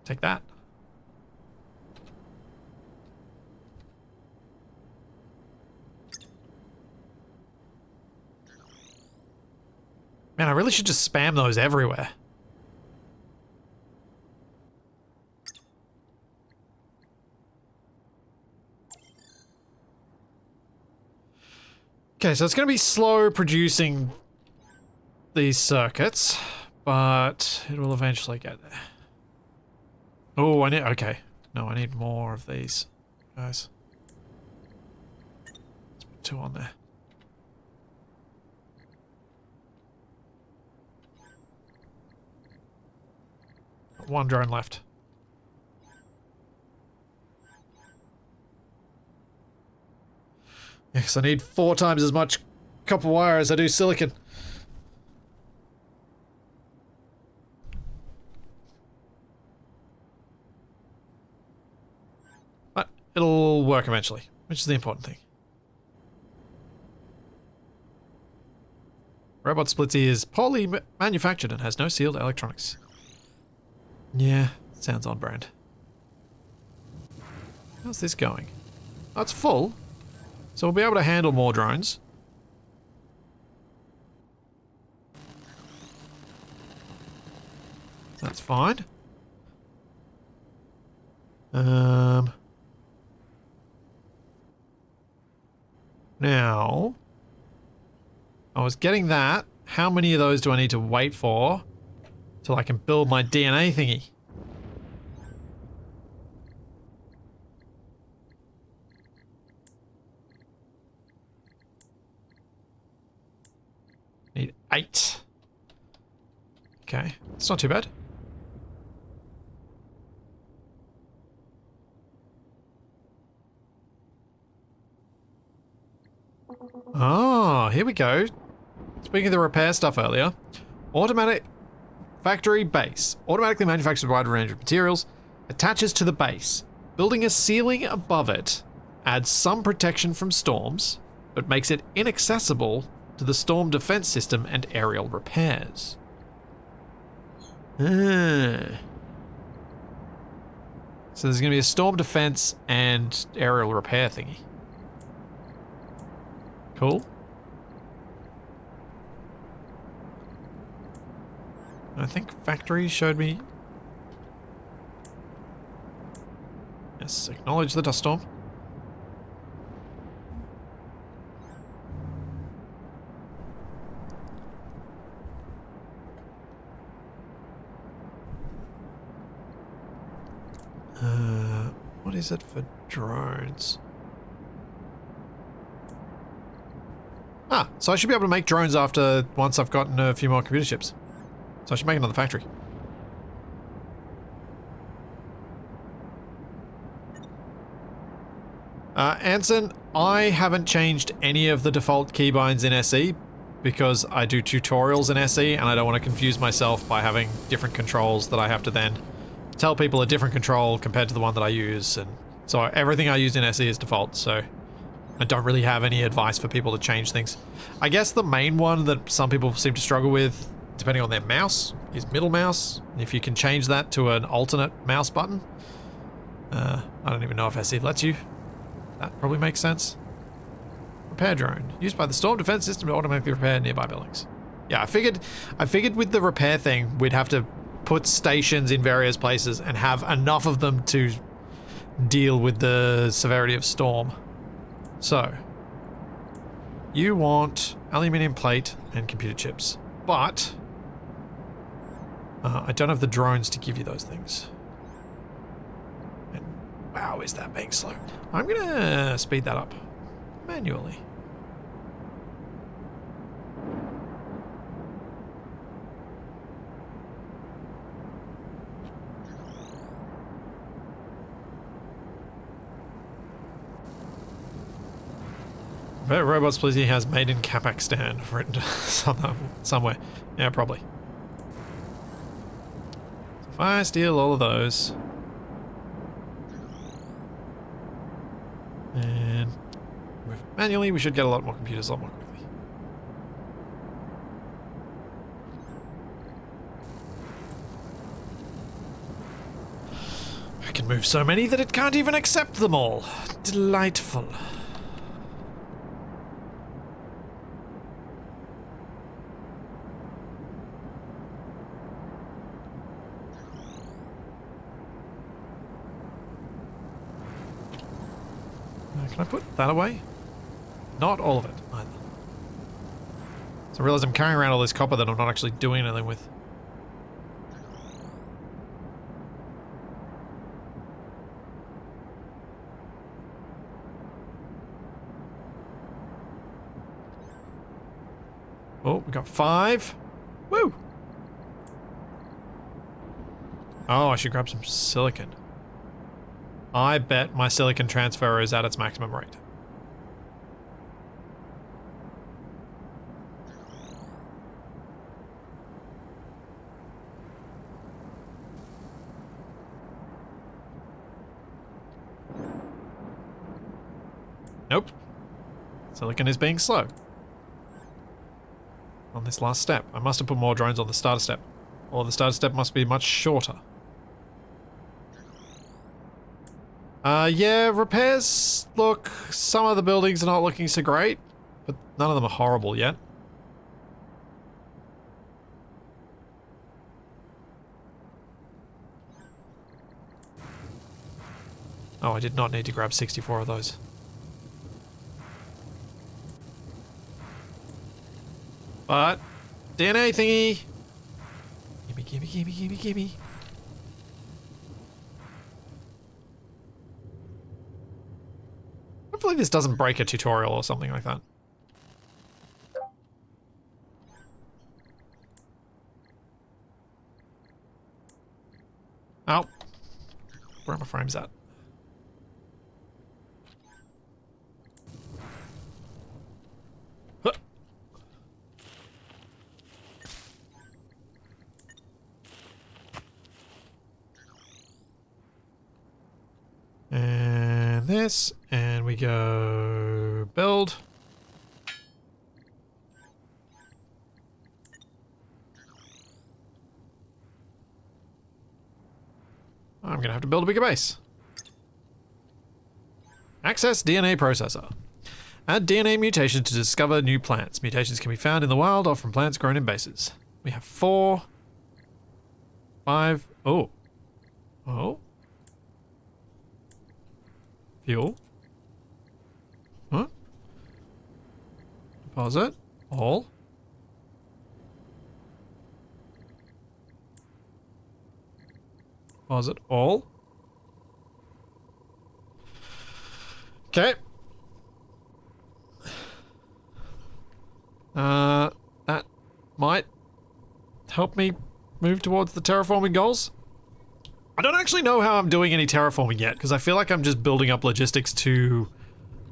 Take that. Man, I really should just spam those everywhere. Okay, so it's going to be slow producing these circuits, but it will eventually get there. Oh, I need... Okay. No, I need more of these, guys. Let's put 2 on there. Got 1 drone left. Yes, I need 4 times as much copper wire as I do silicon. But it'll work eventually, which is the important thing. Robot Splitsy is poorly manufactured and has no sealed electronics. Yeah, sounds on brand. How's this going? Oh, it's full. So we'll be able to handle more drones. That's fine. Now, I was getting that. How many of those do I need to wait for till I can build my DNA thingy? Need 8. Okay, it's not too bad. Oh, here we go. Speaking of the repair stuff earlier, automatic factory base. Automatically manufactures a wide range of materials, attaches to the base. Building a ceiling above it adds some protection from storms, but makes it inaccessible to the storm defense system and aerial repairs. So there's going to be a storm defense and aerial repair thingy. Cool. I think factory showed me... Yes, acknowledge the dust storm. What is it for drones? Ah, so I should be able to make drones once I've gotten a few more computer chips. So I should make another factory. Anson, I haven't changed any of the default keybinds in SE because I do tutorials in SE and I don't want to confuse myself by having different controls that I have to then tell people a different control compared to the one that I use. And so everything I use in SE is default, so I don't really have any advice for people to change things. I guess the main one that some people seem to struggle with, depending on their mouse, is middle mouse. If you can change that to an alternate mouse button. I don't even know if SE lets you. That probably makes sense. Repair drone. Used by the storm defense system to automatically repair nearby buildings. Yeah, I figured with the repair thing, we'd have to put stations in various places and have enough of them to deal with the severity of storm. So, you want aluminium plate and computer chips, but I don't have the drones to give you those things. And wow, is that being slow? I'm gonna speed that up manually. I bet Robots Blizzy has made in Kazakhstan written somewhere. Yeah, probably. So if I steal all of those and move it manually, we should get a lot more computers a lot more quickly. can move so many that it can't even accept them all. Delightful. Can I put that away? Not all of it, either. So I realize I'm carrying around all this copper that I'm not actually doing anything with. Oh, we got 5. Woo! Oh, I should grab some silicon. I bet my silicon transfer is at its maximum rate. Nope. Silicon is being slow. On this last step. I must have put more drones on the starter step. Or the starter step must be much shorter. Yeah, repairs, look, some of the buildings are not looking so great, but none of them are horrible yet. Oh, I did not need to grab 64 of those. But, DNA thingy! Gimme, gimme, gimme, gimme, gimme. Hopefully this doesn't break a tutorial or something like that. Oh. Where are my frames at? Huh. And this, and we go build. I'm gonna have to build a bigger base. Access DNA processor. Add DNA mutation to discover new plants. Mutations can be found in the wild or from plants grown in bases. We have 4, 5, oh. Oh. Fuel. Huh? Deposit. All. Deposit all. Okay. That might help me move towards the terraforming goals. I don't actually know how I'm doing any terraforming yet, because I feel like I'm just building up logistics to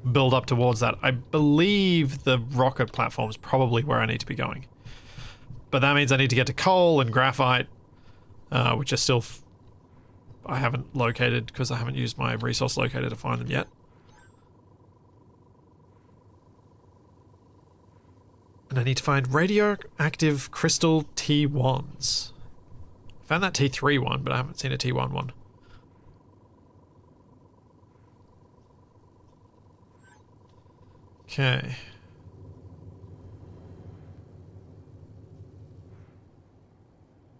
build up towards that. I believe the rocket platform's probably where I need to be going. But that means I need to get to coal and graphite, which are still... I haven't located, because I haven't used my resource locator to find them yet. And I need to find radioactive crystal T1s. I found that T3 one, but I haven't seen a T1 one. Okay.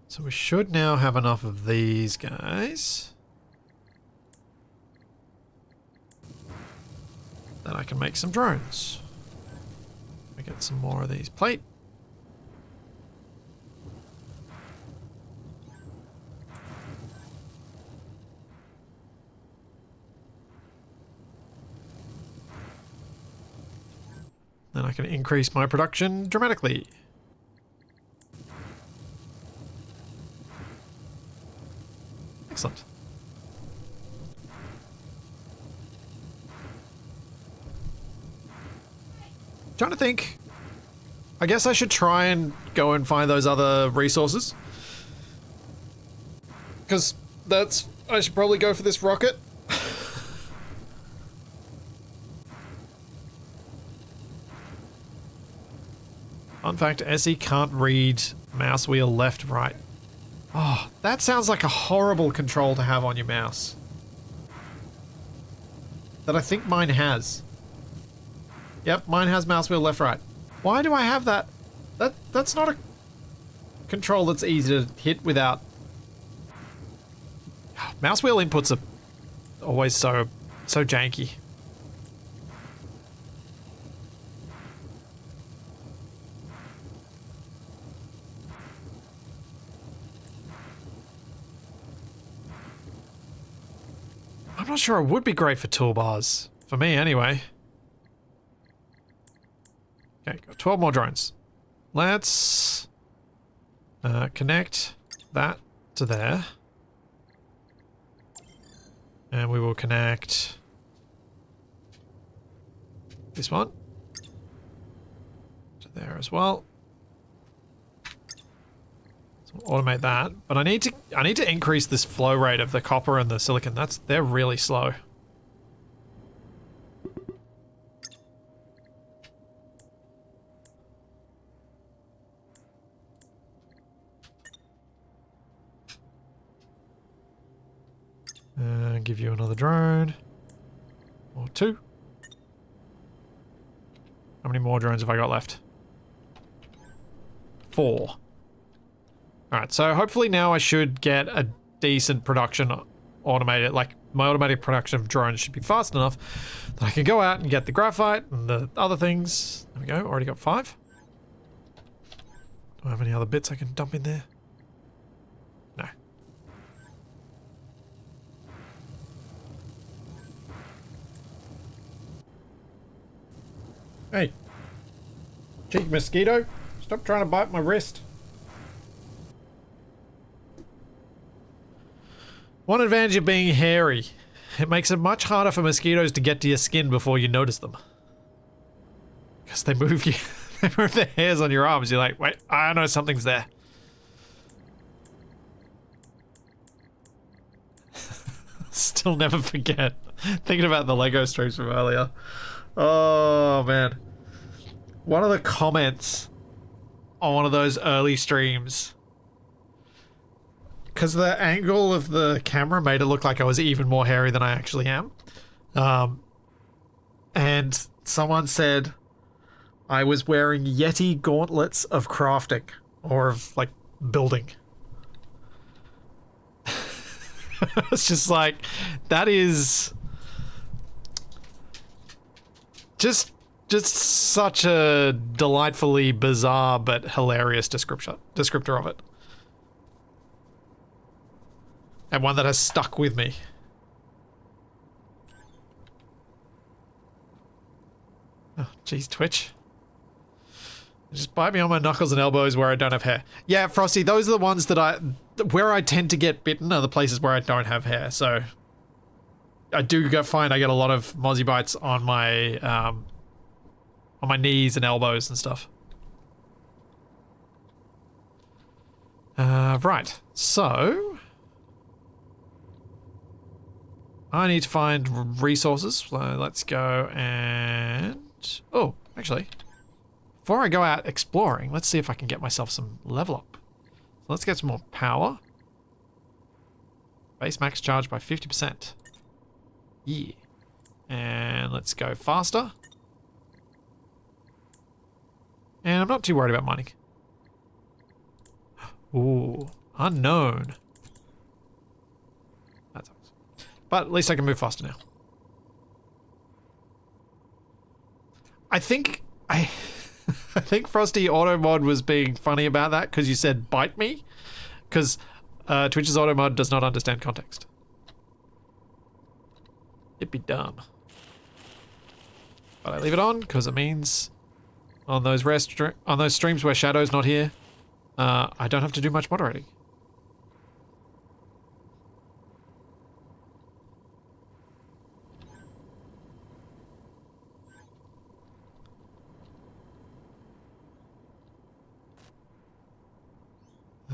So we should now have enough of these guys that I can make some drones. Let me get some more of these plate. Then I can increase my production dramatically. Excellent. Trying to think. I guess I should try and go and find those other resources. Because that's... I should probably go for this rocket. Fun fact, Essie can't read mouse wheel left, right. Oh, that sounds like a horrible control to have on your mouse. that I think mine has. Yep, mine has mouse wheel left, right. Why do I have that? That's not a control that's easy to hit without... Mouse wheel inputs are always so janky. I'm not sure it would be great for toolbars. For me, anyway. Okay, got 12 more drones. Let's connect that to there. And we will connect this one to there as well. So we'll automate that. But I need to increase this flow rate of the copper and the silicon. They're really slow. Give you another drone. Or 2. How many more drones have I got left? 4. Alright, so hopefully now I should get a decent production automated. Like, my automatic production of drones should be fast enough that I can go out and get the graphite and the other things. There we go, already got 5. Do I have any other bits I can dump in there? No. Hey, cheeky mosquito, stop trying to bite my wrist. One advantage of being hairy, it makes it much harder for mosquitoes to get to your skin before you notice them. Because they move you, they move their hairs on your arms, you're like, wait, I know something's there. Still never forget. Thinking about the Lego streams from earlier. Oh, man. One of the comments on one of those early streams, because the angle of the camera made it look like I was even more hairy than I actually am. And someone said I was wearing Yeti gauntlets of crafting, or of, like, building. It's just like, that is... Just such a delightfully bizarre but hilarious descriptor of it. And one that has stuck with me. Oh, jeez, Twitch. Just bite me on my knuckles and elbows where I don't have hair. Yeah, Frosty, those are the ones that where I tend to get bitten are the places where I don't have hair, so... I do find I get a lot of mozzie bites on my knees and elbows and stuff. Right, so I need to find resources. So let's go and... Oh, actually, before I go out exploring, let's see if I can get myself some level up. So let's get some more power. Base max charge by 50%. Yeah. And let's go faster. And I'm not too worried about mining. Ooh, unknown. That sucks. But at least I can move faster now. I think I think Frosty Auto Mod was being funny about that because you said bite me. Because Twitch's Auto Mod does not understand context. It'd be dumb. But I leave it on because it means on those streams where Shadow's not here, I don't have to do much moderating.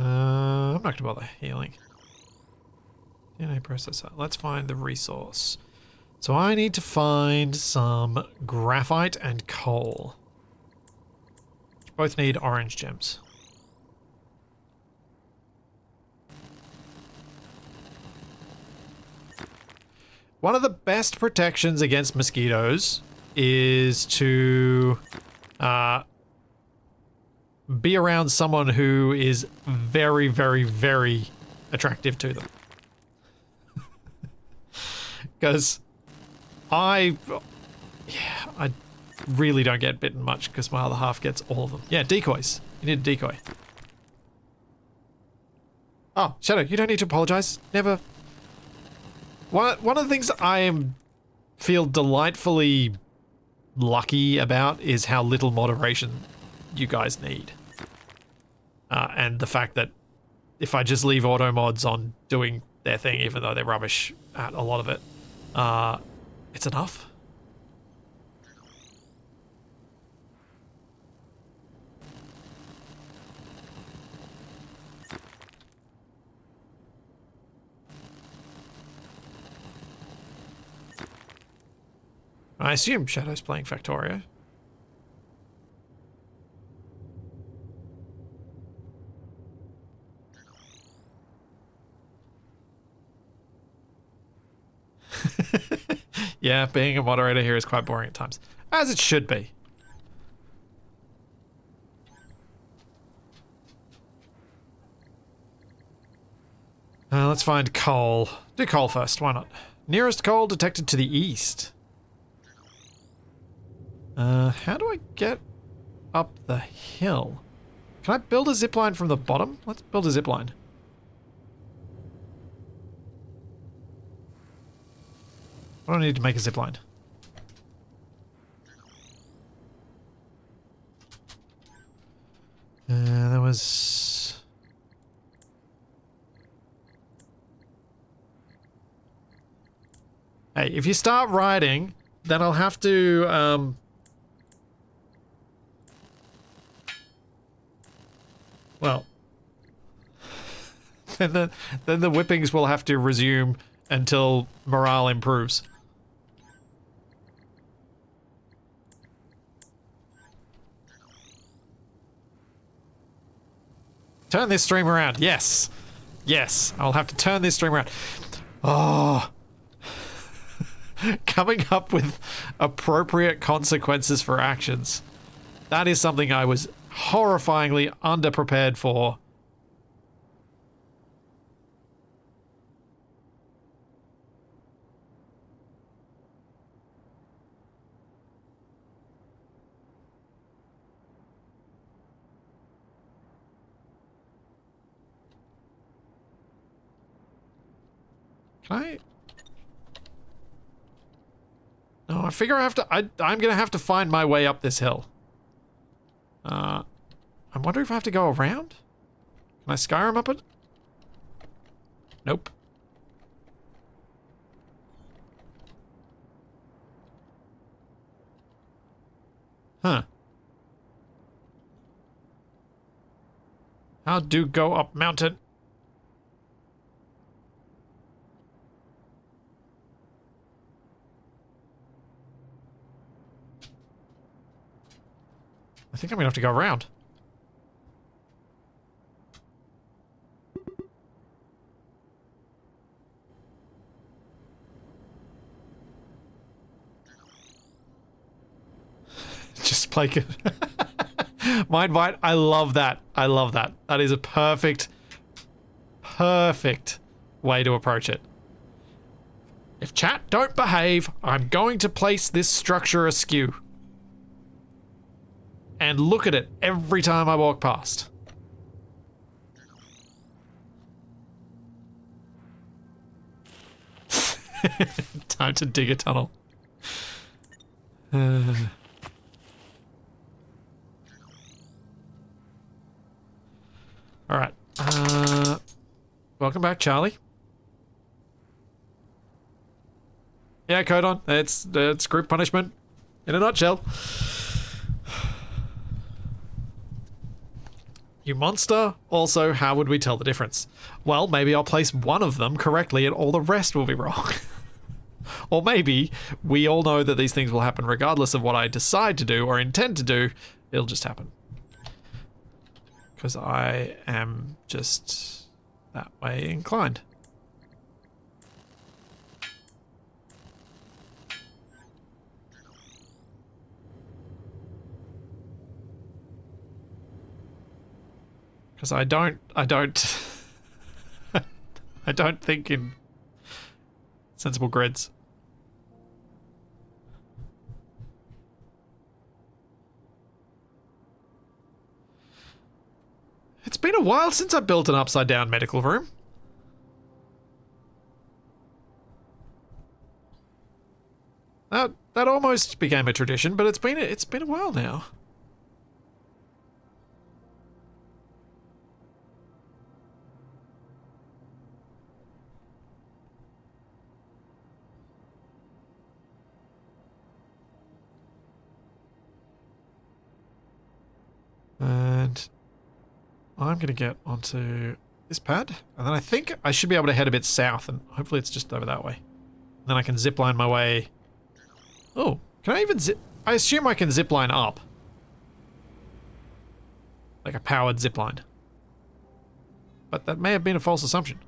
I'm not going to bother healing. DNA processor. Let's find the resource. So I need to find some graphite and coal. Which both need orange gems. One of the best protections against mosquitoes is to be around someone who is very, very, very attractive to them. Because I really don't get bitten much because my other half gets all of them. Yeah, decoys. You need a decoy. Oh, Shadow, you don't need to apologize. Never. One of the things feel delightfully lucky about is how little moderation you guys need. And the fact that if I just leave auto mods on doing their thing, even though they're rubbish at a lot of it, it's enough. I assume Shadow's playing Factorio. Yeah, being a moderator here is quite boring at times. As it should be. Let's find coal. Do coal first, why not? Nearest coal detected to the east. How do I get up the hill? Can I build a zipline from the bottom? Let's build a zipline. I don't need to make a zipline. There was... Hey, if you start riding, then I'll have to, well, then the whippings will have to resume until morale improves. Turn this stream around. Yes. Yes, I'll have to turn this stream around. Oh. Coming up with appropriate consequences for actions. That is something I was horrifyingly underprepared for. Can I? No, I figure I have to. I'm gonna have to find my way up this hill. I'm wondering if I have to go around. Can I Skyrim up it? Nope. Huh. How do go up mountain? I think I'm gonna have to go around. Just play it. Mind bite. I love that. I love that. That is a perfect way to approach it. If chat don't behave, I'm going to place this structure askew. And look at it every time I walk past. Time to dig a tunnel. Alright. Welcome back, Charlie. Yeah, Codon. It's group punishment in a nutshell. You monster. Also, how would we tell the difference? Well, maybe I'll place one of them correctly and all the rest will be wrong. Or maybe we all know that these things will happen regardless of what I decide to do or intend to do. It'll just happen. Because I am just that way inclined. Because I don't I don't think in sensible grids. It's been a while since I built an upside down medical room. That almost became a tradition, but it's been a while now. And I'm going to get onto this pad, and then I think I should be able to head a bit south, and hopefully it's just over that way. And then I can zipline my way. Oh, can I even zip? I assume I can zipline up. Like a powered zipline. But that may have been a false assumption.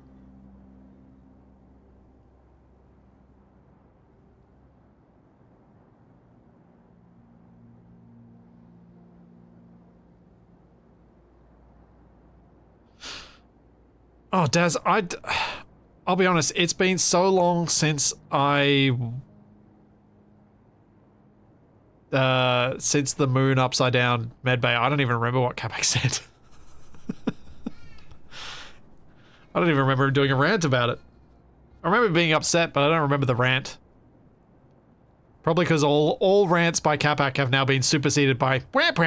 Oh, Daz, I'll be honest, it's been so long since since the moon upside down medbay, I don't even remember what Capac said. I don't even remember doing a rant about it. I remember being upset, but I don't remember the rant. Probably because all rants by Capac have now been superseded by What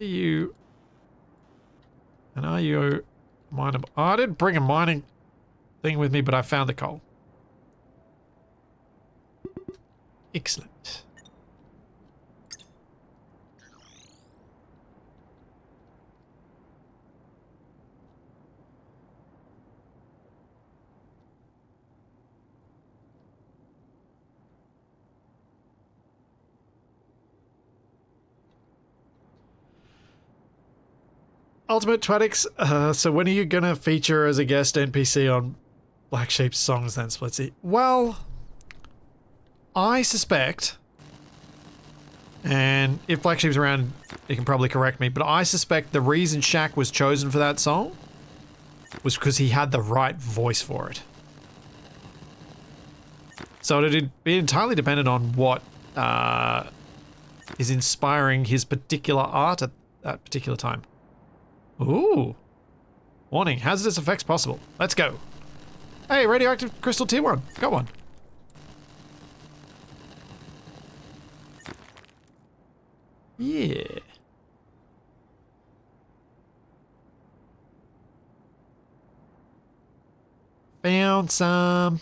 are you? And are you mineable? Oh, I didn't bring a mining thing with me, but I found the coal. Excellent. Ultimate Twatix, so when are you gonna feature as a guest NPC on Black Sheep's songs then, Splitsy? Well, I suspect, and if Black Sheep's around, he can probably correct me, but I suspect the reason Shaq was chosen for that song was because he had the right voice for it. So it'd be entirely dependent on what is inspiring his particular art at that particular time. Ooh. Warning, hazardous effects possible. Let's go. Hey, radioactive crystal tier 1. Got one. Yeah. Found some.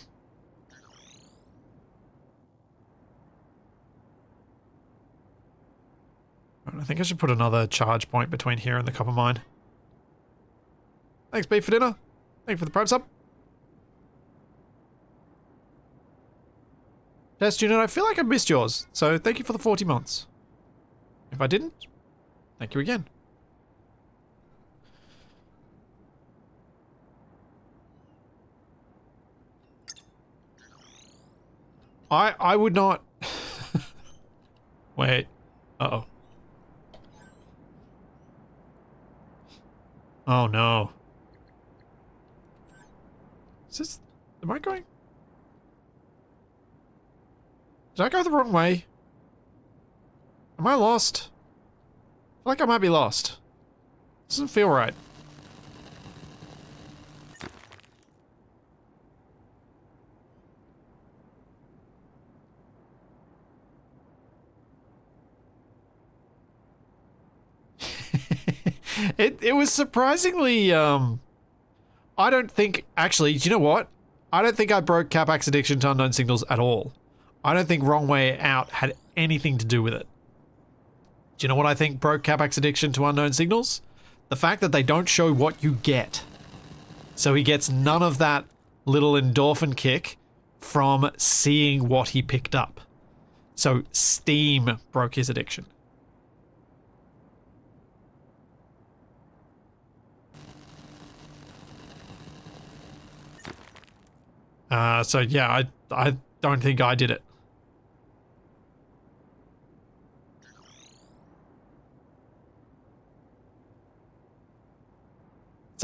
I think I should put another charge point between here and the copper mine. Thanks, Beef, for dinner. Thank you for the Prime sub. Test unit, I feel like I missed yours, so thank you for the 40 months. If I didn't, thank you again. I would not... Wait. Uh-oh. Oh no. Is this... Am I going... Did I go the wrong way? Am I lost? I feel like I might be lost. Doesn't feel right. It was surprisingly, I don't think, actually, do you know what? I don't think I broke Capac's addiction to unknown signals at all. I don't think Wrong Way Out had anything to do with it. Do you know what I think broke Capac's addiction to unknown signals? The fact that they don't show what you get. So he gets none of that little endorphin kick from seeing what he picked up. So Steam broke his addiction. So yeah, I don't think I did it.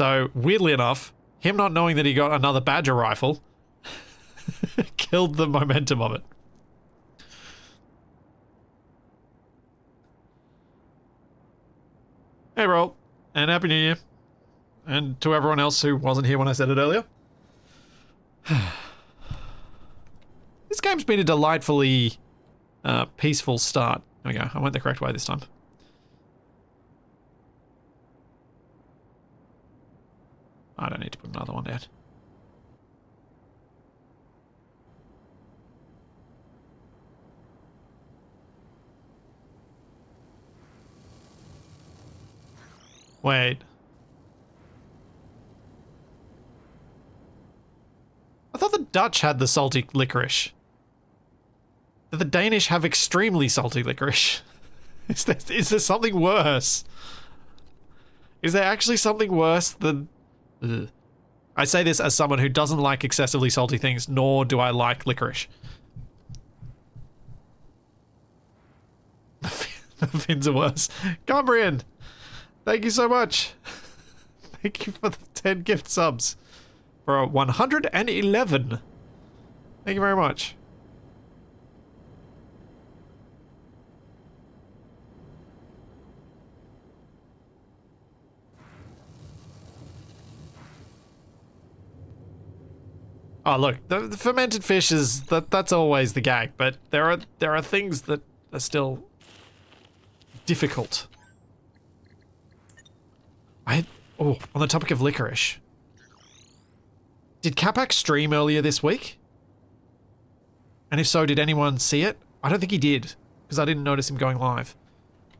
So, weirdly enough, him not knowing that he got another Badger rifle killed the momentum of it. Hey, Roll, and Happy New Year. And to everyone else who wasn't here when I said it earlier. This game's been a delightfully peaceful start. There we go, I went the correct way this time. I don't need to put another one down. Wait. I thought the Dutch had the salty licorice. Do the Danish have extremely salty licorice? Is there something worse? Is there actually something worse than... Ugh. I say this as someone who doesn't like excessively salty things, nor do I like licorice. The Finns are worse. Combrian, thank you so much. Thank you for the 10 gift subs. For 111. Thank you very much. Oh look, the fermented fish is that's always the gag, but there are things that are still difficult. On the topic of licorice. Did Capac stream earlier this week? And if so, did anyone see it? I don't think he did, because I didn't notice him going live.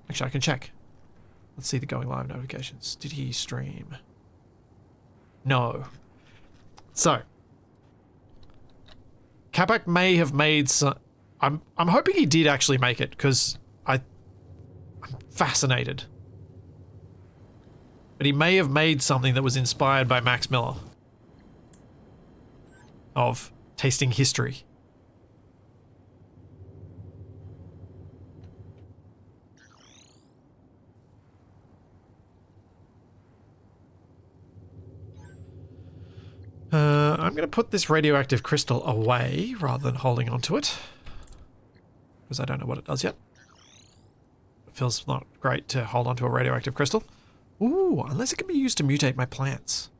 Actually, I can check. Let's see the going live notifications. Did he stream? No. So, Capac may have made some... I'm hoping he did actually make it, because I'm fascinated. But he may have made something that was inspired by Max Miller. Of tasting history. I'm going to put this radioactive crystal away rather than holding onto it. Because I don't know what it does yet. It feels not great to hold onto a radioactive crystal. Ooh, unless it can be used to mutate my plants.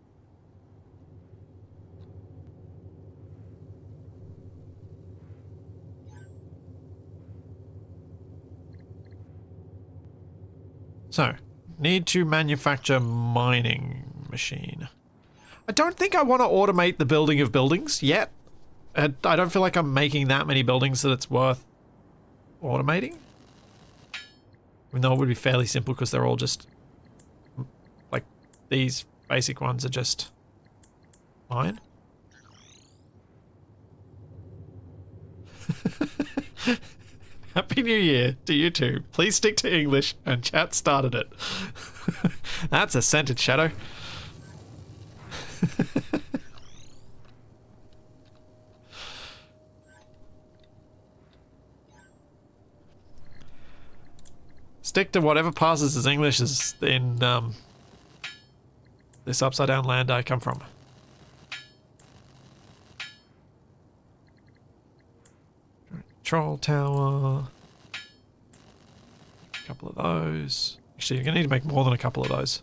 So, need to manufacture mining machine. I don't think I want to automate the building of buildings yet. I don't feel like I'm making that many buildings that it's worth automating. Even though it would be fairly simple because they're all just... Like, these basic ones are just mine. Happy New Year to you too. Please stick to English, and chat started it. That's a scented shadow. Stick to whatever passes as English is in this upside down land I come from. Control tower. A couple of those. Actually, you're going to need to make more than a couple of those.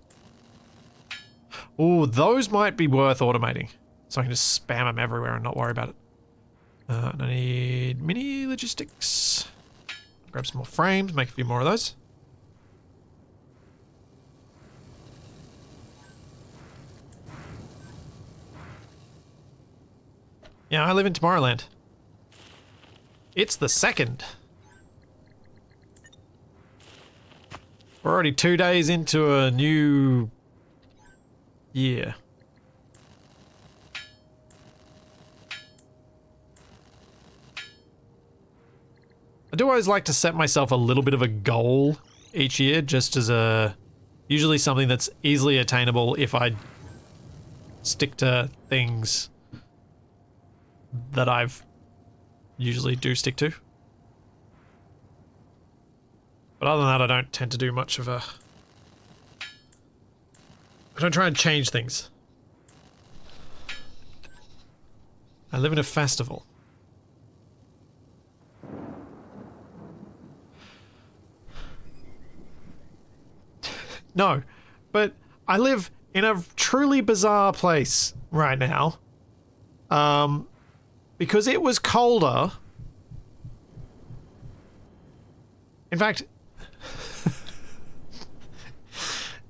Ooh, those might be worth automating. So I can just spam them everywhere and not worry about it. And I need mini logistics. Grab some more frames, make a few more of those. Yeah, I live in Tomorrowland. It's the 2nd. We're already 2 days into a new year. I do always like to set myself a little bit of a goal each year, just as usually something that's easily attainable if I stick to things that I've usually do stick to. But other than that, I don't tend to do much of gonna try and change things. I live in a festival. No, but I live in a truly bizarre place right now. Because it was colder. In fact,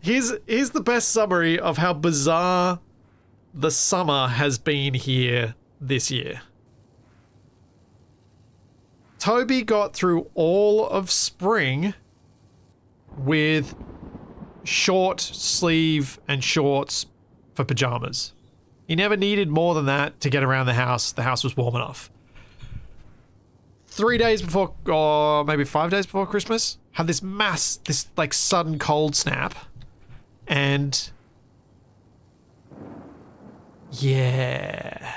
here's the best summary of how bizarre the summer has been here this year. Toby got through all of spring with short sleeve and shorts for pajamas. He never needed more than that to get around the house. The house was warm enough. 3 days before, or maybe 5 days before Christmas, had this like sudden cold snap. And yeah,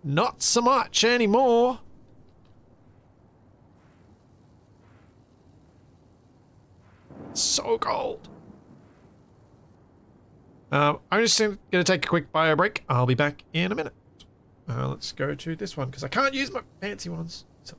not so much anymore. So cold. I'm just going to take a quick bio break. I'll be back in a minute. Let's go to this one because I can't use my fancy ones. So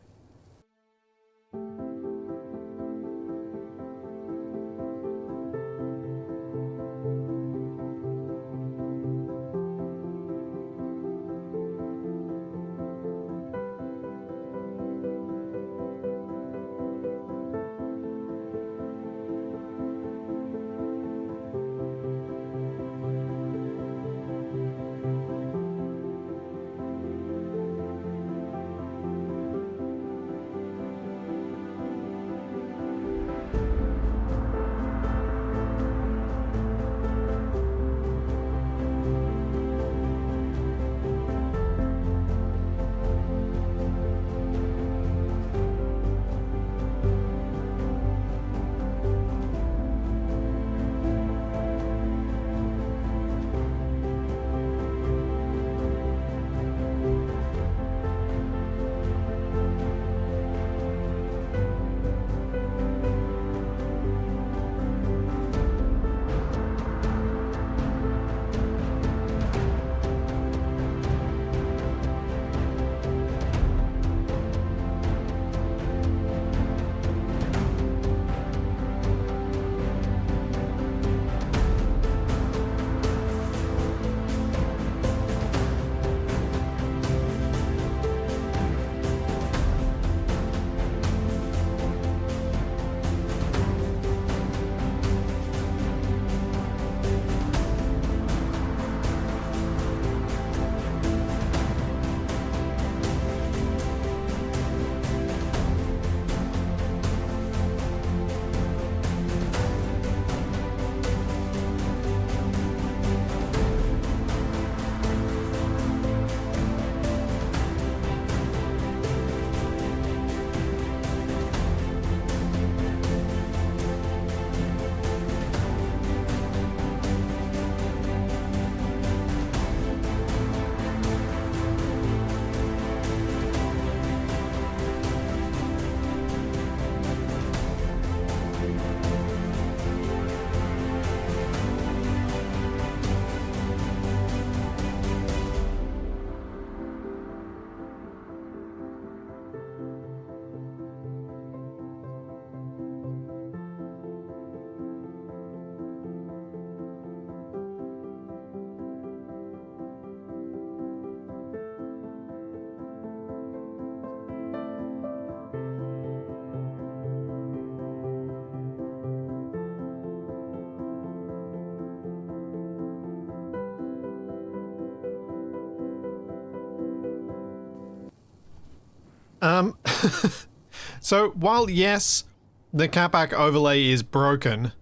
So while yes, the catback overlay is broken,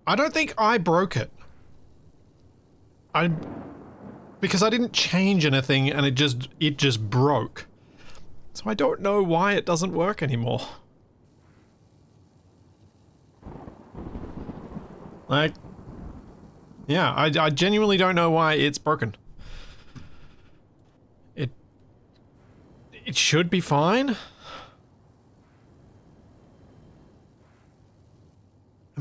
I don't think I broke it. Because I didn't change anything and it just broke. So I don't know why it doesn't work anymore. Like, yeah, I genuinely don't know why it's broken. It should be fine.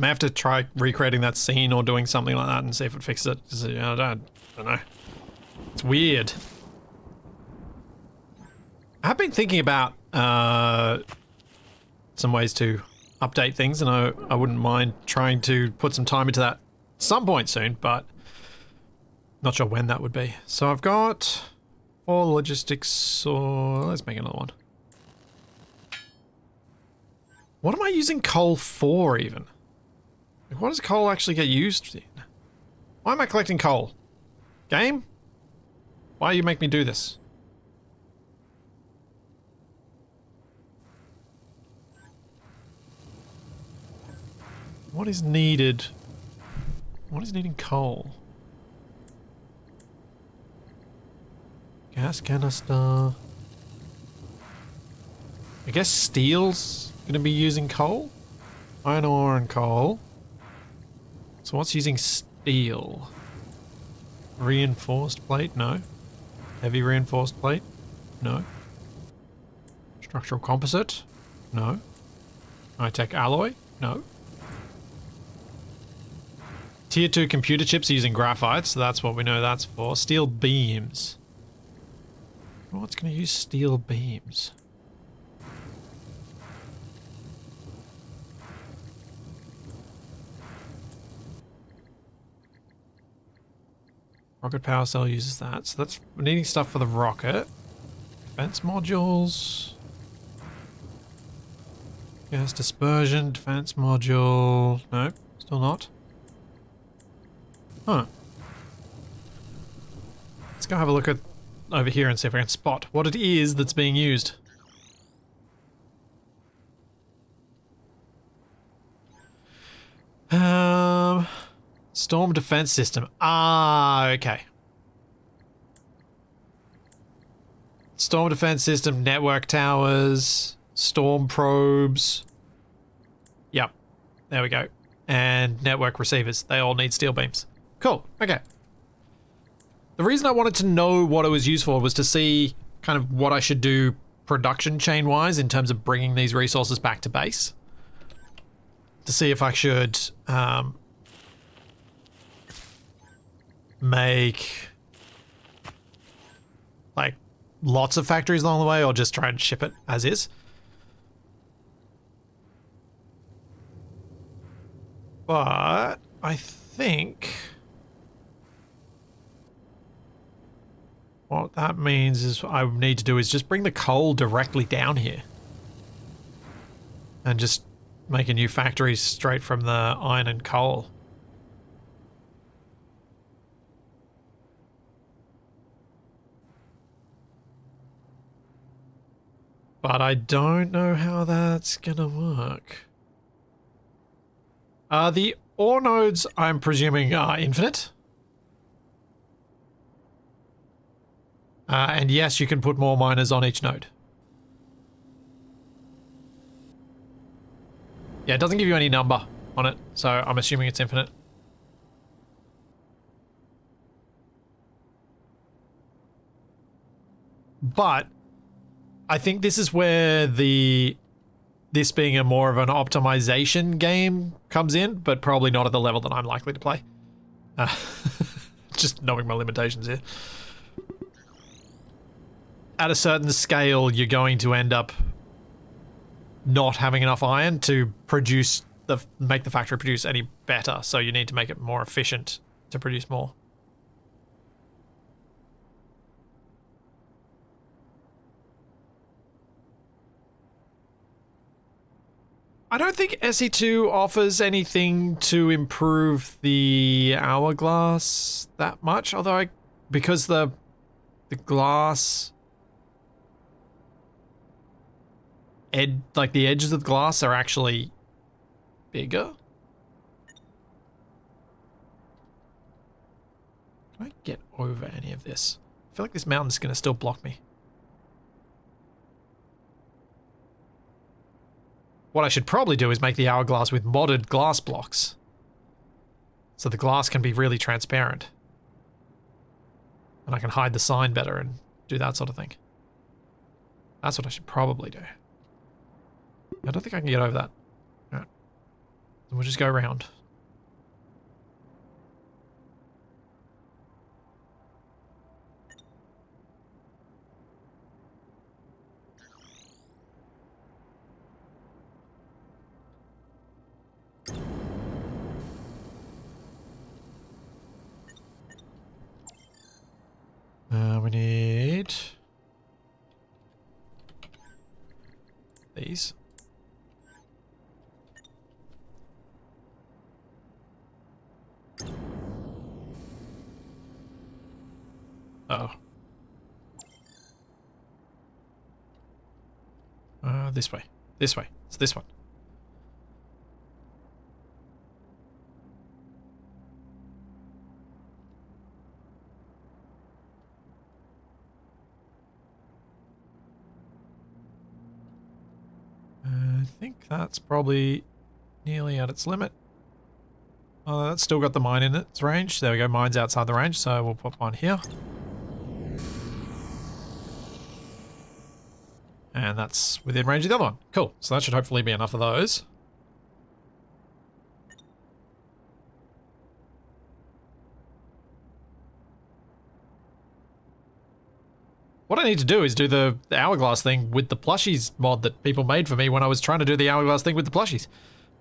may have to try recreating that scene or doing something like that and see if it fixes it. 'Cause, you know, I don't know. It's weird. I've been thinking about some ways to update things, and I wouldn't mind trying to put some time into that some point soon, but not sure when that would be. So I've got 4 logistics, so let's make another one. What am I using coal for, even? Like, what does coal actually get used in? Why am I collecting coal? Game? Why you make me do this? What is needed? What is needing coal? Gas canister. I guess steel's gonna be using coal? Iron ore and coal. So what's using steel? Reinforced plate? No. Heavy reinforced plate? No. Structural composite? No. High-tech alloy? No. Tier 2 computer chips using graphite, so that's what we know that's for. Steel beams. What's going to use steel beams? Rocket power cell uses that, so that's we're needing stuff for the rocket. Defense modules. Gas dispersion, defense module. No, still not. Huh. Let's go have a look at over here and see if I can spot what it is that's being used. Storm defense system. Ah, okay. Storm defense system, network towers, storm probes. Yep. There we go. And network receivers. They all need steel beams. Cool. Okay. The reason I wanted to know what it was used for was to see kind of what I should do production chain wise in terms of bringing these resources back to base. To see if I should make like lots of factories along the way or just try and ship it as is. But I think what that means is what I need to do is just bring the coal directly down here and just make a new factory straight from the iron and coal. But I don't know how that's gonna work. The ore nodes, I'm presuming, are infinite. And yes, you can put more miners on each node. Yeah, it doesn't give you any number on it, so I'm assuming it's infinite. But I think this is where this being a more of an optimization game comes in, but probably not at the level that I'm likely to play. Just knowing my limitations here. At a certain scale, you're going to end up not having enough iron to make the factory produce any better, so you need to make it more efficient to produce more. I don't think SE2 offers anything to improve the hourglass that much, although because the glass like the edges of the glass are actually bigger. Can I get over any of this? I feel like this mountain's gonna still block me. What I should probably do is make the hourglass with modded glass blocks, so the glass can be really transparent. And I can hide the sign better and do that sort of thing. That's what I should probably do. I don't think I can get over that. Right. We'll just go around. We need these. Oh. This way. This way. It's this one. I think that's probably nearly at its limit. Oh, that's still got the mine in its range. There we go, mine's outside the range, so we'll put one here. And that's within range of the other one. Cool, so that should hopefully be enough of those. What I need to do is do the hourglass thing with the plushies mod that people made for me when I was trying to do the hourglass thing with the plushies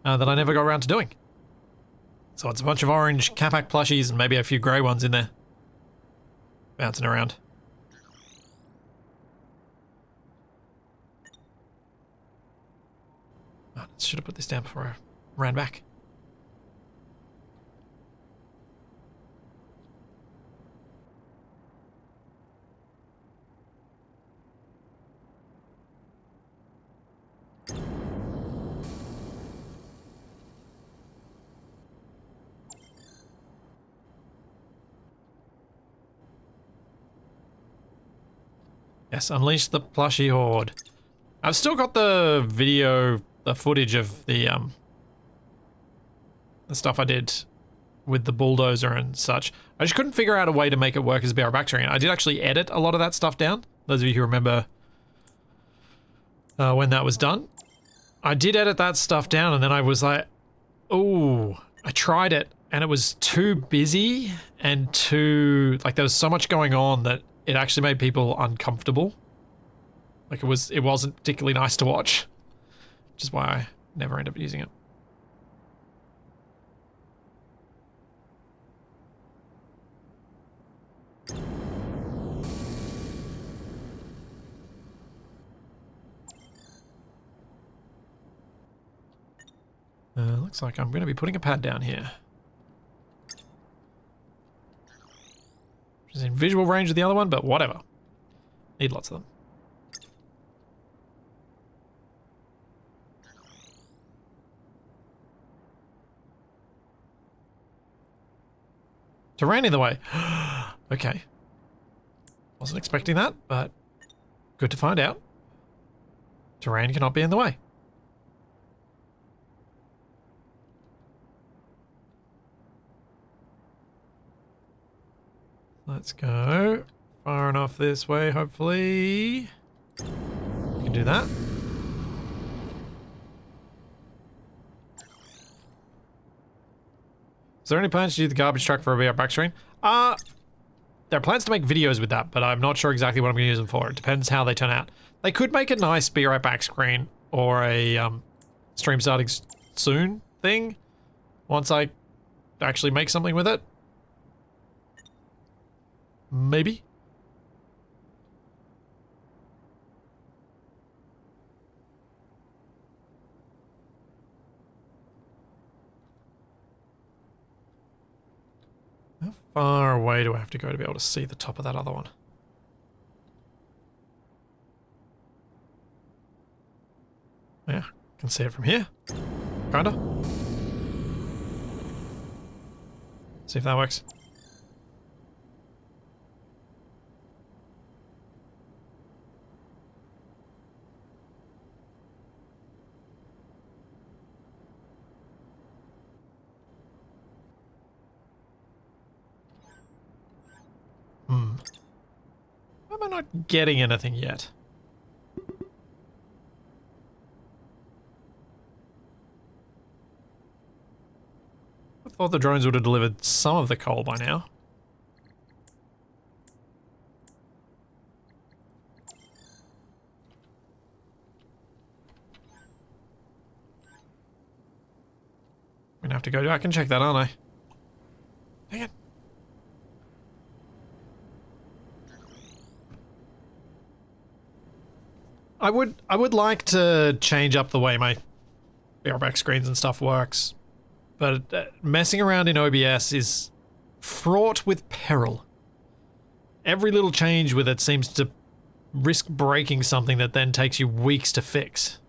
that I never got around to doing. So it's a bunch of orange Capac plushies and maybe a few grey ones in there. Bouncing around. Oh, should have put this down before I ran back. Yes, unleash the plushie horde. I've still got the video, the footage of the stuff I did with the bulldozer and such. I just couldn't figure out a way to make it work as a BR backtracking. I did actually edit a lot of that stuff down. Those of you who remember when that was done. I did edit that stuff down and then I was like, oh, I tried it and it was too busy and too, like there was so much going on that it actually made people uncomfortable. Like it wasn't particularly nice to watch, which is why I never end up using it. Looks like I'm going to be putting a pad down here. Which is in visual range of the other one, but whatever. Need lots of them. Terrain in the way. Okay. Wasn't expecting that, but good to find out. Terrain cannot be in the way. Let's go far enough this way, hopefully. We can do that. Is there any plans to do the garbage truck for a VR back screen? There are plans to make videos with that, but I'm not sure exactly what I'm going to use them for. It depends how they turn out. They could make a nice be right back screen or a stream starting soon thing once I actually make something with it. Maybe. How far away do I have to go to be able to see the top of that other one? Yeah, can see it from here. Kinda. See if that works. Why am I not getting anything yet? I thought the drones would have delivered some of the coal by now. I'm gonna have to go back and check that, aren't I? Dang it. I would like to change up the way my back screens and stuff works, but messing around in OBS is fraught with peril. Every little change with it seems to risk breaking something that then takes you weeks to fix.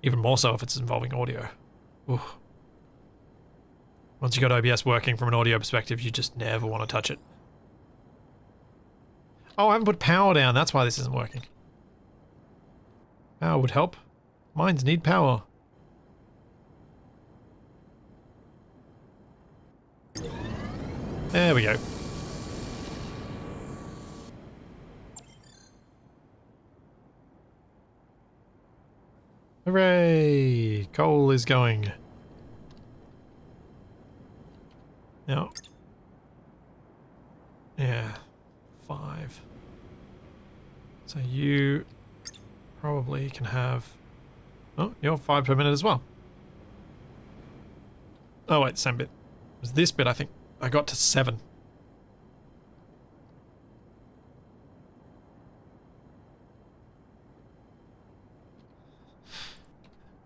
Even more so if it's involving audio. Ooh. Once you got OBS working from an audio perspective, you just never want to touch it. Oh, I haven't put power down. That's why this isn't working. Power would help. Mines need power. There we go. Hooray! Coal is going. Now. Yeah. 5. So you probably can have... Oh, you're 5 per minute as well. Oh wait, same bit. It was this bit, I think. I got to 7.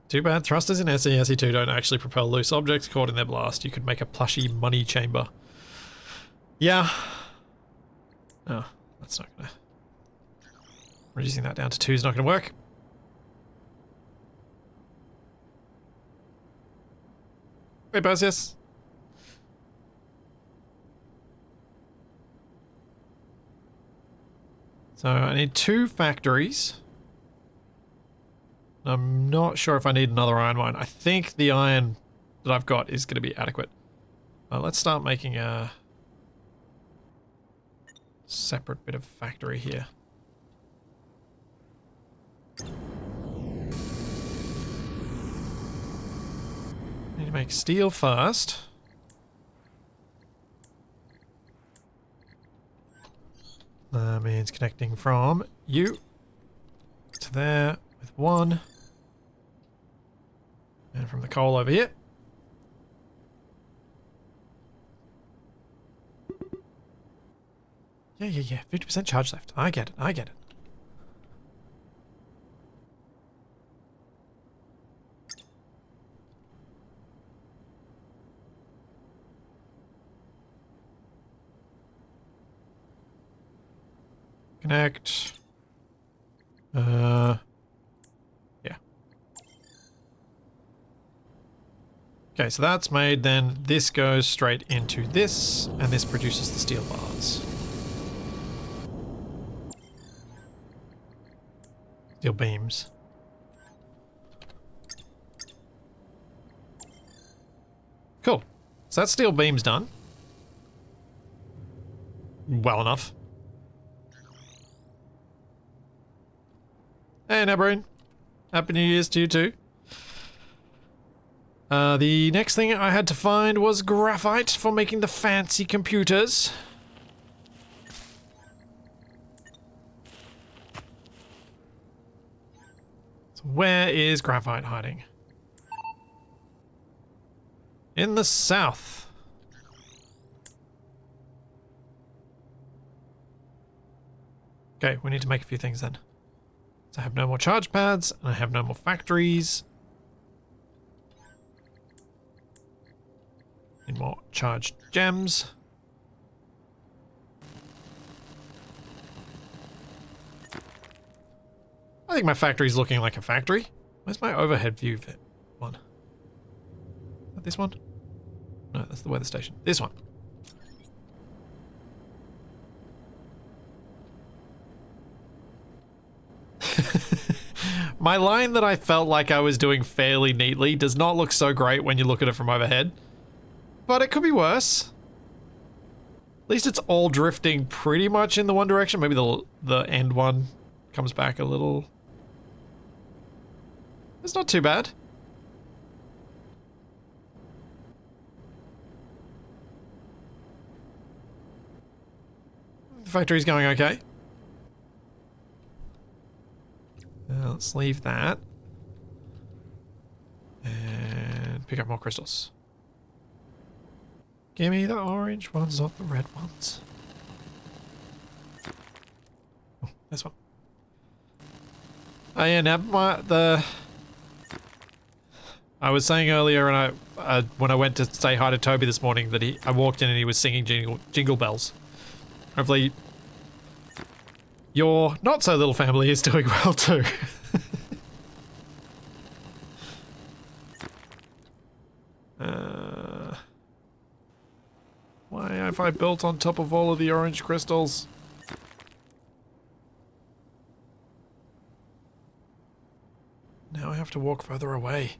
Too bad thrusters in SE and SE2 don't actually propel loose objects caught in their blast. You could make a plushy money chamber. Yeah. Oh, that's not gonna... Reducing that down to 2 is not gonna work. Hey, Buzz, yes. So I need 2 factories. I'm not sure if I need another iron mine. I think the iron that I've got is going to be adequate. Let's start making a separate bit of factory here. Need to make steel first. That means connecting from you to there with 1. And from the coal over here. Yeah. 50% charge left. I get it. Connect. Yeah. Okay, so that's made, then this goes straight into this, and this produces the steel bars. Steel beams. Cool. So that steel beam's done. Well enough. Hey, Nabreen. Happy New Year's to you too. The next thing I had to find was graphite for making the fancy computers. So where is graphite hiding? In the south. Okay, we need to make a few things then. So I have no more charge pads, and I have no more factories. Need more charged gems. I think my factory's looking like a factory. Where's my overhead view of it? One. Is that this one? No, that's the weather station. This one. My line that I felt like I was doing fairly neatly does not look so great when you look at it from overhead. But it could be worse. At least it's all drifting pretty much in the one direction. Maybe the end one comes back a little. It's not too bad. factory's going okay. Let's leave that. And pick up more crystals. Give me the orange ones, not the red ones. Oh, this one. Oh yeah, now I was saying earlier, and when I went to say hi to Toby this morning, that I walked in and he was singing jingle bells. Hopefully, your not so little family is doing well too. Why have I built on top of all of the orange crystals? Now I have to walk further away.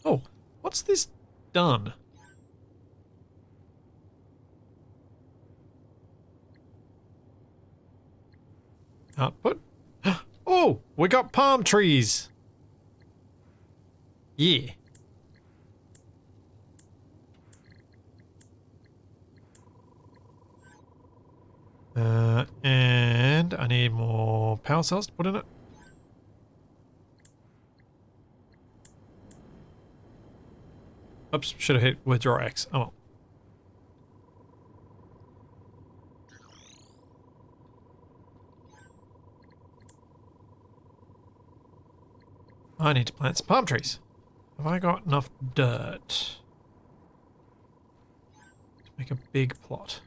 Oh, what's this done? Output? Oh, we got palm trees. Yeah. And I need more power cells to put in it. Oops, should have hit withdraw X. Oh well. I need to plant some palm trees. Have I got enough dirt to make a big plot?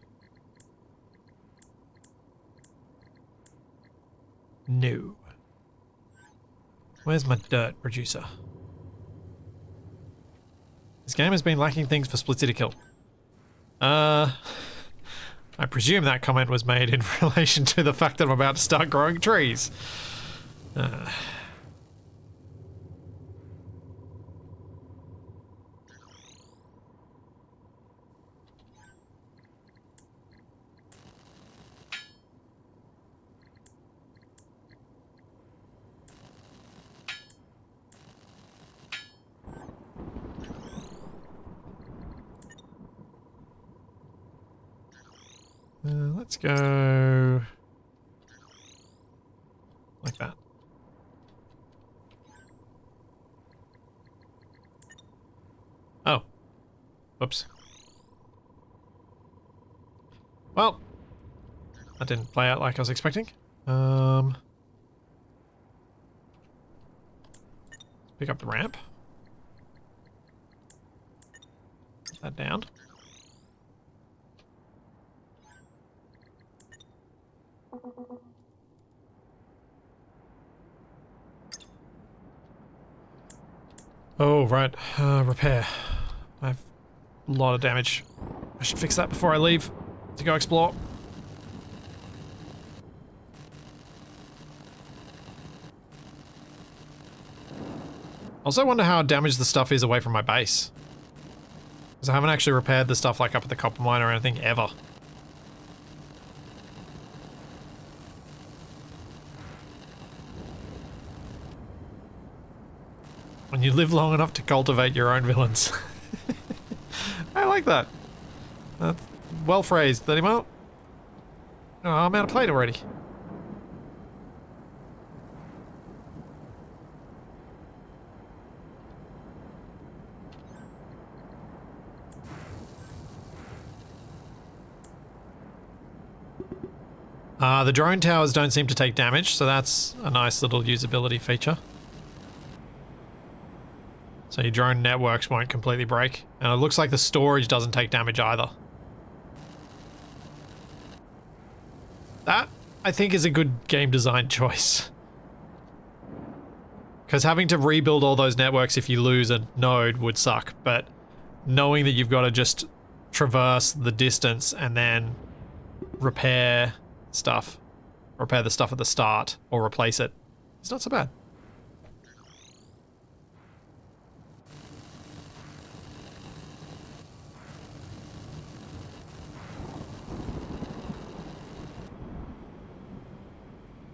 No. Where's my dirt producer? This game has been lacking things for Split City Kill. I presume that comment was made in relation to the fact that I'm about to start growing trees. Let's go like that. Oh. Whoops. Well, that didn't play out like I was expecting. Pick up the ramp. Put that down. Oh, right. Repair. I have a lot of damage. I should fix that before I leave to go explore. Also wonder how damaged the stuff is away from my base. Because I haven't actually repaired the stuff like up at the copper mine or anything ever. When you live long enough to cultivate your own villains. I like that. That's well phrased, 30 mile. Oh, I'm out of plate already. The drone towers don't seem to take damage, so that's a nice little usability feature. So your drone networks won't completely break. And it looks like the storage doesn't take damage either. That, I think, is a good game design choice. Because having to rebuild all those networks if you lose a node would suck, but knowing that you've got to just traverse the distance and then repair stuff, repair the stuff at the start, or replace it, it's not so bad.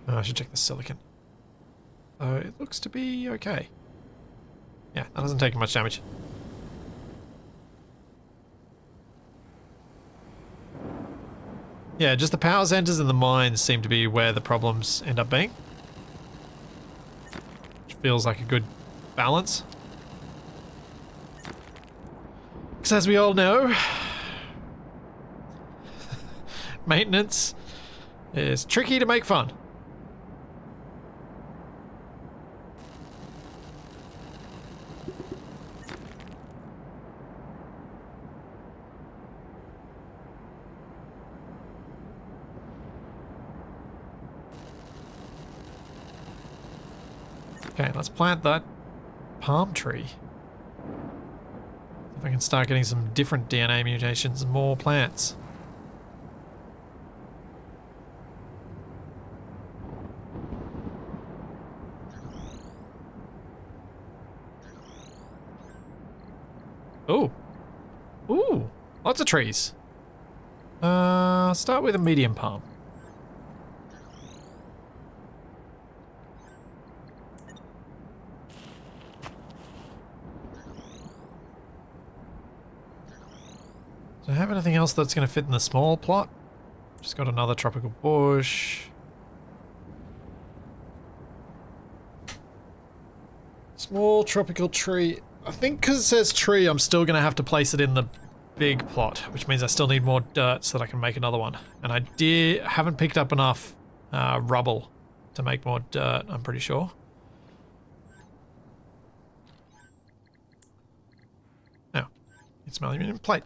I should check the silicon. It looks to be okay. Yeah, that doesn't take much damage. Yeah, just the power centers and the mines seem to be where the problems end up being. Which feels like a good balance. Because as we all know, maintenance is tricky to make fun. Okay, let's plant that palm tree. See if I can start getting some different DNA mutations and more plants. Ooh. Ooh, lots of trees. Start with a medium palm. Do I have anything else that's going to fit in the small plot? Just got another tropical bush. Small tropical tree. I think because it says tree, I'm still going to have to place it in the big plot, which means I still need more dirt so that I can make another one. And I haven't picked up enough rubble to make more dirt, I'm pretty sure. Now, it's an aluminium plate.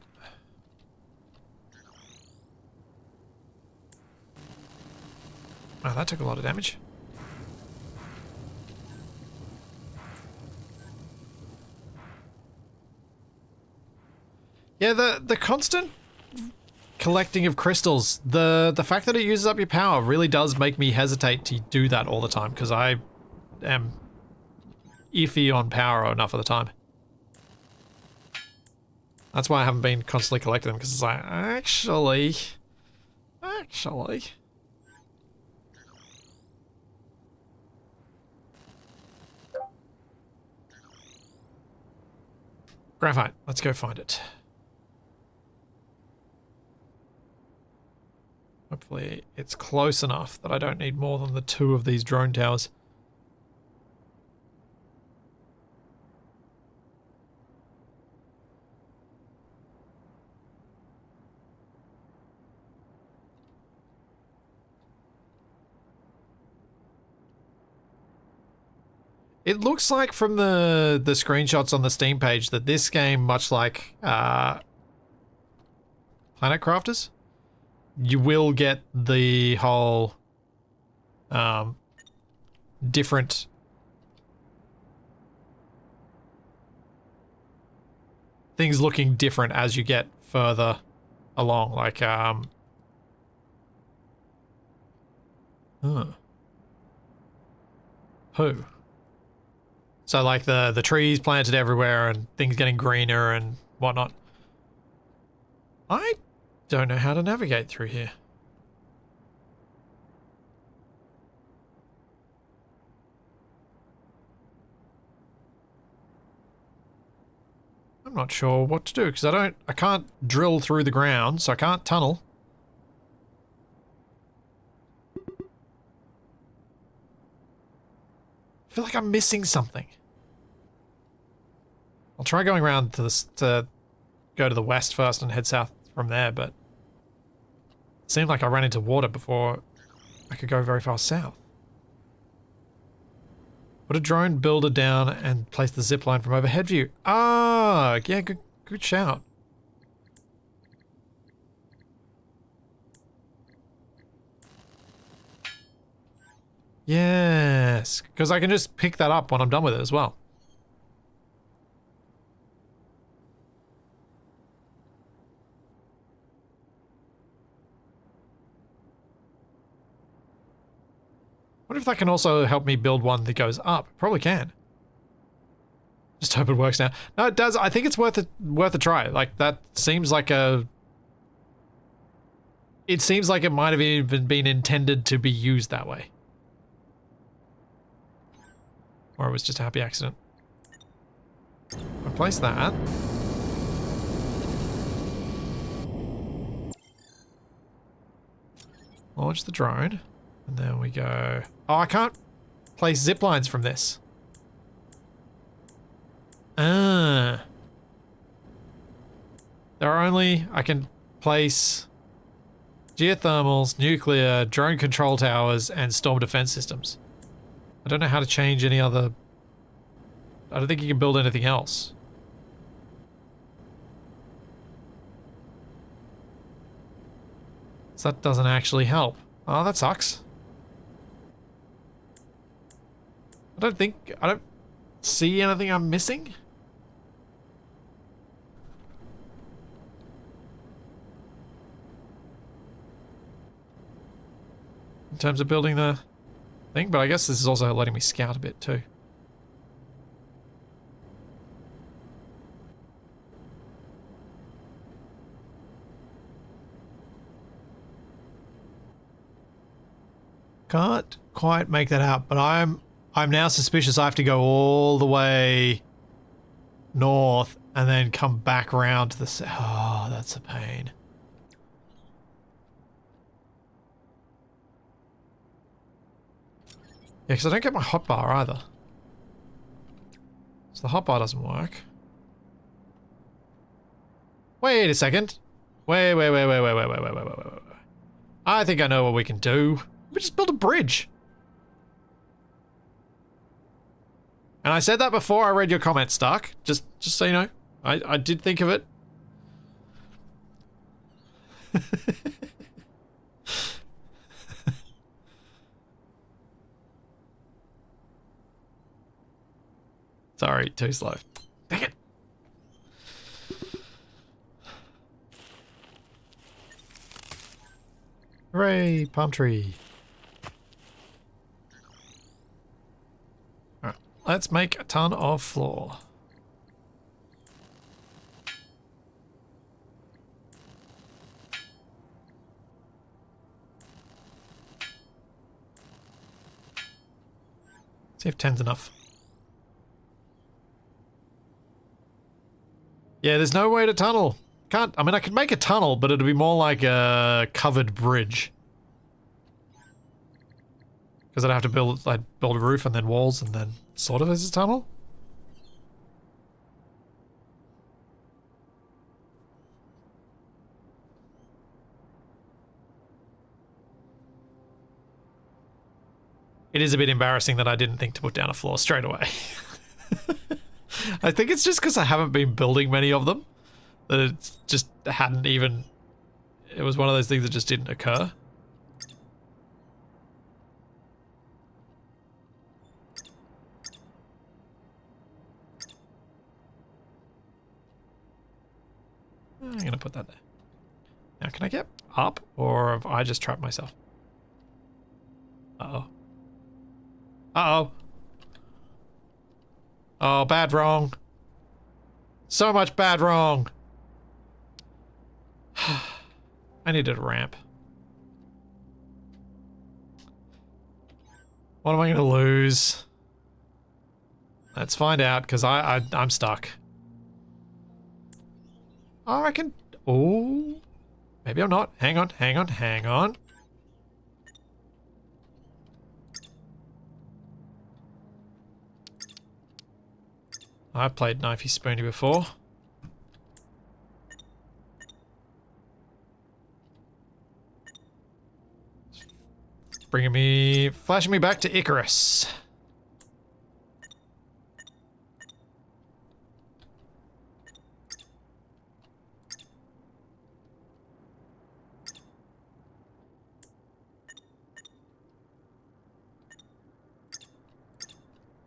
Oh, that took a lot of damage. Yeah, the constant collecting of crystals, the fact that it uses up your power really does make me hesitate to do that all the time, because I am iffy on power enough of the time. That's why I haven't been constantly collecting them, because it's like, actually... Graphite, let's go find it. Hopefully it's close enough that I don't need more than the 2 of these drone towers. It looks like from the screenshots on the Steam page that this game, much like Planet Crafters, you will get the whole different things looking different as you get further along, like Who? So like the trees planted everywhere and things getting greener and whatnot. I don't know how to navigate through here. I'm not sure what to do because I can't drill through the ground, so I can't tunnel. I feel like I'm missing something. I'll try going around to go to the west first and head south from there, but it seemed like I ran into water before I could go very far south. Put a drone builder down and place the zipline from overhead view. Ah, yeah, good shout. Yes, because I can just pick that up when I'm done with it as well. Wonder if that can also help me build one that goes up. Probably can. Just hope it works now. No, it does. I think it's worth a try. Like, that seems like a... It seems like it might have even been intended to be used that way. Or it was just a happy accident. Replace that. Launch the drone. And then we go... Oh, I can't place zip lines from this. Ah. There are only... I can place geothermals, nuclear, drone control towers, and storm defense systems. I don't know how to change any other... I don't think you can build anything else. So that doesn't actually help. Oh, that sucks. I don't see anything I'm missing. In terms of building the thing, but I guess this is also letting me scout a bit too. Can't quite make that out, but I'm now suspicious I have to go all the way north and then come back around to the south. Oh, that's a pain. Yeah, because I don't get my hotbar either. So the hotbar doesn't work. Wait a second. Wait. I think I know what we can do. We just build a bridge. And I said that before I read your comment, Stark. Just so you know. I did think of it. Sorry, too slow. Dang it. Hooray, palm tree. Alright, let's make a ton of floor. See if 10's enough. Yeah, there's no way to tunnel. I mean, I could make a tunnel, but it'd be more like a covered bridge. Because I'd have to build a roof and then walls and then sort of as a tunnel. It is a bit embarrassing that I didn't think to put down a floor straight away. I think it's just because I haven't been building many of them. That it just hadn't even... It was one of those things that just didn't occur. I'm gonna put that there. Now, can I get up, or have I just trapped myself? Uh-oh. Uh-oh. Oh, bad wrong. So much bad wrong. I needed a ramp. What am I gonna lose? Let's find out, because I'm stuck. Oh, I can... Oh. Maybe I'm not. Hang on. I've played Knifey Spoony before. Flashing me back to Icarus.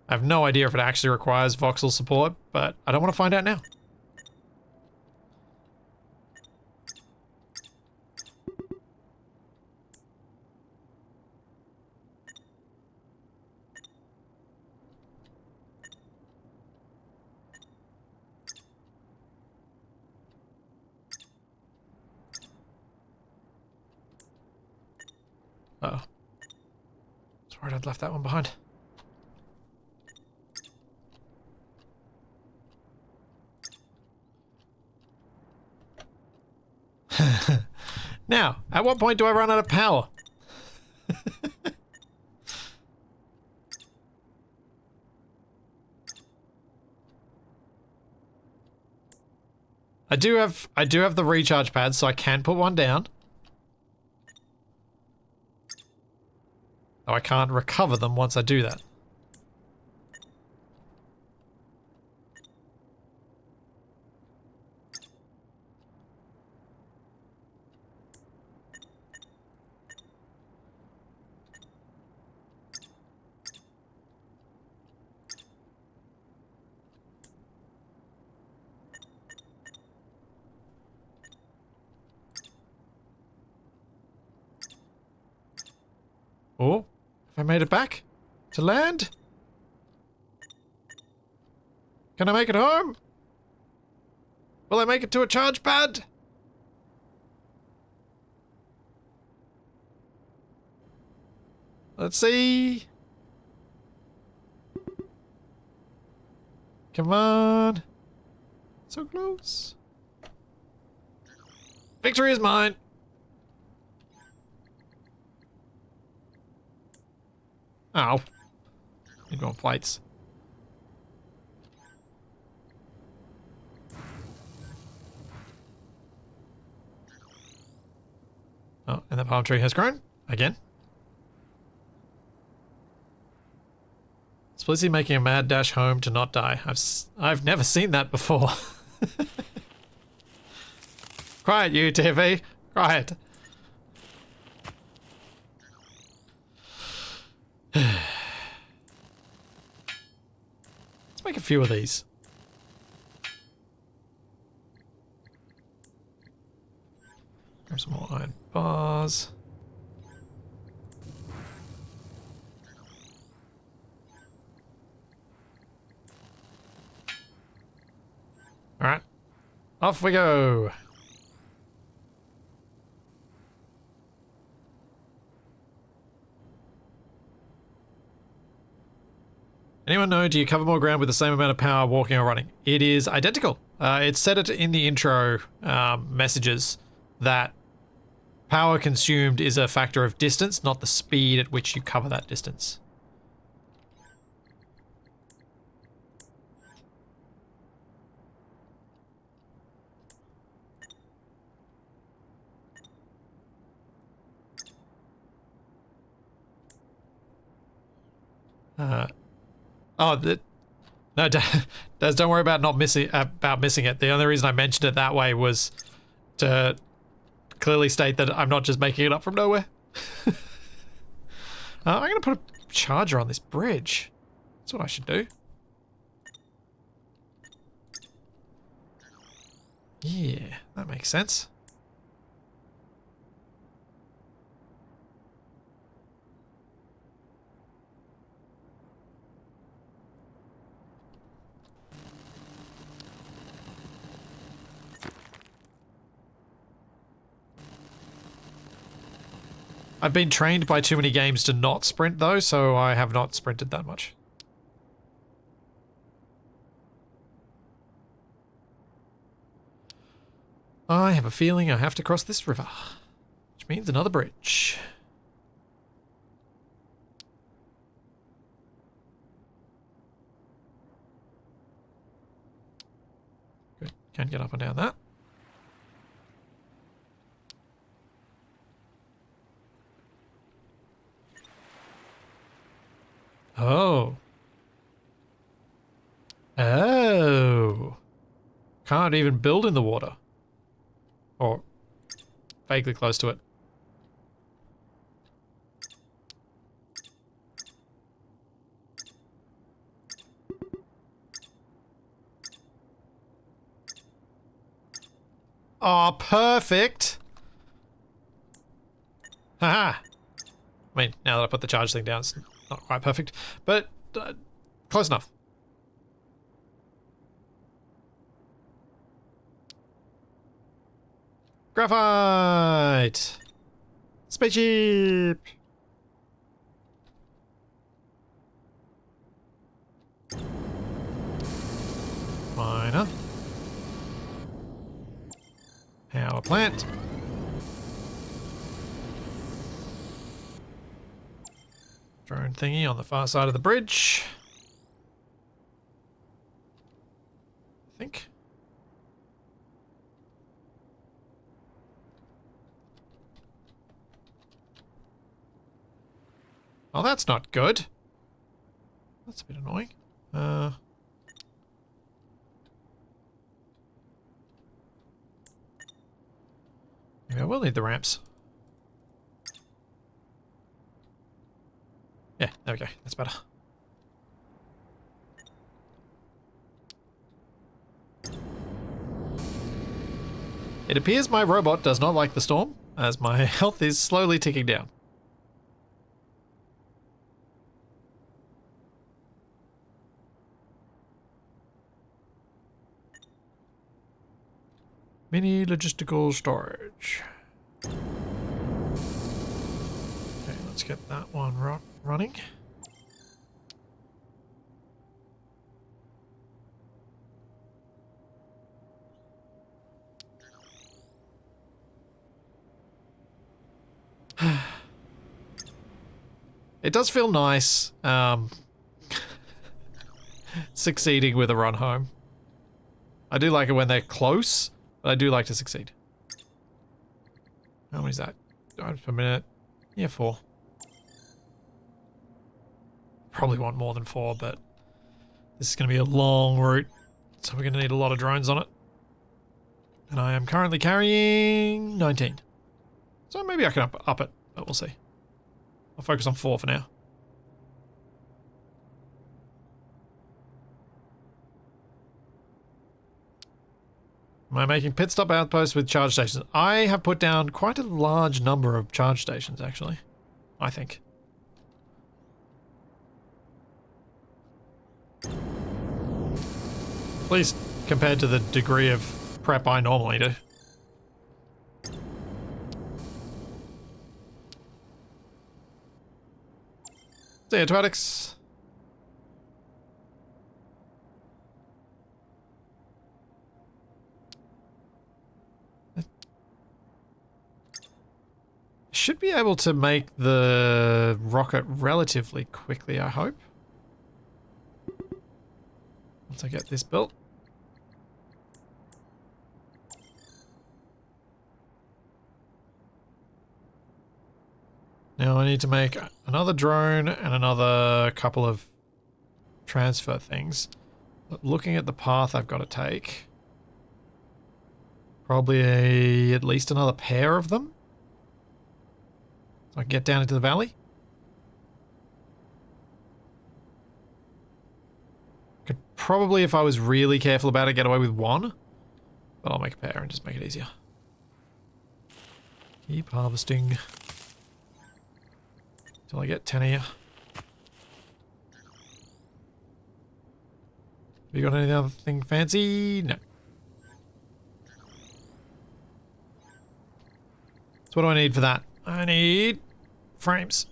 I have no idea if it actually requires voxel support, but I don't want to find out now. Uh-oh. Sorry, I'd left that one behind. Now, at what point do I run out of power? I do have the recharge pads, so I can put one down. Though I can't recover them once I do that. Oh, have I made it back to land? Can I make it home? Will I make it to a charge pad? Let's see. Come on. So close. Victory is mine. Ow. Need more plates. Oh, and the palm tree has grown again. Splizzy making a mad dash home to not die. I've never seen that before. Quiet, you TV. Quiet. Let's make a few of these. Grab some more iron bars. Alright. Off we go. Anyone know, do you cover more ground with the same amount of power walking or running? It is identical. It said it in the intro messages that power consumed is a factor of distance, not the speed at which you cover that distance. No, Daz, don't worry about missing it. The only reason I mentioned it that way was to clearly state that I'm not just making it up from nowhere. I'm going to put a charger on this bridge. That's what I should do. Yeah, that makes sense. I've been trained by too many games to not sprint though, so I have not sprinted that much. I have a feeling I have to cross this river, which means another bridge. Good, can get up and down that. Oh. Oh. Can't even build in the water. Or vaguely close to it. Oh, perfect. Haha. I mean, now that I put the charge thing down, it's not quite perfect, but close enough. Graphite! Spaceship! Miner. Power plant. Drone thingy on the far side of the bridge. I think. Oh, that's not good. That's a bit annoying. Maybe I will need the ramps. Yeah, there we go. That's better. It appears my robot does not like the storm, as my health is slowly ticking down. Mini logistical storage. Okay, let's get that one running. It does feel nice, succeeding with a run home. I do like it when they're close, but I do like to succeed. How many is that? Times per minute? Yeah, 4. Probably want more than 4, but this is going to be a long route, so we're going to need a lot of drones on it. And I am currently carrying 19. So maybe I can up it, but we'll see. I'll focus on 4 for now. Am I making pit stop outposts with charge stations? I have put down quite a large number of charge stations, actually. I think. At least compared to the degree of prep I normally do. See ya, Twatix. Should be able to make the rocket relatively quickly, I hope. Once I get this built. Now I need to make another drone and another couple of transfer things. But looking at the path I've got to take, probably at least another pair of them. So I can get down into the valley. Could probably, if I was really careful about it, get away with 1. But I'll make a pair and just make it easier. Keep harvesting. Till I get 10 here. Have you got any other thing fancy? No. So what do I need for that? I need frames.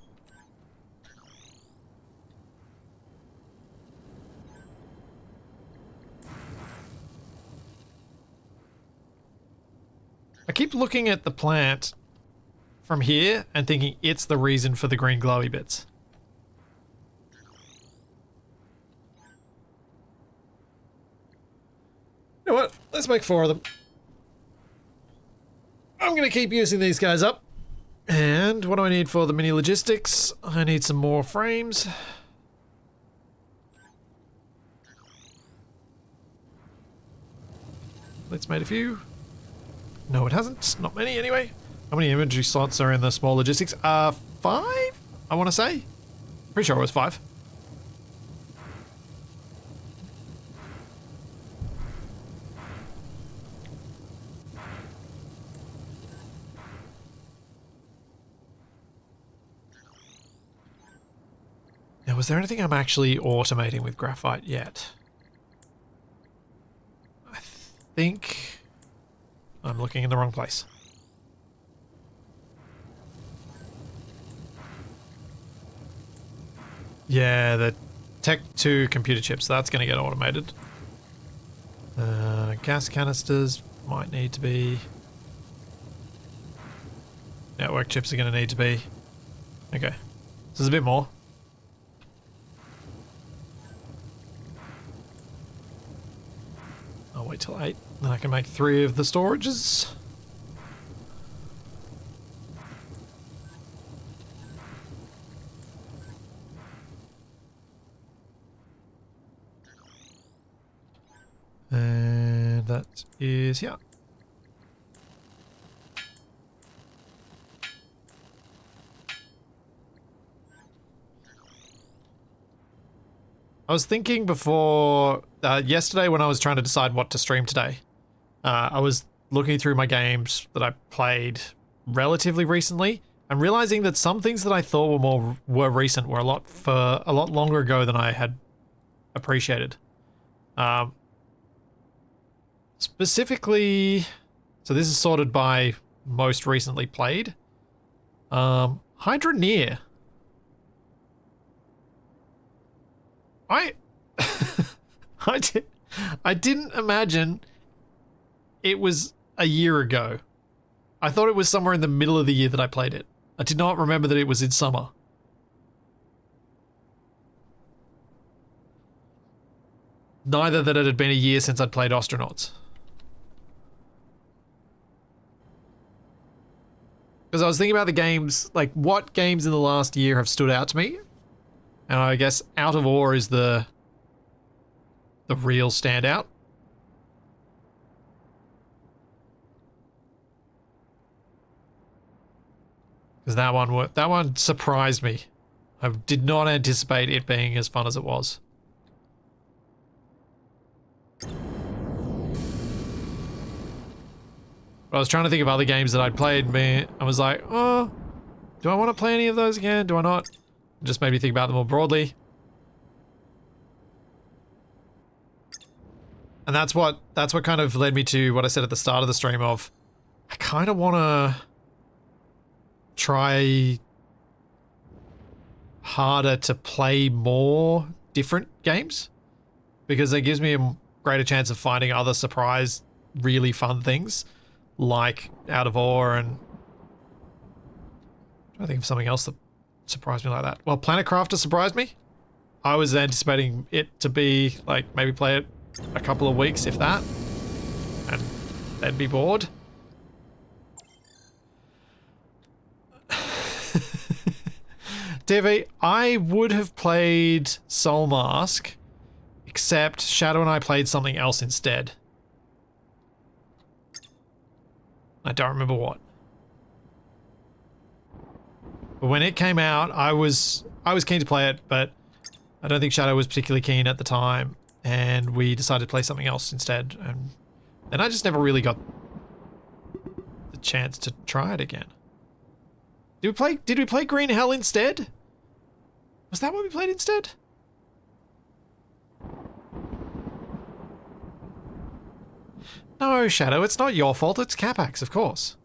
I keep looking at the plant from here and thinking it's the reason for the green glowy bits. You know what? Let's make 4 of them. I'm going to keep using these guys up. And what do I need for the mini logistics? I need some more frames. Let's made a few. No, it hasn't. Not many anyway. How many inventory slots are in the small logistics? 5? I want to say. Pretty sure it was 5. Now, was there anything I'm actually automating with graphite yet? I think I'm looking in the wrong place. Yeah, the Tech 2 computer chips, that's going to get automated. Gas canisters might need to be. Network chips are going to need to be. Okay, so there's a bit more. I'll wait till 8, then I can make 3 of the storages. that is here. I was thinking before, yesterday when I was trying to decide what to stream today, I was looking through my games that I played relatively recently and realizing that some things that I thought were recent were a lot longer ago than I had appreciated. Specifically, so this is sorted by most recently played. Hydroneer. I didn't imagine it was a year ago. I thought it was somewhere in the middle of the year that I played it. I did not remember that it was in summer. Neither that it had been a year since I'd played Astronauts. Because I was thinking about the games, like what games in the last year have stood out to me. And I guess Out of Ore is the real standout. Because that one surprised me. I did not anticipate it being as fun as it was. But I was trying to think of other games that I'd played. I was like, oh, do I want to play any of those again? Do I not? It just made me think about them more broadly. And that's what kind of led me to what I said at the start of the stream of, I kind of want to try harder to play more different games because it gives me a greater chance of finding other surprise, really fun things like Out of Ore and I think of something else that surprised me like that. Well, Planet Crafter surprised me. I was anticipating it to be like maybe play it a couple of weeks, if that, and then be bored. TV, I would have played Soul Mask, except Shadow and I played something else instead. I don't remember what. But when it came out, I was keen to play it, but I don't think Shadow was particularly keen at the time, and we decided to play something else instead. And I just never really got the chance to try it again. Did we play Green Hell instead? Was that what we played instead? No, Shadow, it's not your fault, it's Capax, of course.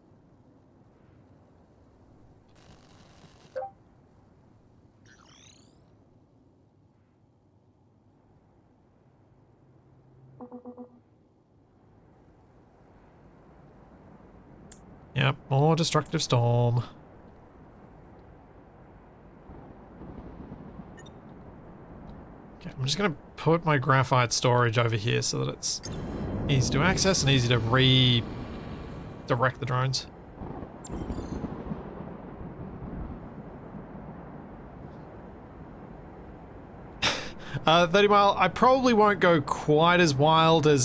Yep, more Destructive Storm. Okay, I'm just gonna put my graphite storage over here so that it's easy to access and easy to redirect the drones. 30 Mile, I probably won't go quite as wild as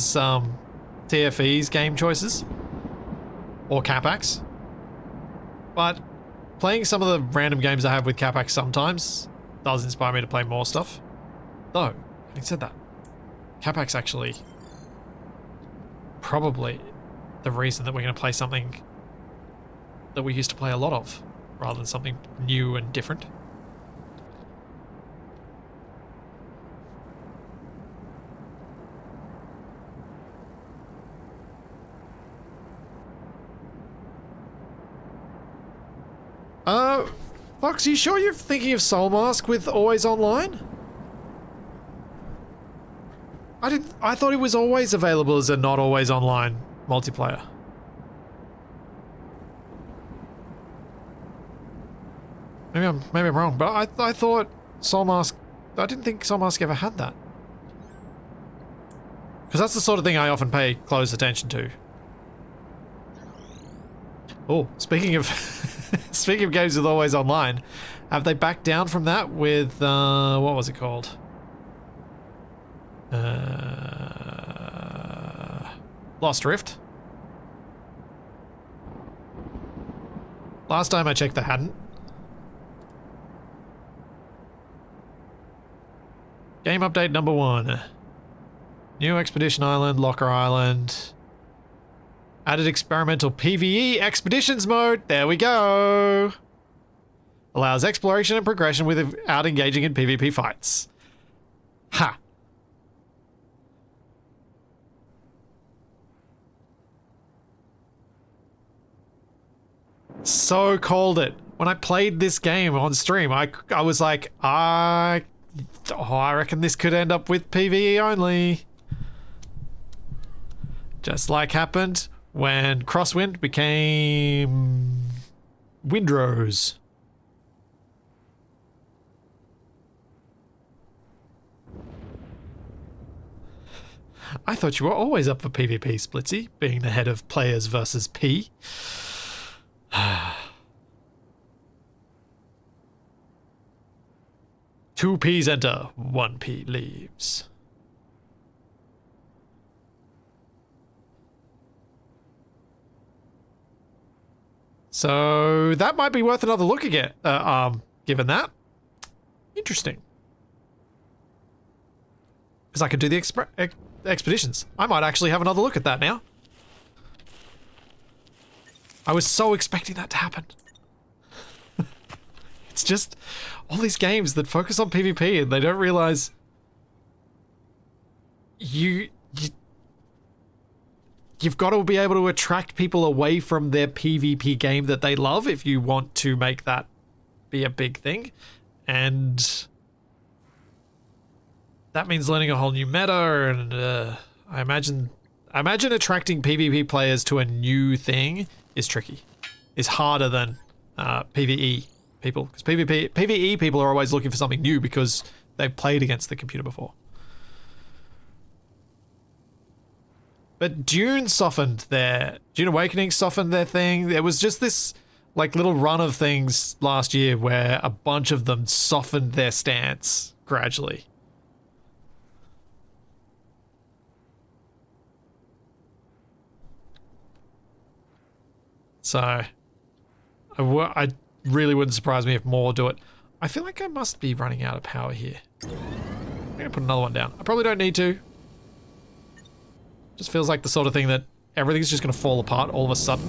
TFE's game choices. Or Capax. But playing some of the random games I have with Capax sometimes does inspire me to play more stuff. Though, having said that, Capax actually probably the reason that we're going to play something that we used to play a lot of, rather than something new and different. Fox, you sure you're thinking of Soul Mask with Always Online? I thought it was always available as a not always online multiplayer. Maybe I'm wrong, but I thought Soul Mask, I didn't think Soul Mask ever had that. Because that's the sort of thing I often pay close attention to. Oh, speaking of speaking of games with Always Online, have they backed down from that with what was it called? Lost Rift. Last time I checked, they hadn't. Game update number 1. New Expedition Island, Locker Island. Added experimental PvE expeditions mode. There we go. Allows exploration and progression without engaging in PvP fights. Ha. So called it. When I played this game on stream, I was like, I reckon this could end up with PvE only. Just like happened when Crosswind became Windrose. I thought you were always up for PvP, Splitsy, being the head of players versus P. 2 Ps enter, 1 P leaves. So that might be worth another look again, given that. Interesting. Because I could do the expeditions. I might actually have another look at that now. I was so expecting that to happen. It's just all these games that focus on PvP and they don't realize you've got to be able to attract people away from their PvP game that they love if you want to make that be a big thing. And that means learning a whole new meta, and I imagine attracting PvP players to a new thing is tricky. Is harder than PvE people, because PvE people are always looking for something new because they've played against the computer before. But Dune Awakening softened their thing. There was just this like little run of things last year where a bunch of them softened their stance gradually. So I really wouldn't surprise me if more do it. I feel like I must be running out of power here. I'm gonna put another one down. I probably don't need to. Just feels like the sort of thing that everything's just gonna fall apart all of a sudden.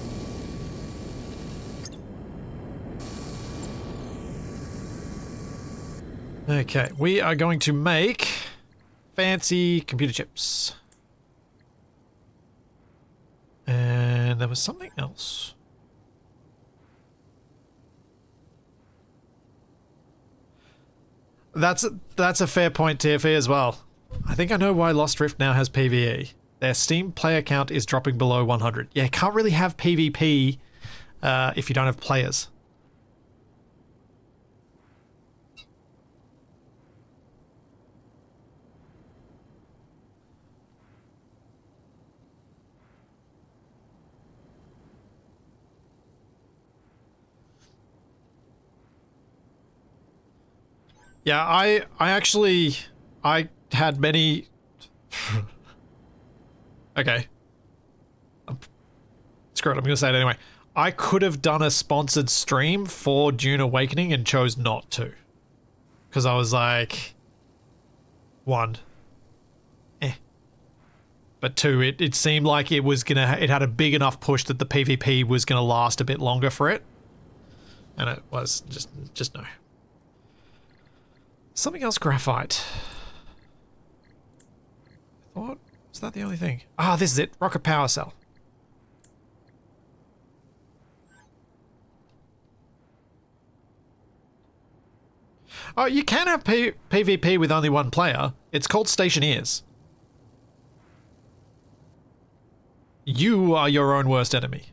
Okay, we are going to make fancy computer chips. And there was something else. That's a fair point, TFE, as well. I think I know why Lost Rift now has PvE. Their Steam player count is dropping below 100. Yeah, you can't really have PvP if you don't have players. Yeah, I had many... Okay. Screw it, I'm gonna say it anyway. I could have done a sponsored stream for Dune Awakening and chose not to. Because I was like... 1. But 2, it seemed like it was gonna... It had a big enough push that the PvP was gonna last a bit longer for it. And it was just no. Something else graphite. I thought... Was that the only thing? Ah, this is it. Rocket power cell. Oh, you can have PvP with only one player. It's called Stationeers. You are your own worst enemy.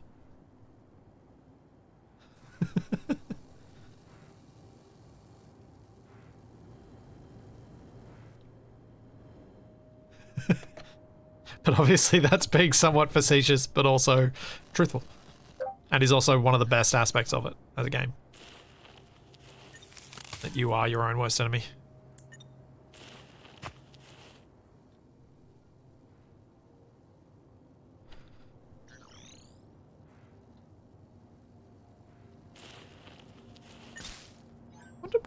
But obviously that's being somewhat facetious, but also truthful. And is also one of the best aspects of it as a game. That you are your own worst enemy.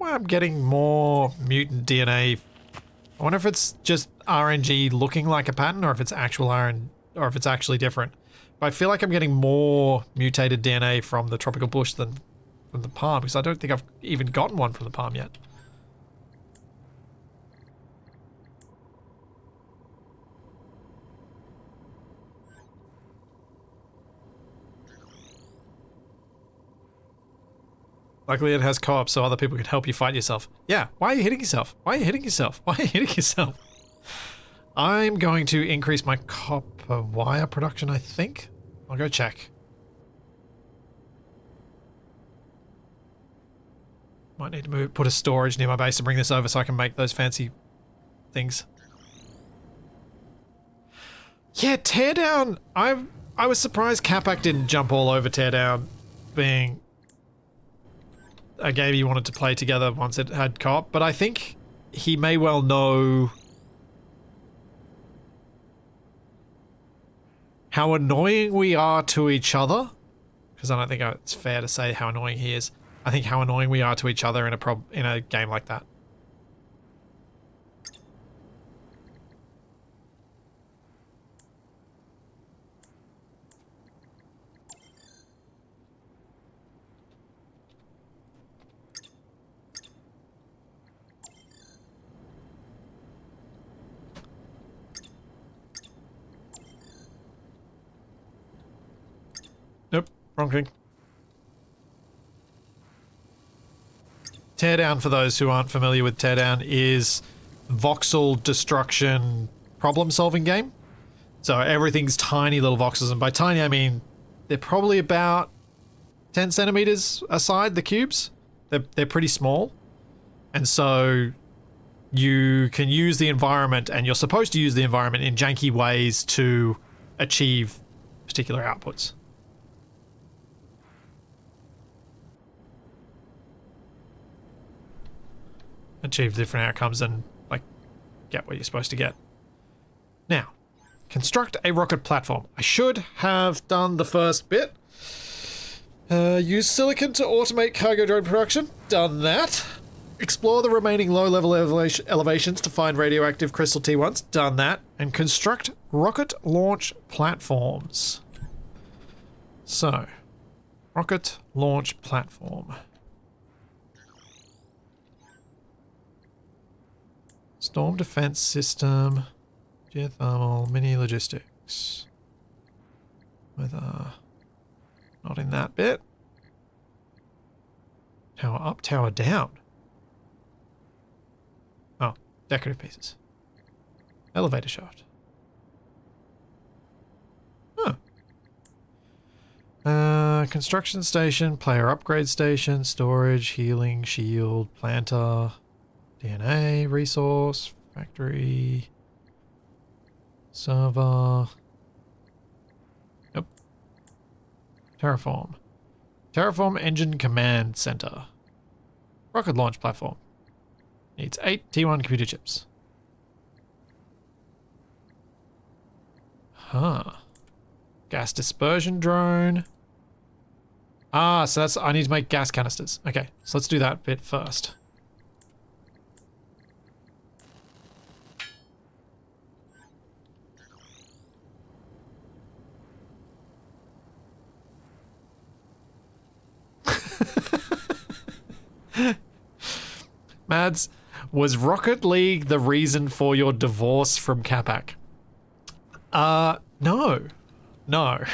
why I'm getting more mutant DNA. I wonder if it's just RNG looking like a pattern, or if it's actual RNG, or if it's actually different. But I feel like I'm getting more mutated DNA from the tropical bush than from the palm, because I don't think I've even gotten one from the palm yet. Luckily it has co-op so other people can help you fight yourself. Yeah, why are you hitting yourself? Why are you hitting yourself? Why are you hitting yourself? I'm going to increase my copper wire production, I think. I'll go check. Might need to put a storage near my base to bring this over so I can make those fancy things. Yeah, Teardown. I was surprised Capac didn't jump all over Teardown, being a game he wanted to play together once it had co-op, but I think he may well know how annoying we are to each other, because I don't think it's fair to say how annoying he is. I think how annoying we are to each other in a game like that. Nope, wrong thing. Teardown, for those who aren't familiar with Teardown, is voxel destruction problem-solving game. So everything's tiny little voxels, and by tiny I mean they're probably about 10 centimeters aside, the cubes. They're pretty small, and so you can use the environment, and you're supposed to use the environment in janky ways to achieve particular outputs. Achieve different outcomes and, like, get what you're supposed to get. Now, construct a rocket platform. I should have done the first bit. Use silicon to automate cargo drone production. Done that. Explore the remaining low-level elevations to find radioactive crystal T1s. Done that. And construct rocket launch platforms. So, rocket launch platform. Storm defense system, geothermal, mini logistics. Weather, not in that bit. Tower up, tower down. Oh, decorative pieces. Elevator shaft. Huh. Construction station, player upgrade station, storage, healing, shield, planter. DNA, resource, factory, server. Nope. Terraform. Terraform engine command center. Rocket launch platform. Needs 8 T1 computer chips. Huh. Gas dispersion drone. Ah, so that's, I need to make gas canisters. Okay, so let's do that bit first. Mads, was Rocket League the reason for your divorce from Capac? No. No.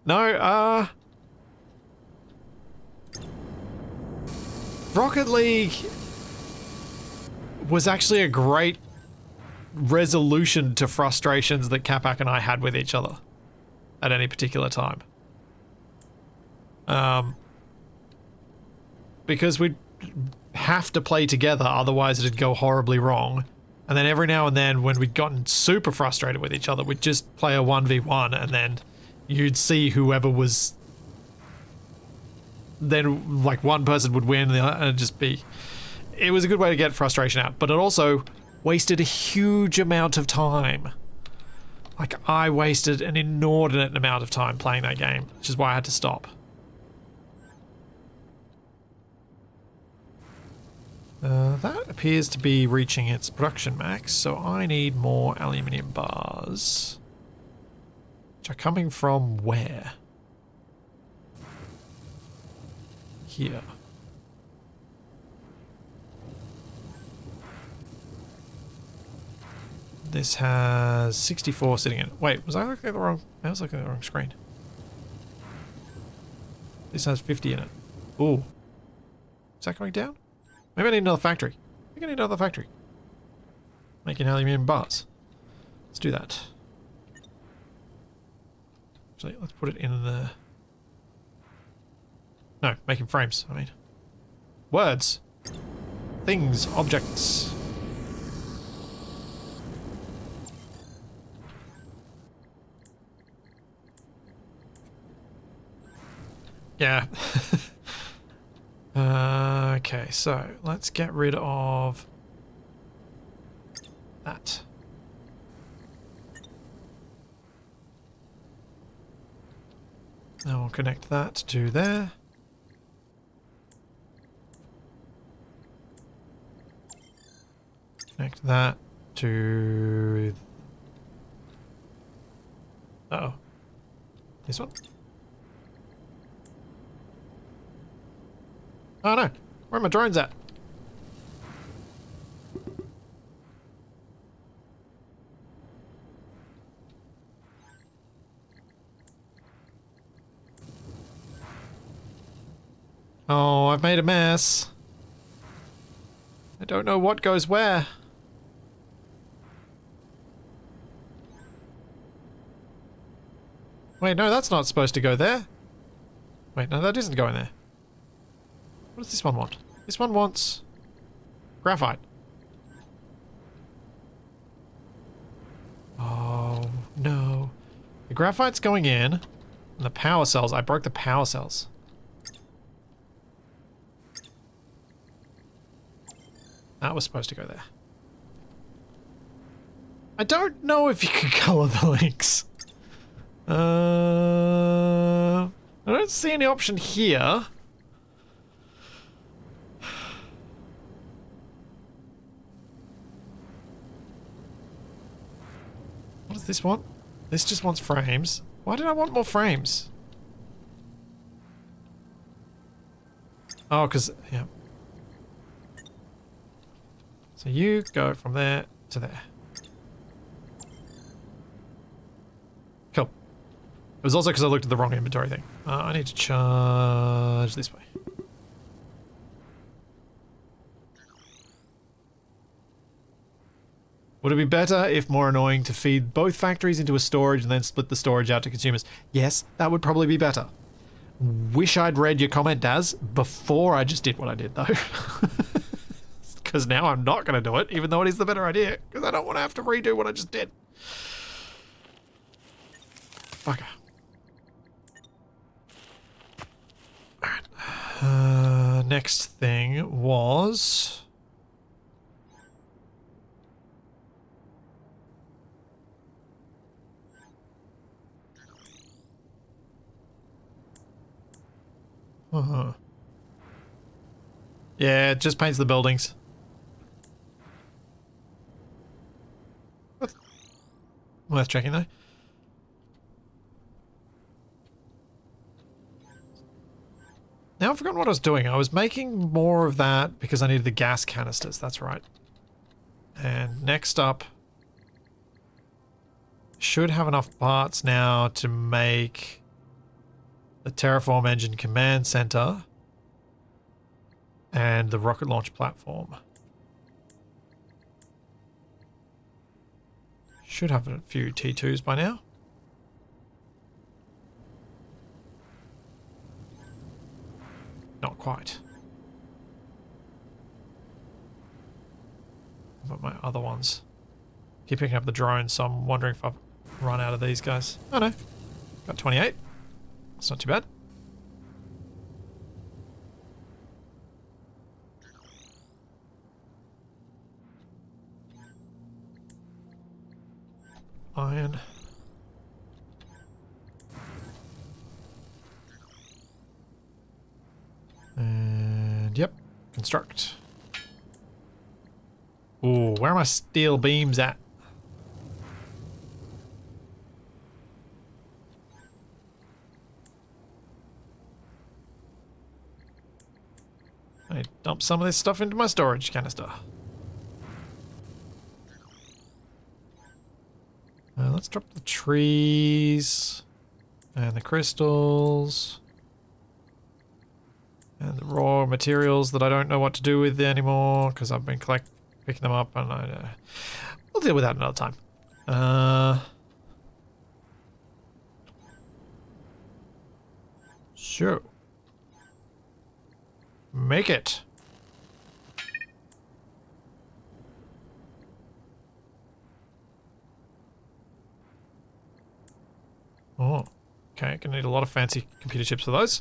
No, Rocket League was actually a great resolution to frustrations that Capac and I had with each other at any particular time. Because we'd have to play together, otherwise it'd go horribly wrong. And then every now and then, when we'd gotten super frustrated with each other, we'd just play a 1v1, and then you'd see whoever was... Then, like, one person would win, and it'd just be... It was a good way to get frustration out, but it also wasted a huge amount of time. Like, I wasted an inordinate amount of time playing that game, which is why I had to stop. That appears to be reaching its production max, so I need more aluminium bars. Which are coming from where? Here. This has 64 sitting in it. Wait, was I looking at the wrong... I was looking at the wrong screen. This has 50 in it. Ooh. Is that going down? Maybe I need another factory. I think I need another factory. Making aluminium bars. Let's do that. Actually, let's put it in the... No, making frames, I mean. Words. Things. Objects. Yeah. Okay, so let's get rid of that. Now we'll connect that to there. Connect that to... Uh-oh. This one? Oh no! Where are my drones at? Oh, I've made a mess. I don't know what goes where. Wait, no, that's not supposed to go there. Wait, no, that isn't going there. What does this one want? This one wants graphite. Oh, no. The graphite's going in, and the power cells, I broke the power cells. That was supposed to go there. I don't know if you can color the links. I don't see any option here. What does this want? This just wants frames. Why did I want more frames? Oh, because, yeah. So you go from there to there. Cool. It was also because I looked at the wrong inventory thing. I need to charge this way. Would it be better, if more annoying, to feed both factories into a storage and then split the storage out to consumers? Yes, that would probably be better. Wish I'd read your comment, Daz, before I just did what I did, though. Because now I'm not going to do it, even though it is the better idea, because I don't want to have to redo what I just did. Fucker. Alright. Next thing was... Yeah, it just paints the buildings. Worth checking though. Now I've forgotten what I was doing. I was making more of that because I needed the gas canisters, that's right. And next up, should have enough parts now to make the Terraform engine command center and the rocket launch platform. Should have a few T2s by now. Not quite. But my other ones. Keep picking up the drones, so I'm wondering if I've run out of these guys. Oh no, got 28. That's not too bad. Iron. And yep, construct. Ooh, where are my steel beams at? I dump some of this stuff into my storage canister. Let's drop the trees and the crystals and the raw materials that I don't know what to do with anymore because I've been picking them up, and we'll deal with that another time. So make it. Oh, okay, gonna need a lot of fancy computer chips for those.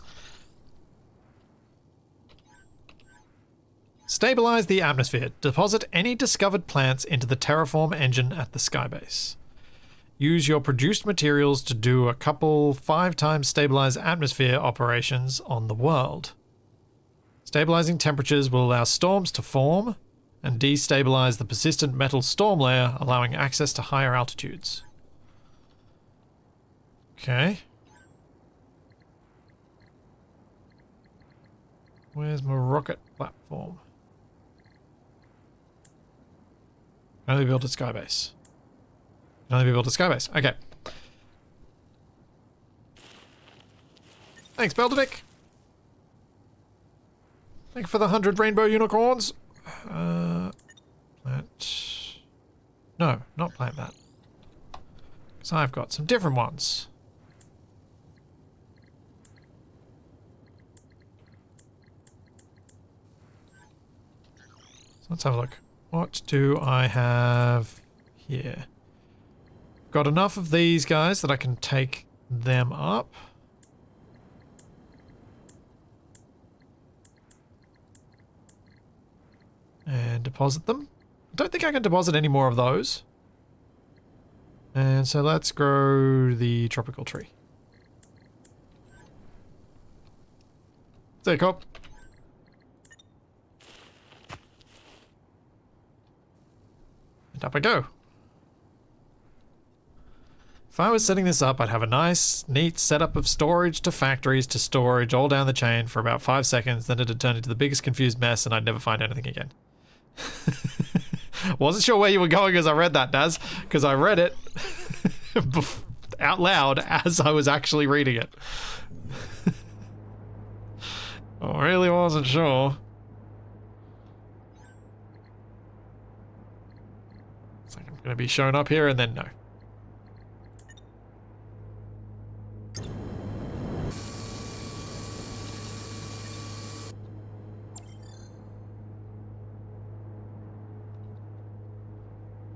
Stabilize the atmosphere. Deposit any discovered plants into the Terraform engine at the Skybase. Use your produced materials to do a couple 5 times stabilize atmosphere operations on the world. Stabilizing temperatures will allow storms to form and destabilize the persistent metal storm layer, allowing access to higher altitudes. Okay. Where's my rocket platform? Can only be built at Skybase. Can only be built at Skybase. Okay. Thanks, Beltedick. Thank you for the 100 rainbow unicorns. Plant. No, not plant that. Because I've got some different ones. So let's have a look. What do I have here? Got enough of these guys that I can take them up. And deposit them. I don't think I can deposit any more of those. And so let's grow the tropical tree. Take up. And up I go. If I was setting this up, I'd have a nice, neat setup of storage to factories to storage all down the chain for about 5 seconds, then it'd turn into the biggest confused mess and I'd never find anything again. Wasn't sure where you were going as I read that, Daz, because I read it out loud as I was actually reading it. I really wasn't sure. It's like I'm going to be shown up here and then no.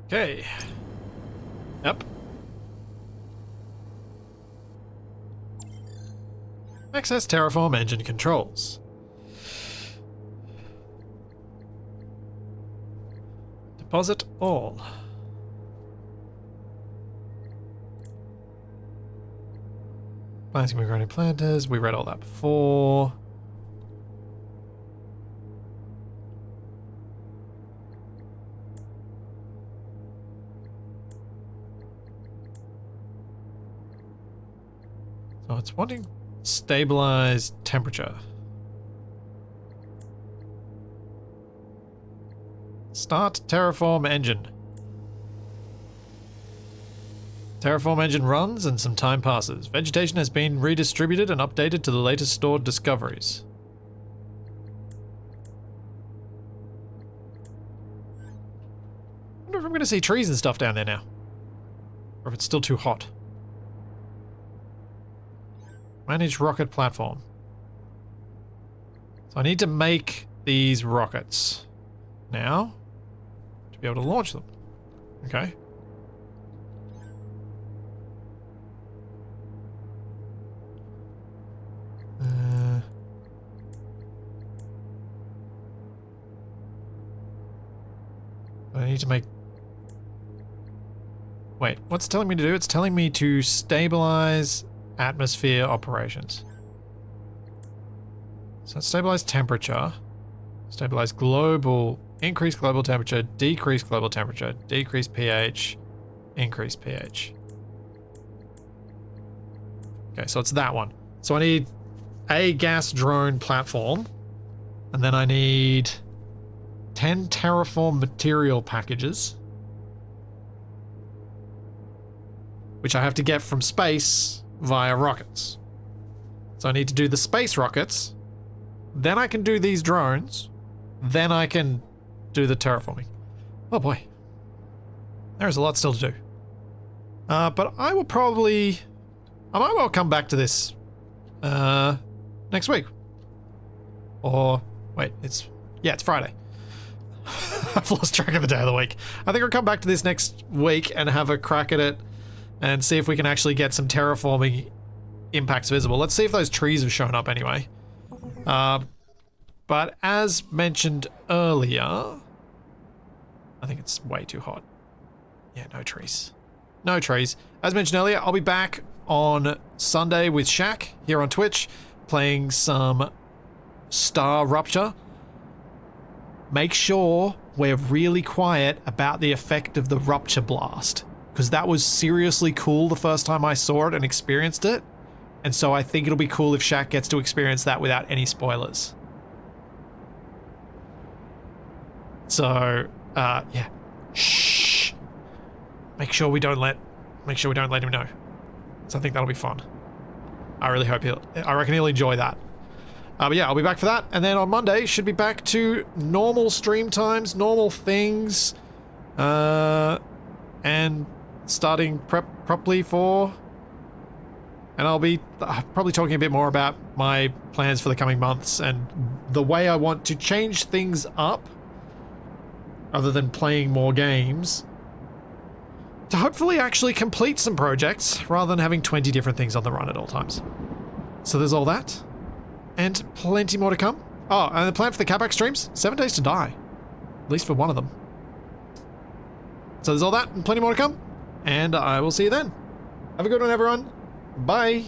Okay. Yep. Access Terraform engine controls. Deposit all. Planting and growing planters. We read all that before. So it's wanting stabilized temperature. Start Terraform engine. Terraform engine runs and some time passes. Vegetation has been redistributed and updated to the latest stored discoveries. I wonder if I'm going to see trees and stuff down there now. Or if it's still too hot. Manage rocket platform. So I need to make these rockets now to be able to launch them. Okay. I need to make... Wait, what's it telling me to do? It's telling me to stabilize atmosphere operations. So stabilize temperature, stabilize global increase global temperature, decrease global temperature, decrease pH, increase pH. Okay, so it's that one. So I need a gas drone platform, and then I need 10 terraform material packages, which I have to get from space via rockets. So I need to do the space rockets, then I can do these drones, then I can do the terraforming. Oh boy. There's a lot still to do. But I will probably... I might well come back to this next week. Or, wait, it's Friday. I've lost track of the day of the week. I think I'll come back to this next week and have a crack at it and see if we can actually get some terraforming impacts visible. Let's see if those trees have shown up anyway. But as mentioned earlier, I think it's way too hot. Yeah, no trees. No trees. As mentioned earlier, I'll be back on Sunday with Shaq here on Twitch, playing some Star Rupture. Make sure we're really quiet about the effect of the Rupture Blast, because that was seriously cool the first time I saw it and experienced it. And so I think it'll be cool if Shaq gets to experience that without any spoilers. So, yeah. Shh. Make sure we don't let him know. So I think that'll be fun. I really hope I reckon he'll enjoy that. But yeah, I'll be back for that. And then on Monday, should be back to normal stream times, normal things. And starting prep properly for... And I'll be probably talking a bit more about my plans for the coming months and the way I want to change things up, other than playing more games, to hopefully actually complete some projects rather than having 20 different things on the run at all times. So there's all that, and plenty more to come. Oh, and the plan for the Capac streams, 7 days to die, at least for one of them. So there's all that and plenty more to come, and I will see you then. Have a good one, everyone. Bye.